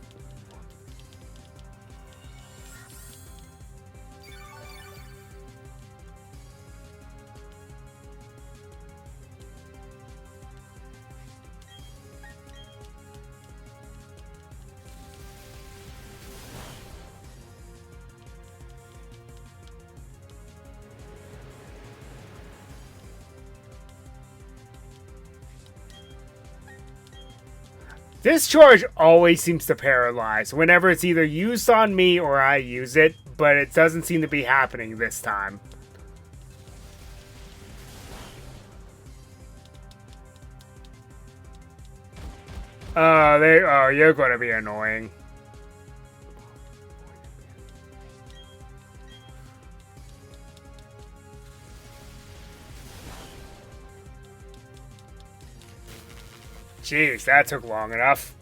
This charge always seems to paralyze whenever it's either used on me or I use it, but it doesn't seem to be happening this time. Oh, you're gonna be annoying. Jeez, that took long enough.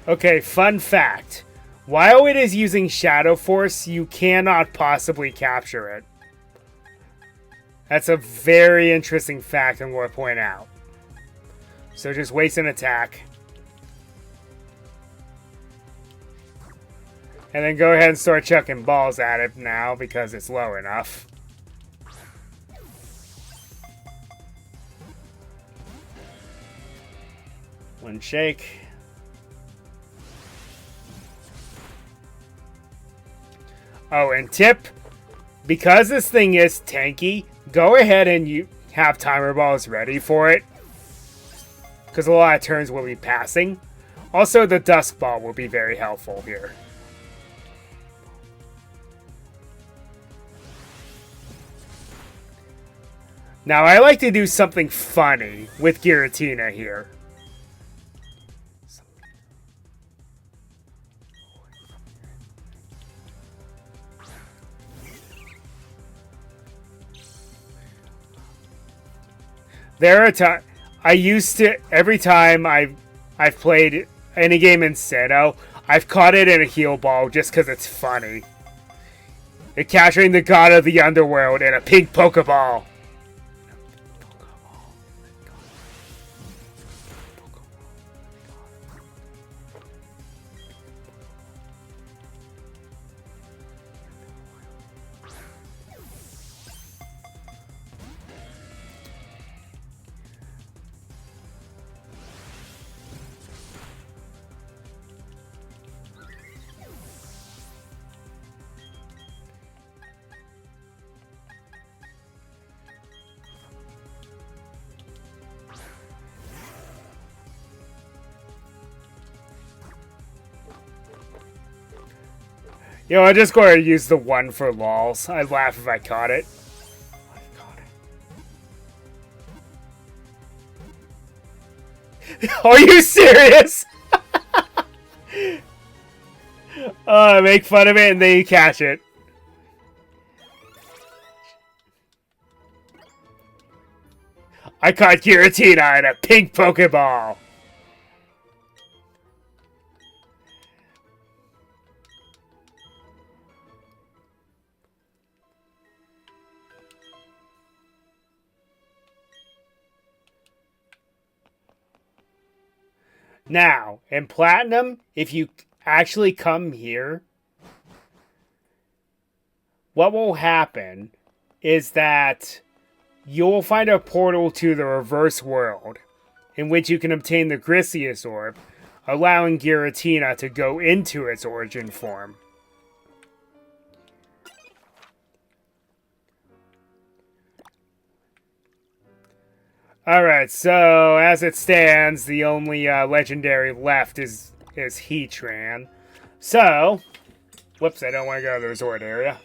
Okay, fun fact. While it is using Shadow Force, you cannot possibly capture it. That's a very interesting fact I'm going to point out. So just waste an attack. And then go ahead and start chucking balls at it now because it's low enough. One shake. Oh, and tip, because this thing is tanky, go ahead and you have timer balls ready for it. Because a lot of turns will be passing. Also, the Dusk Ball will be very helpful here. Now, I like to do something funny with Giratina here. There are times I used to every time I've played any game in Sinnoh, I've caught it in a heal ball just because it's funny. They're capturing the god of the underworld in a pink Pokeball. You know, I'm just going to use the one for lols. I'd laugh if I caught it. Are you serious? Make fun of it and then you catch it. I caught Giratina in a pink Pokeball. Now, in Platinum, if you actually come here, what will happen is that you'll find a portal to the reverse world, in which you can obtain the Grisius Orb, allowing Giratina to go into its origin form. Alright, so as it stands, the only legendary left is Heatran. So, whoops, I don't want to go to the resort area.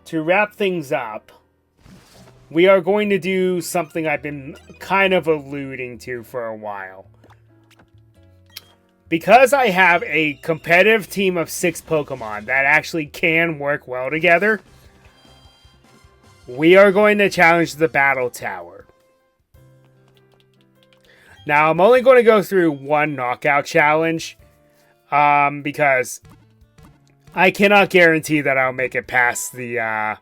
To wrap things up, we are going to do something I've been kind of alluding to for a while. Because I have a competitive team of 6 Pokemon that actually can work well together, we are going to challenge the Battle Tower. Now, I'm only going to go through one knockout challenge, because I cannot guarantee that I'll make it past the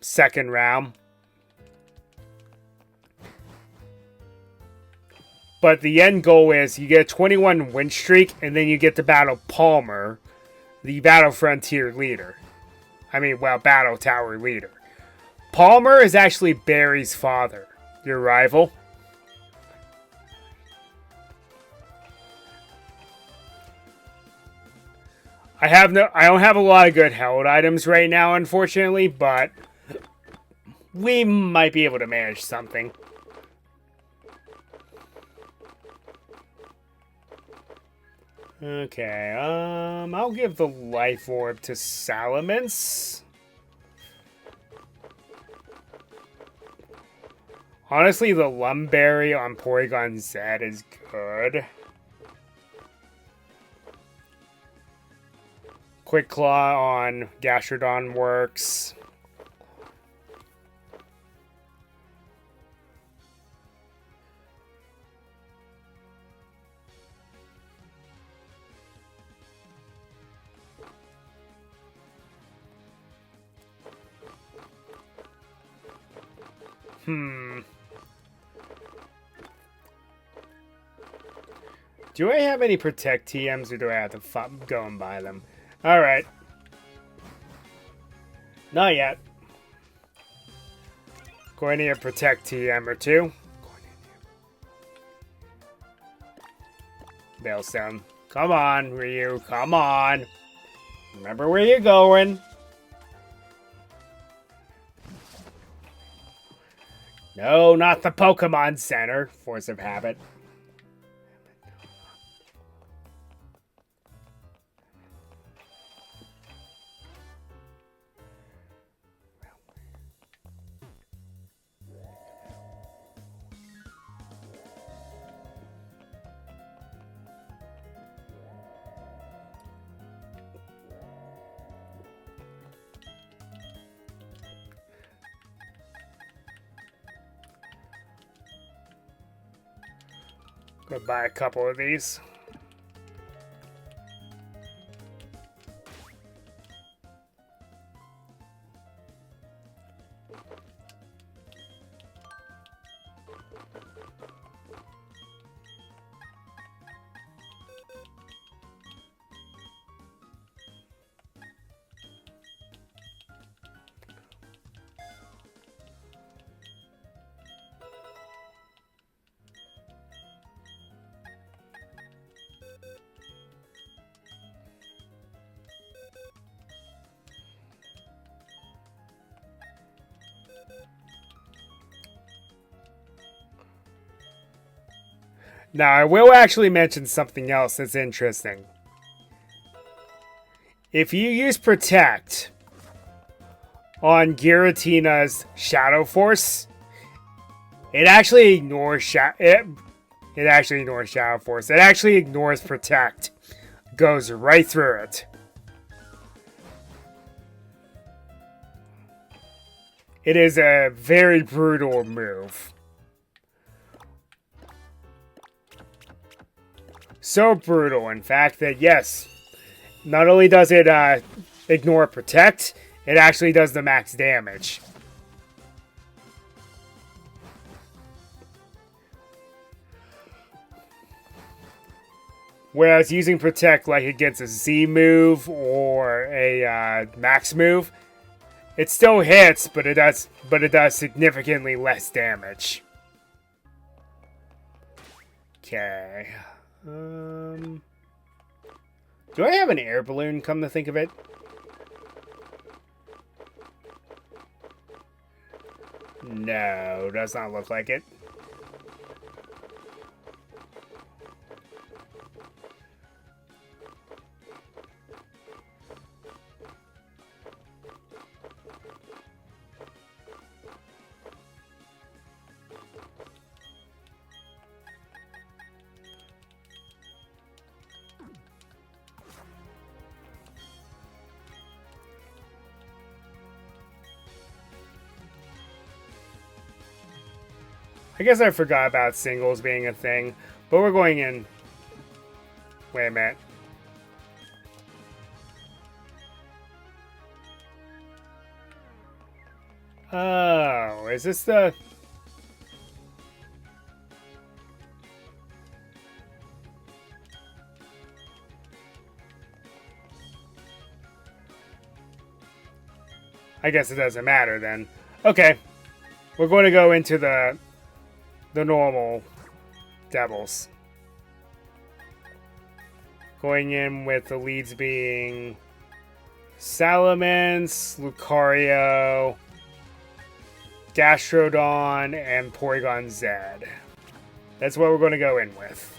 second round. But the end goal is you get a 21 win streak, and then you get to battle Palmer, the Battle Frontier leader. Battle Tower leader. Palmer is actually Barry's father, your rival. I don't have a lot of good held items right now, unfortunately, but we might be able to manage something. Okay, I'll give the Life Orb to Salamence. Honestly, the Lumberry on Porygon Z is good. Quick Claw on Gastrodon works. Do I have any Protect TMs or do I have to go and buy them? Alright. Not yet. Going to need a Protect TM or two. Bailstone. Come on, Ryu. Come on. Remember where you're going. No, not the Pokemon Center. Force of habit. Go buy a couple of these. Now, I will actually mention something else that's interesting. If you use Protect on Giratina's Shadow Force, it actually ignores it actually ignores Shadow Force. It actually ignores Protect. Goes right through it. It is a very brutal move. So brutal, in fact, that yes, not only does it ignore Protect, it actually does the max damage. Whereas using Protect like against a Z move or a max move, it still hits, but it does significantly less damage. Okay. Do I have an air balloon, come to think of it? No, does not look like it. I guess I forgot about singles being a thing, but we're going in. Wait a minute. Oh, is this the... I guess it doesn't matter then. Okay. We're going to go into the normal devils. Going in with the leads being Salamence, Lucario, Gastrodon, and Porygon Z. That's what we're going to go in with.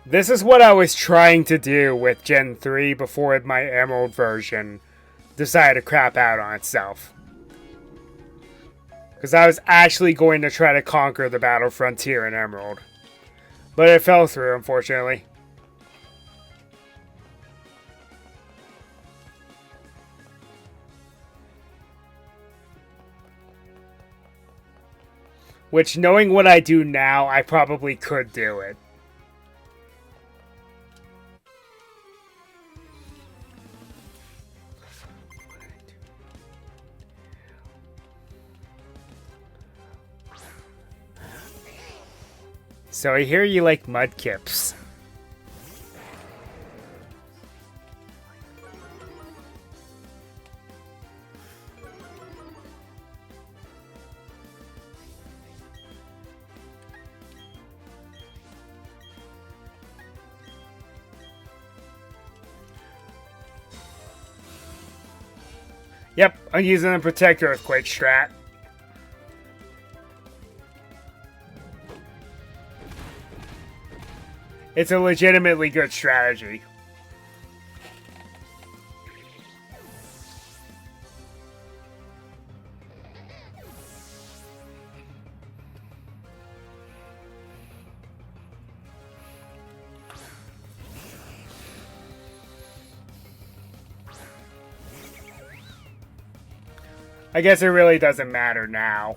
This is what I was trying to do with Gen 3 before my Emerald version decided to crap out on itself. Because I was actually going to try to conquer the Battle Frontier in Emerald. But it fell through, unfortunately. Which, knowing what I do now, I probably could do it. So I hear you like Mudkips. Yep, I'm using the Protect Earthquake strat. It's a legitimately good strategy. I guess it really doesn't matter now.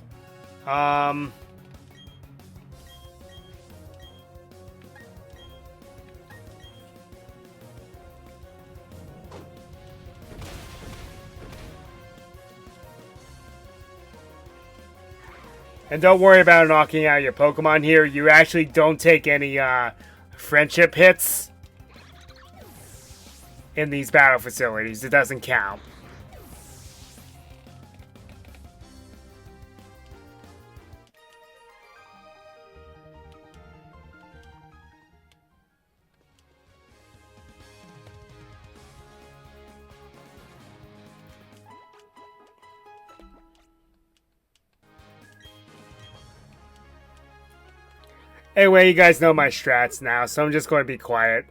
Um... And don't worry about knocking out your Pokemon here. You actually don't take any friendship hits in these battle facilities. It doesn't count. Anyway, you guys know my strats now, so I'm just going to be quiet.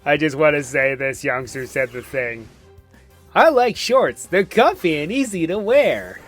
I just want to say this youngster said the thing. I like shorts. They're comfy and easy to wear.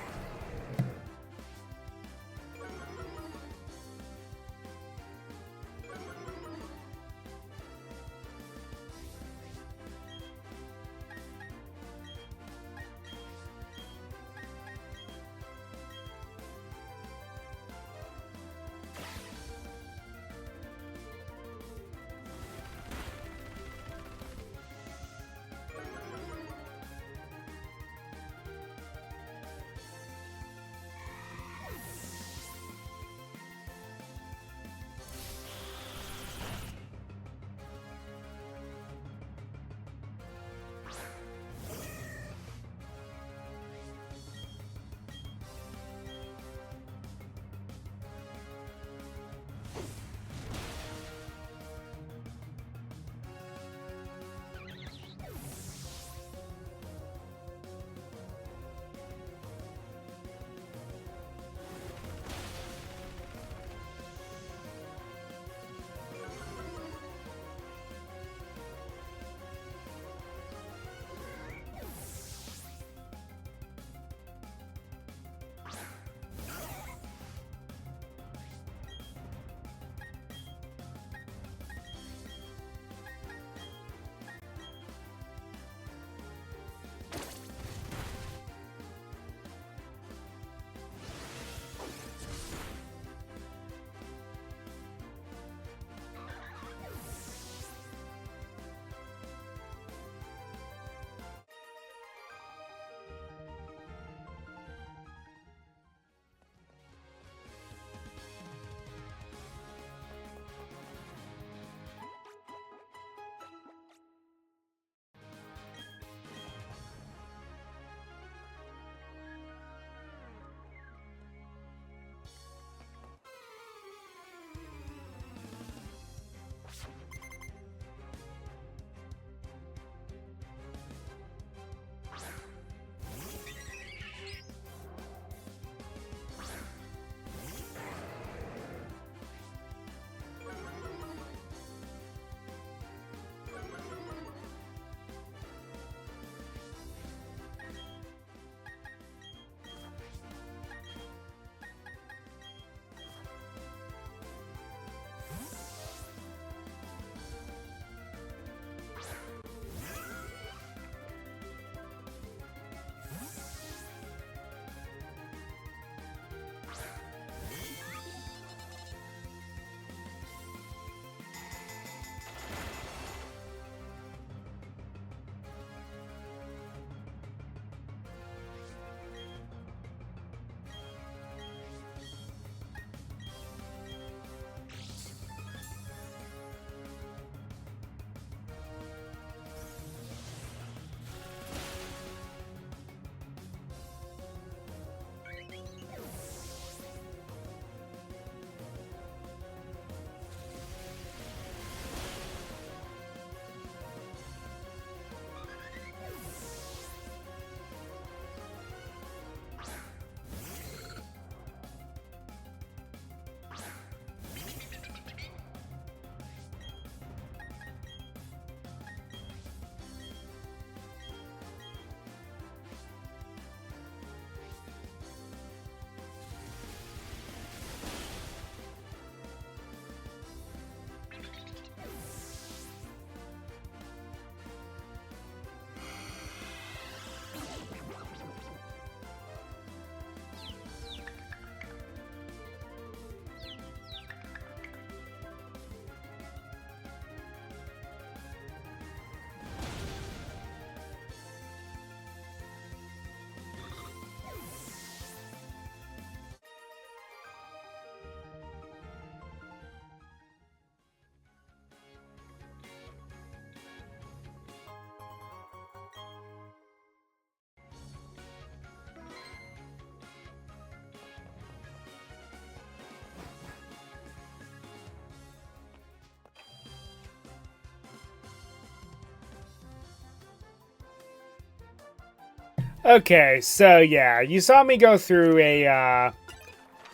Okay, so yeah, you saw me go through a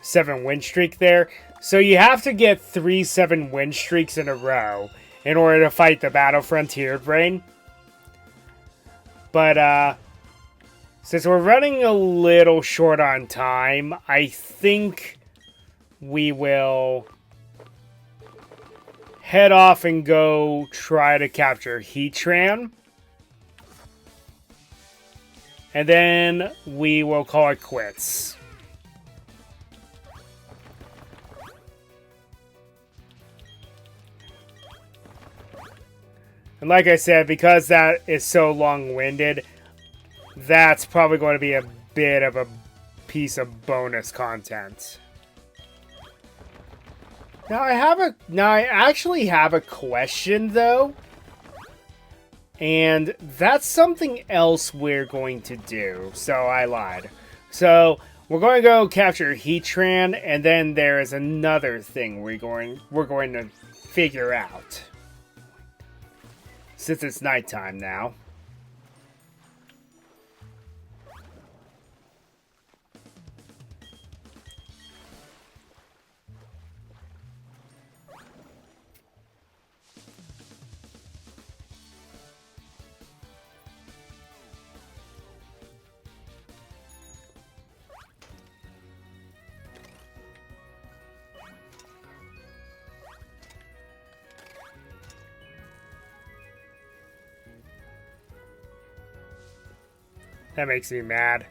7 win streak there. So you have to get 3 7 win streaks in a row. in order to fight the Battle Frontier Brain. But, since we're running a little short on time, I think we will head off and go try to capture Heatran. And then we will call it quits. And like I said, because that is so long-winded, that's probably going to be a bit of a piece of bonus content. Now I actually have a question though. And that's something else we're going to do. So I lied. So we're going to go capture Heatran, and then there is another thing we're going to figure out. Since it's nighttime now. That makes me mad.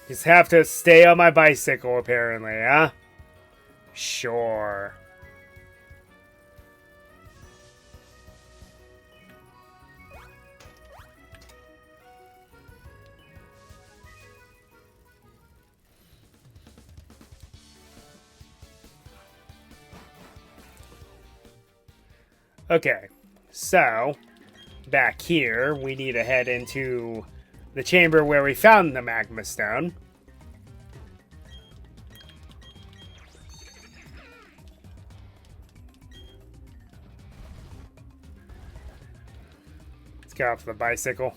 Just have to stay on my bicycle, apparently, huh? Sure. Okay, so back here, we need to head into the chamber where we found the magma stone. Let's get off the bicycle.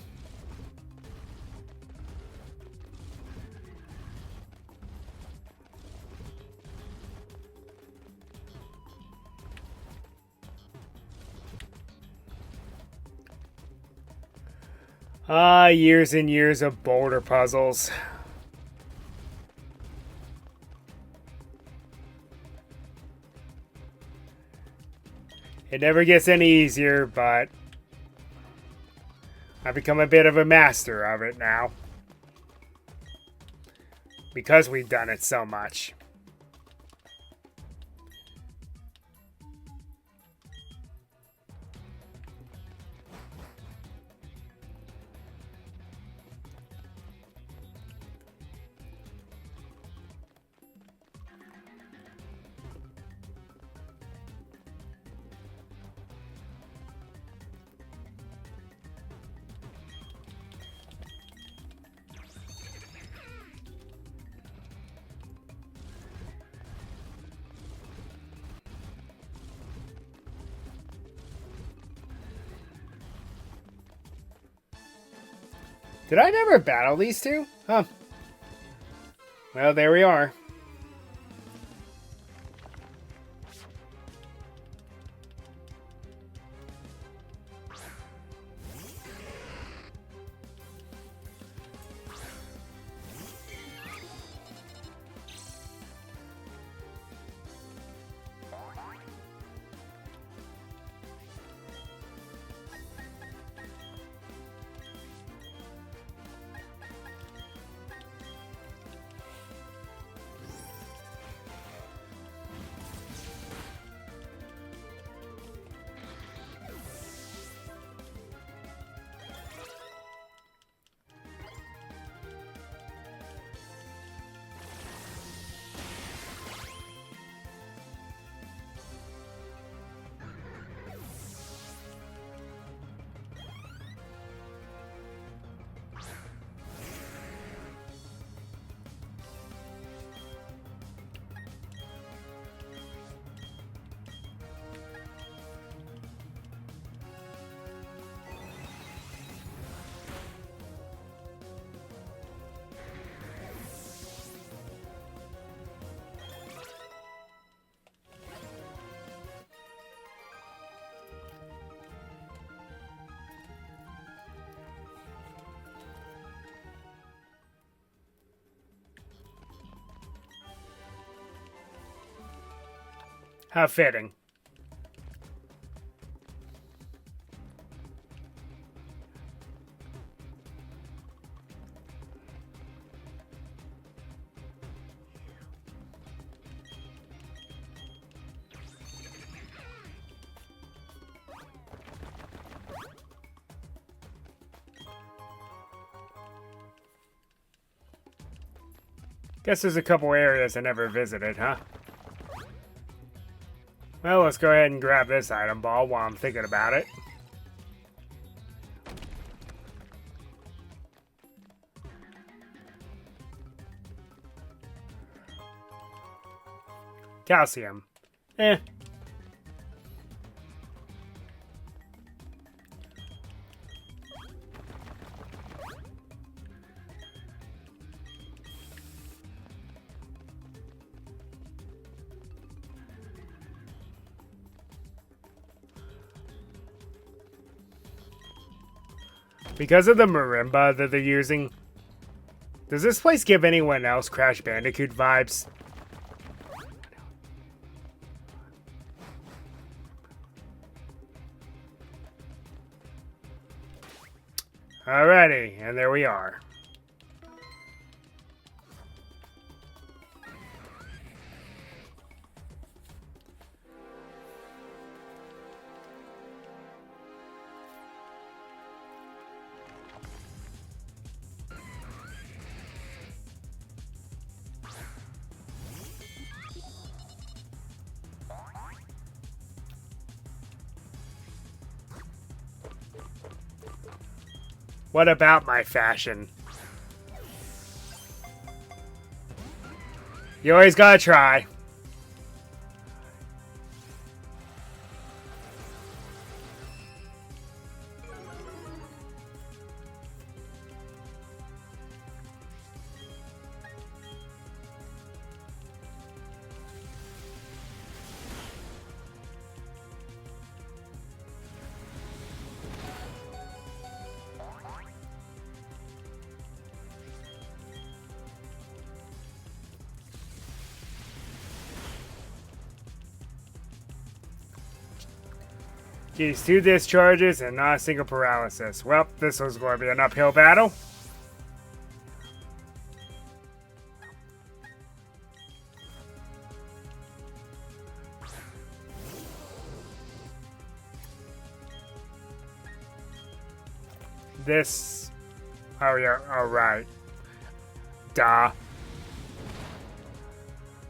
Ah, years and years of boulder puzzles. It never gets any easier, but I've become a bit of a master of it now. Because we've done it so much. Did I never battle these two? Huh. Well, there we are. How fitting. Guess there's a couple areas I never visited, huh? Well, let's go ahead and grab this item ball while I'm thinking about it. Calcium. Eh. Because of the marimba that they're using, does this place give anyone else Crash Bandicoot vibes? Alrighty, and there we are. What about my fashion? You always gotta try. Geez, 2 discharges and not a single paralysis. Well, this was going to be an uphill battle. This... Oh, yeah, alright. Duh.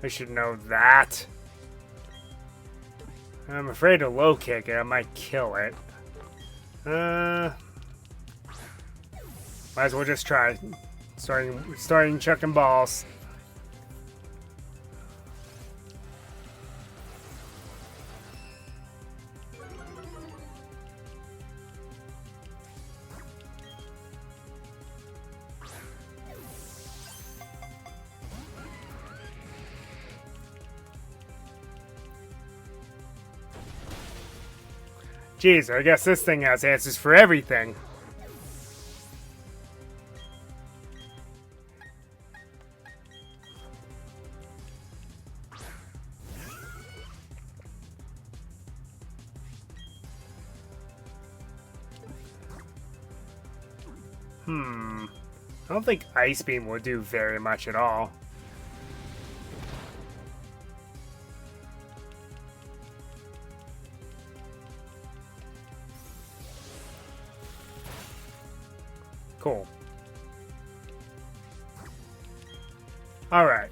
I should know that. I'm afraid to low kick it. I might kill it. Might as well just try. Starting chucking balls. Jeez, I guess this thing has answers for everything. I don't think Ice Beam will do very much at all. Cool. All right.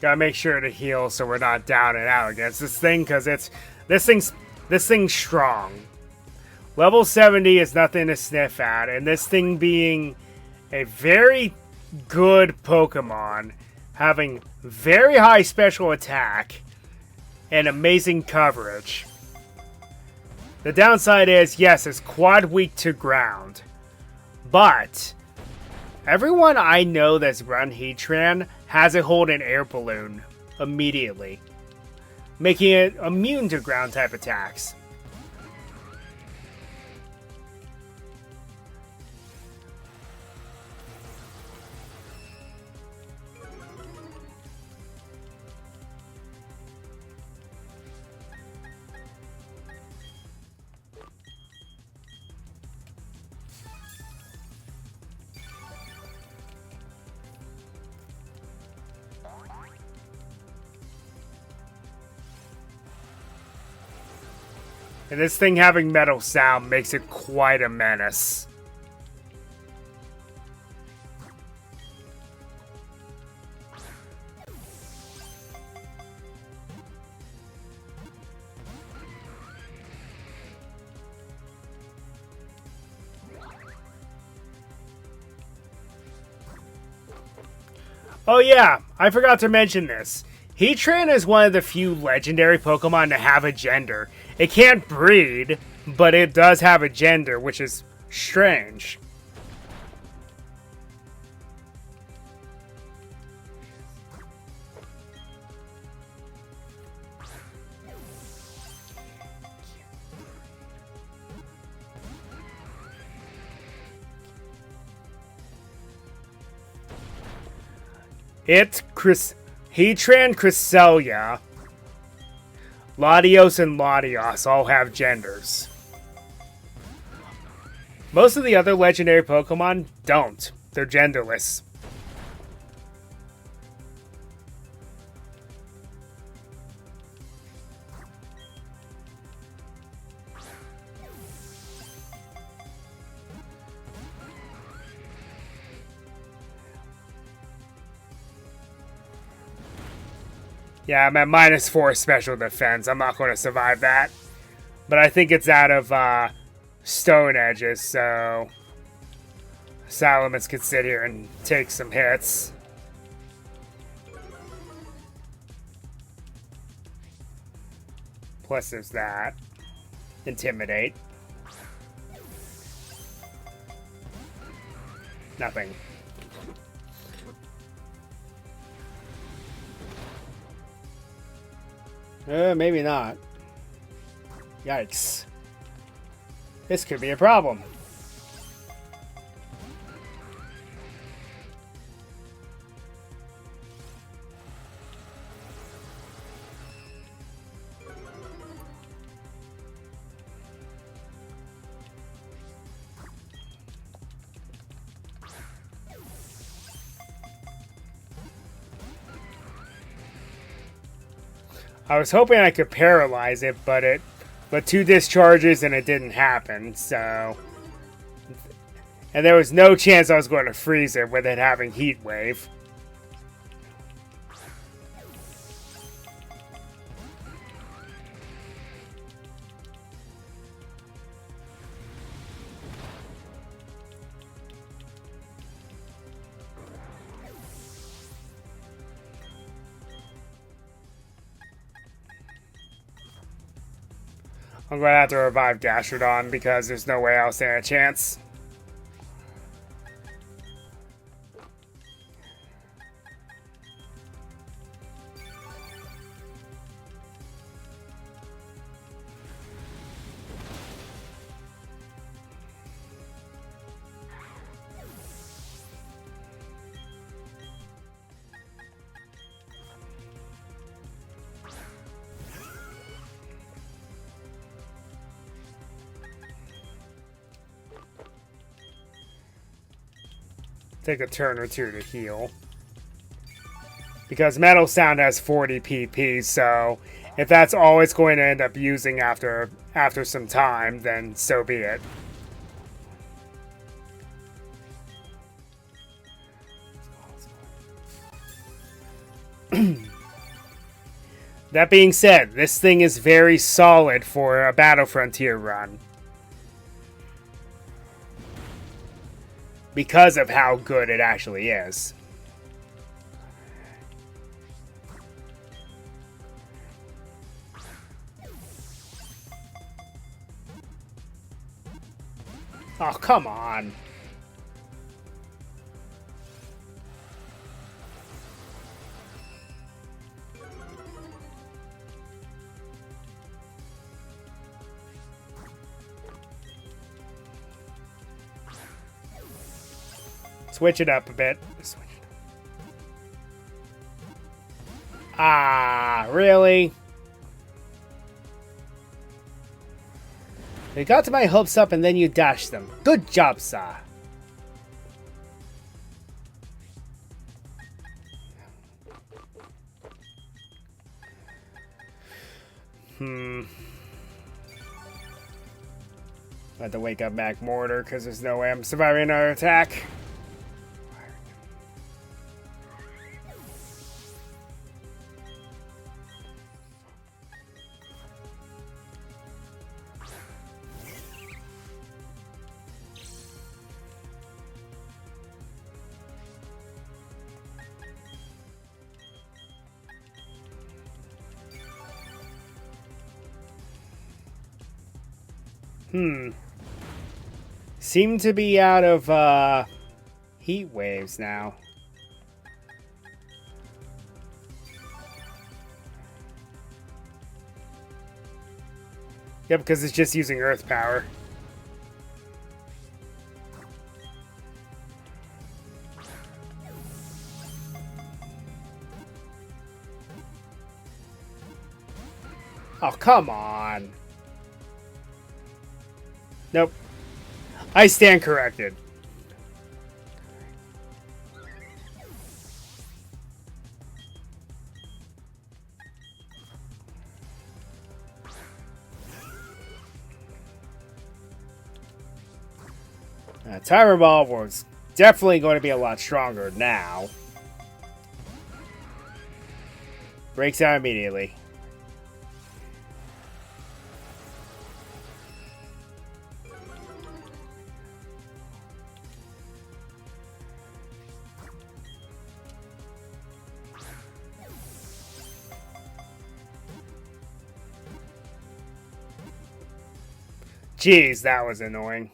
Gotta make sure to heal so we're not down and out against this thing, because this thing's strong. Level 70 is nothing to sniff at, and this thing being a very good Pokemon having very high special attack and amazing coverage. The downside is, yes, it's quad weak to ground. But everyone I know that's run Heatran has it hold an air balloon immediately, making it immune to ground type attacks. And this thing having metal sound makes it quite a menace. Oh yeah, I forgot to mention this. Heatran is one of the few legendary Pokemon to have a gender. It can't breed, but it does have a gender, which is strange. Heatran, Cresselia, Latios, and Latios all have genders. Most of the other legendary Pokemon don't. They're genderless. Yeah, I'm at -4 special defense. I'm not going to survive that. But I think it's out of stone edges, so Salamence could sit here and take some hits. Plus there's that. Intimidate. Nothing. Maybe not. Yikes. This could be a problem. I was hoping I could paralyze it, but 2 discharges and it didn't happen, so... And there was no chance I was going to freeze it with it having Heat Wave. I'm going to have to revive Gastrodon because there's no way I'll stand a chance. Take a turn or two to heal. Because Metal Sound has 40 PP, so if that's all it's going to end up using after some time, then so be it. That being said, this thing is very solid for a Battle Frontier run. because of how good it actually is. Oh, come on. Switch it up a bit. Ah, really? You got to my hopes up and then you dashed them. Good job, sir. I have to wake up Mac Mortar because there's no way I'm surviving another attack. Seem to be out of heat waves now. Yep, because it's just using earth power. Oh, come on. Nope. I stand corrected. Timer Ball was definitely going to be a lot stronger now. Breaks out immediately. Jeez, that was annoying.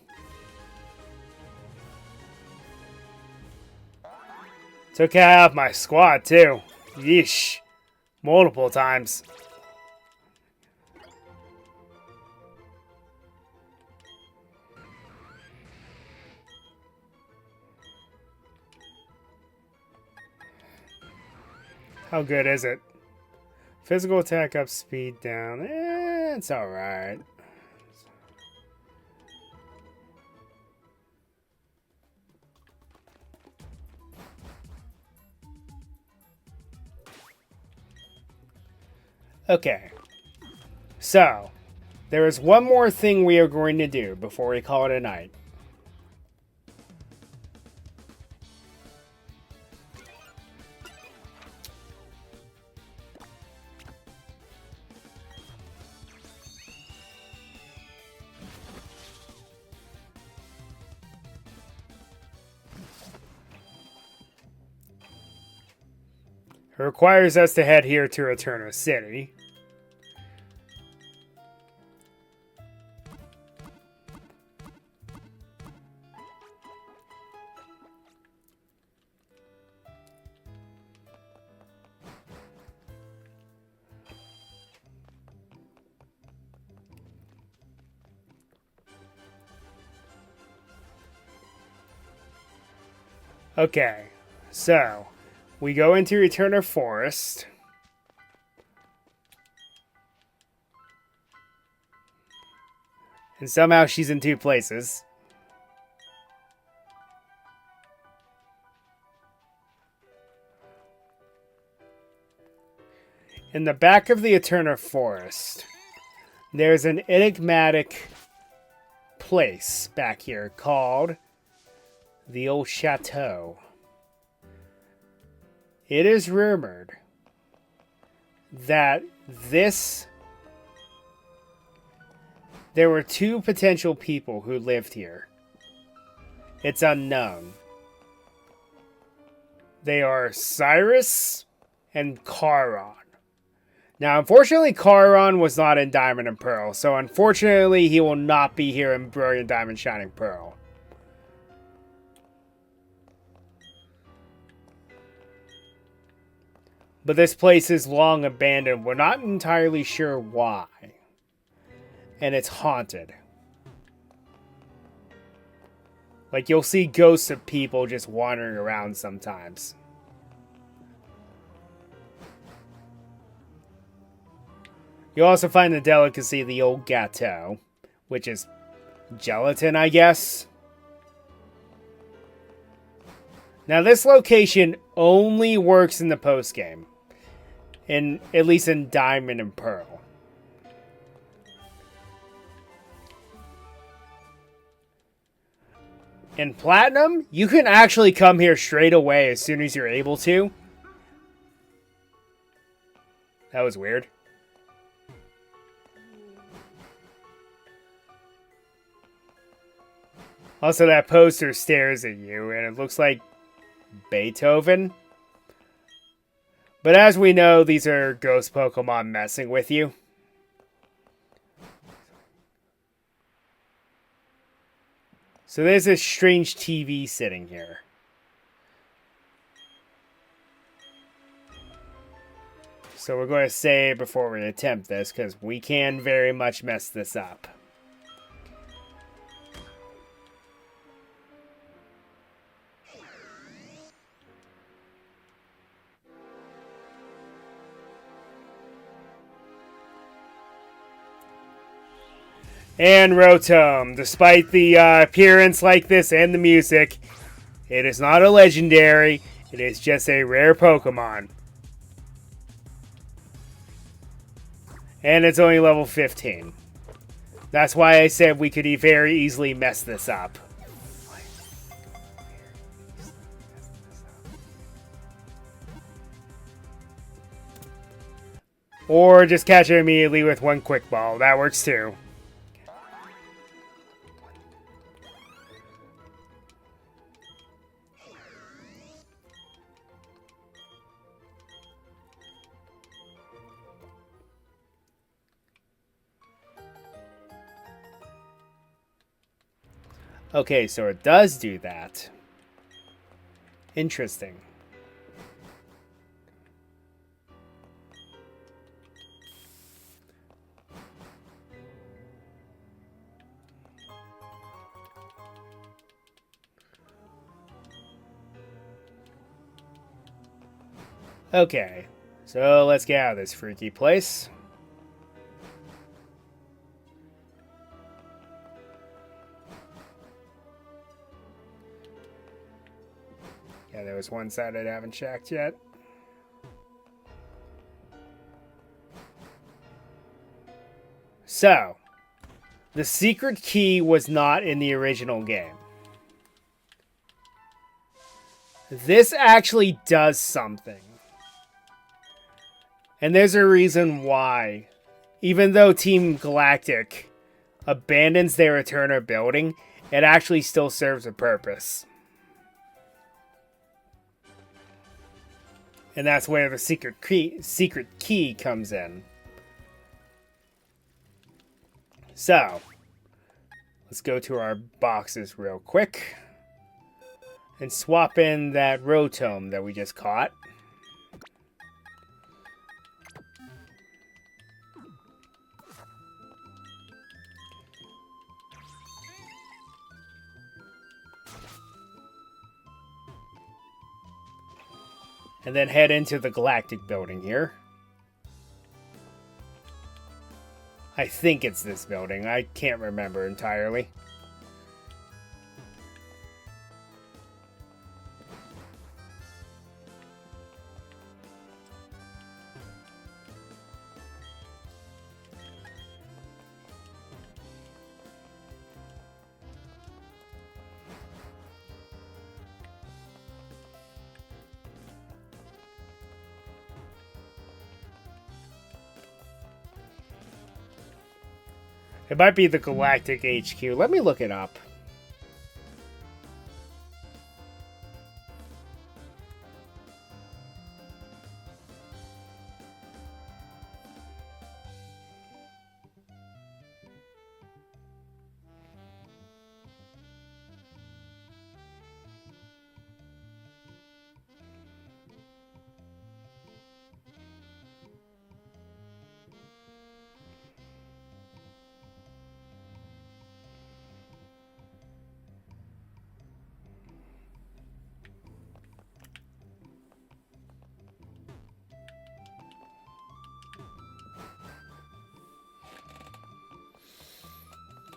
Took out my squad, too. Yeesh. Multiple times. How good is it? Physical attack up, speed down. It's alright. Okay, so there is one more thing we are going to do before we call it a night. It requires us to head here to Eterno City. Okay, so we go into Eterno Forest. And somehow she's in two places. In the back of the Eterno Forest, there's an enigmatic place back here called the Old Chateau. It is rumored that there were two potential people who lived here. It's unknown. They are Cyrus and Charon. Now, unfortunately, Charon was not in Diamond and Pearl, so unfortunately, he will not be here in Brilliant Diamond Shining Pearl. But this place is long abandoned. We're not entirely sure why. And it's haunted. Like, you'll see ghosts of people just wandering around sometimes. You'll also find the delicacy, the old gâteau, which is gelatin, I guess. Now, this location only works in the post-game. At least in Diamond and Pearl. In Platinum, you can actually come here straight away as soon as you're able to. That was weird. Also, that poster stares at you, and it looks like Beethoven. But as we know, these are ghost Pokemon messing with you. So there's this strange TV sitting here. So we're going to save before we attempt this, because we can very much mess this up. And Rotom, despite the appearance like this and the music, it is not a legendary, it is just a rare Pokemon. And it's only level 15. That's why I said we could very easily mess this up. Or just catch it immediately with one Quick Ball, that works too. Okay, so it does do that. Interesting. Okay, so let's get out of this freaky place. Yeah, there was one side I haven't checked yet. So, the secret key was not in the original game. This actually does something. And there's a reason why. Even though Team Galactic abandons their Eterna building, it actually still serves a purpose. And that's where the secret key comes in. So, let's go to our boxes real quick. And swap in that Rotom that we just caught. And then head into the Galactic building here. I think it's this building. I can't remember entirely. It might be the Galactic HQ. Let me look it up.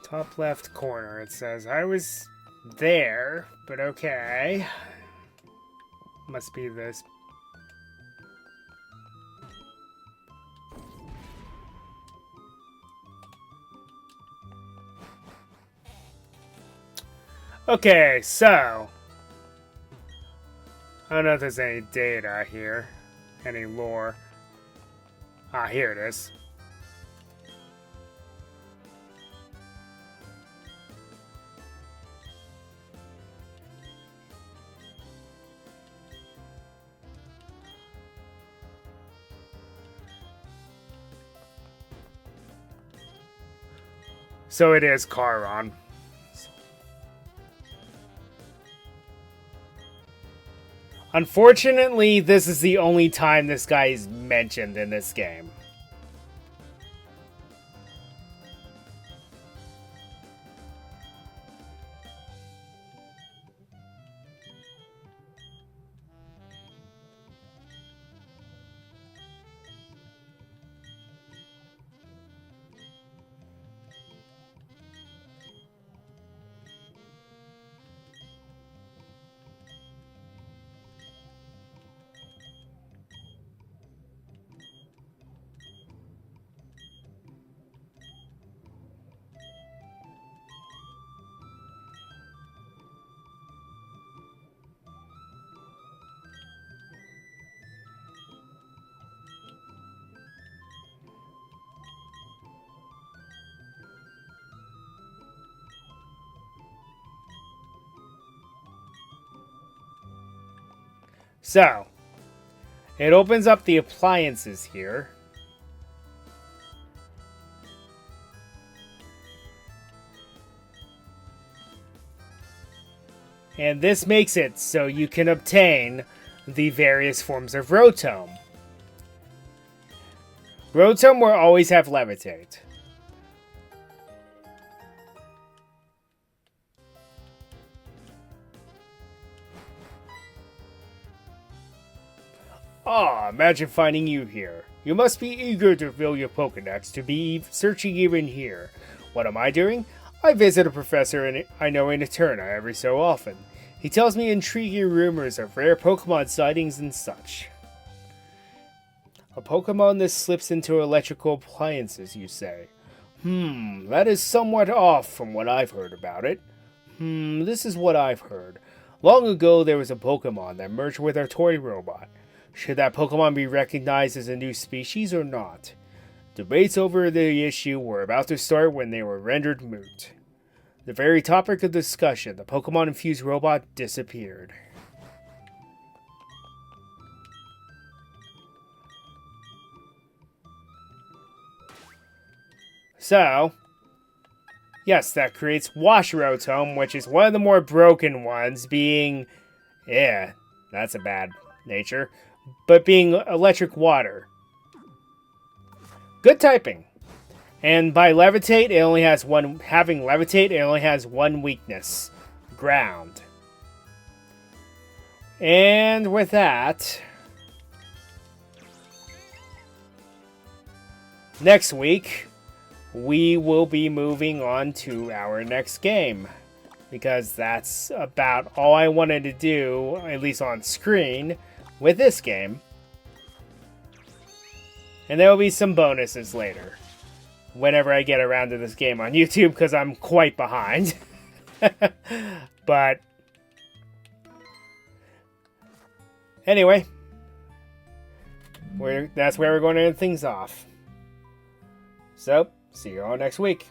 Top left corner, it says. I was there, but okay. Must be this. Okay, so. I don't know if there's any data here. Any lore. Ah, here it is. So it is Charon. Unfortunately, this is the only time this guy is mentioned in this game. So, it opens up the appliances here. And this makes it so you can obtain the various forms of Rotom. Rotom will always have Levitate. Ah, imagine finding you here. You must be eager to fill your Pokedex to be searching even here. What am I doing? I visit a professor I know in Eterna every so often. He tells me intriguing rumors of rare Pokemon sightings and such. A Pokemon that slips into electrical appliances, you say? That is somewhat off from what I've heard about it. This is what I've heard. Long ago, there was a Pokemon that merged with our toy robot. Should that Pokemon be recognized as a new species or not? Debates over the issue were about to start when they were rendered moot. The very topic of discussion, the Pokemon-infused robot, disappeared. So, yes, that creates Wash Rotom, which is one of the more broken ones, being, yeah, that's a bad nature, but being electric water. Good typing. And by Levitate, it only has one, having Levitate, it only has one weakness. Ground. And with that, next week, we will be moving on to our next game. Because that's about all I wanted to do, at least on screen, with this game. And there will be some bonuses later. Whenever I get around to this game on YouTube, because I'm quite behind. But anyway, that's where we're going to end things off. So, see you all next week.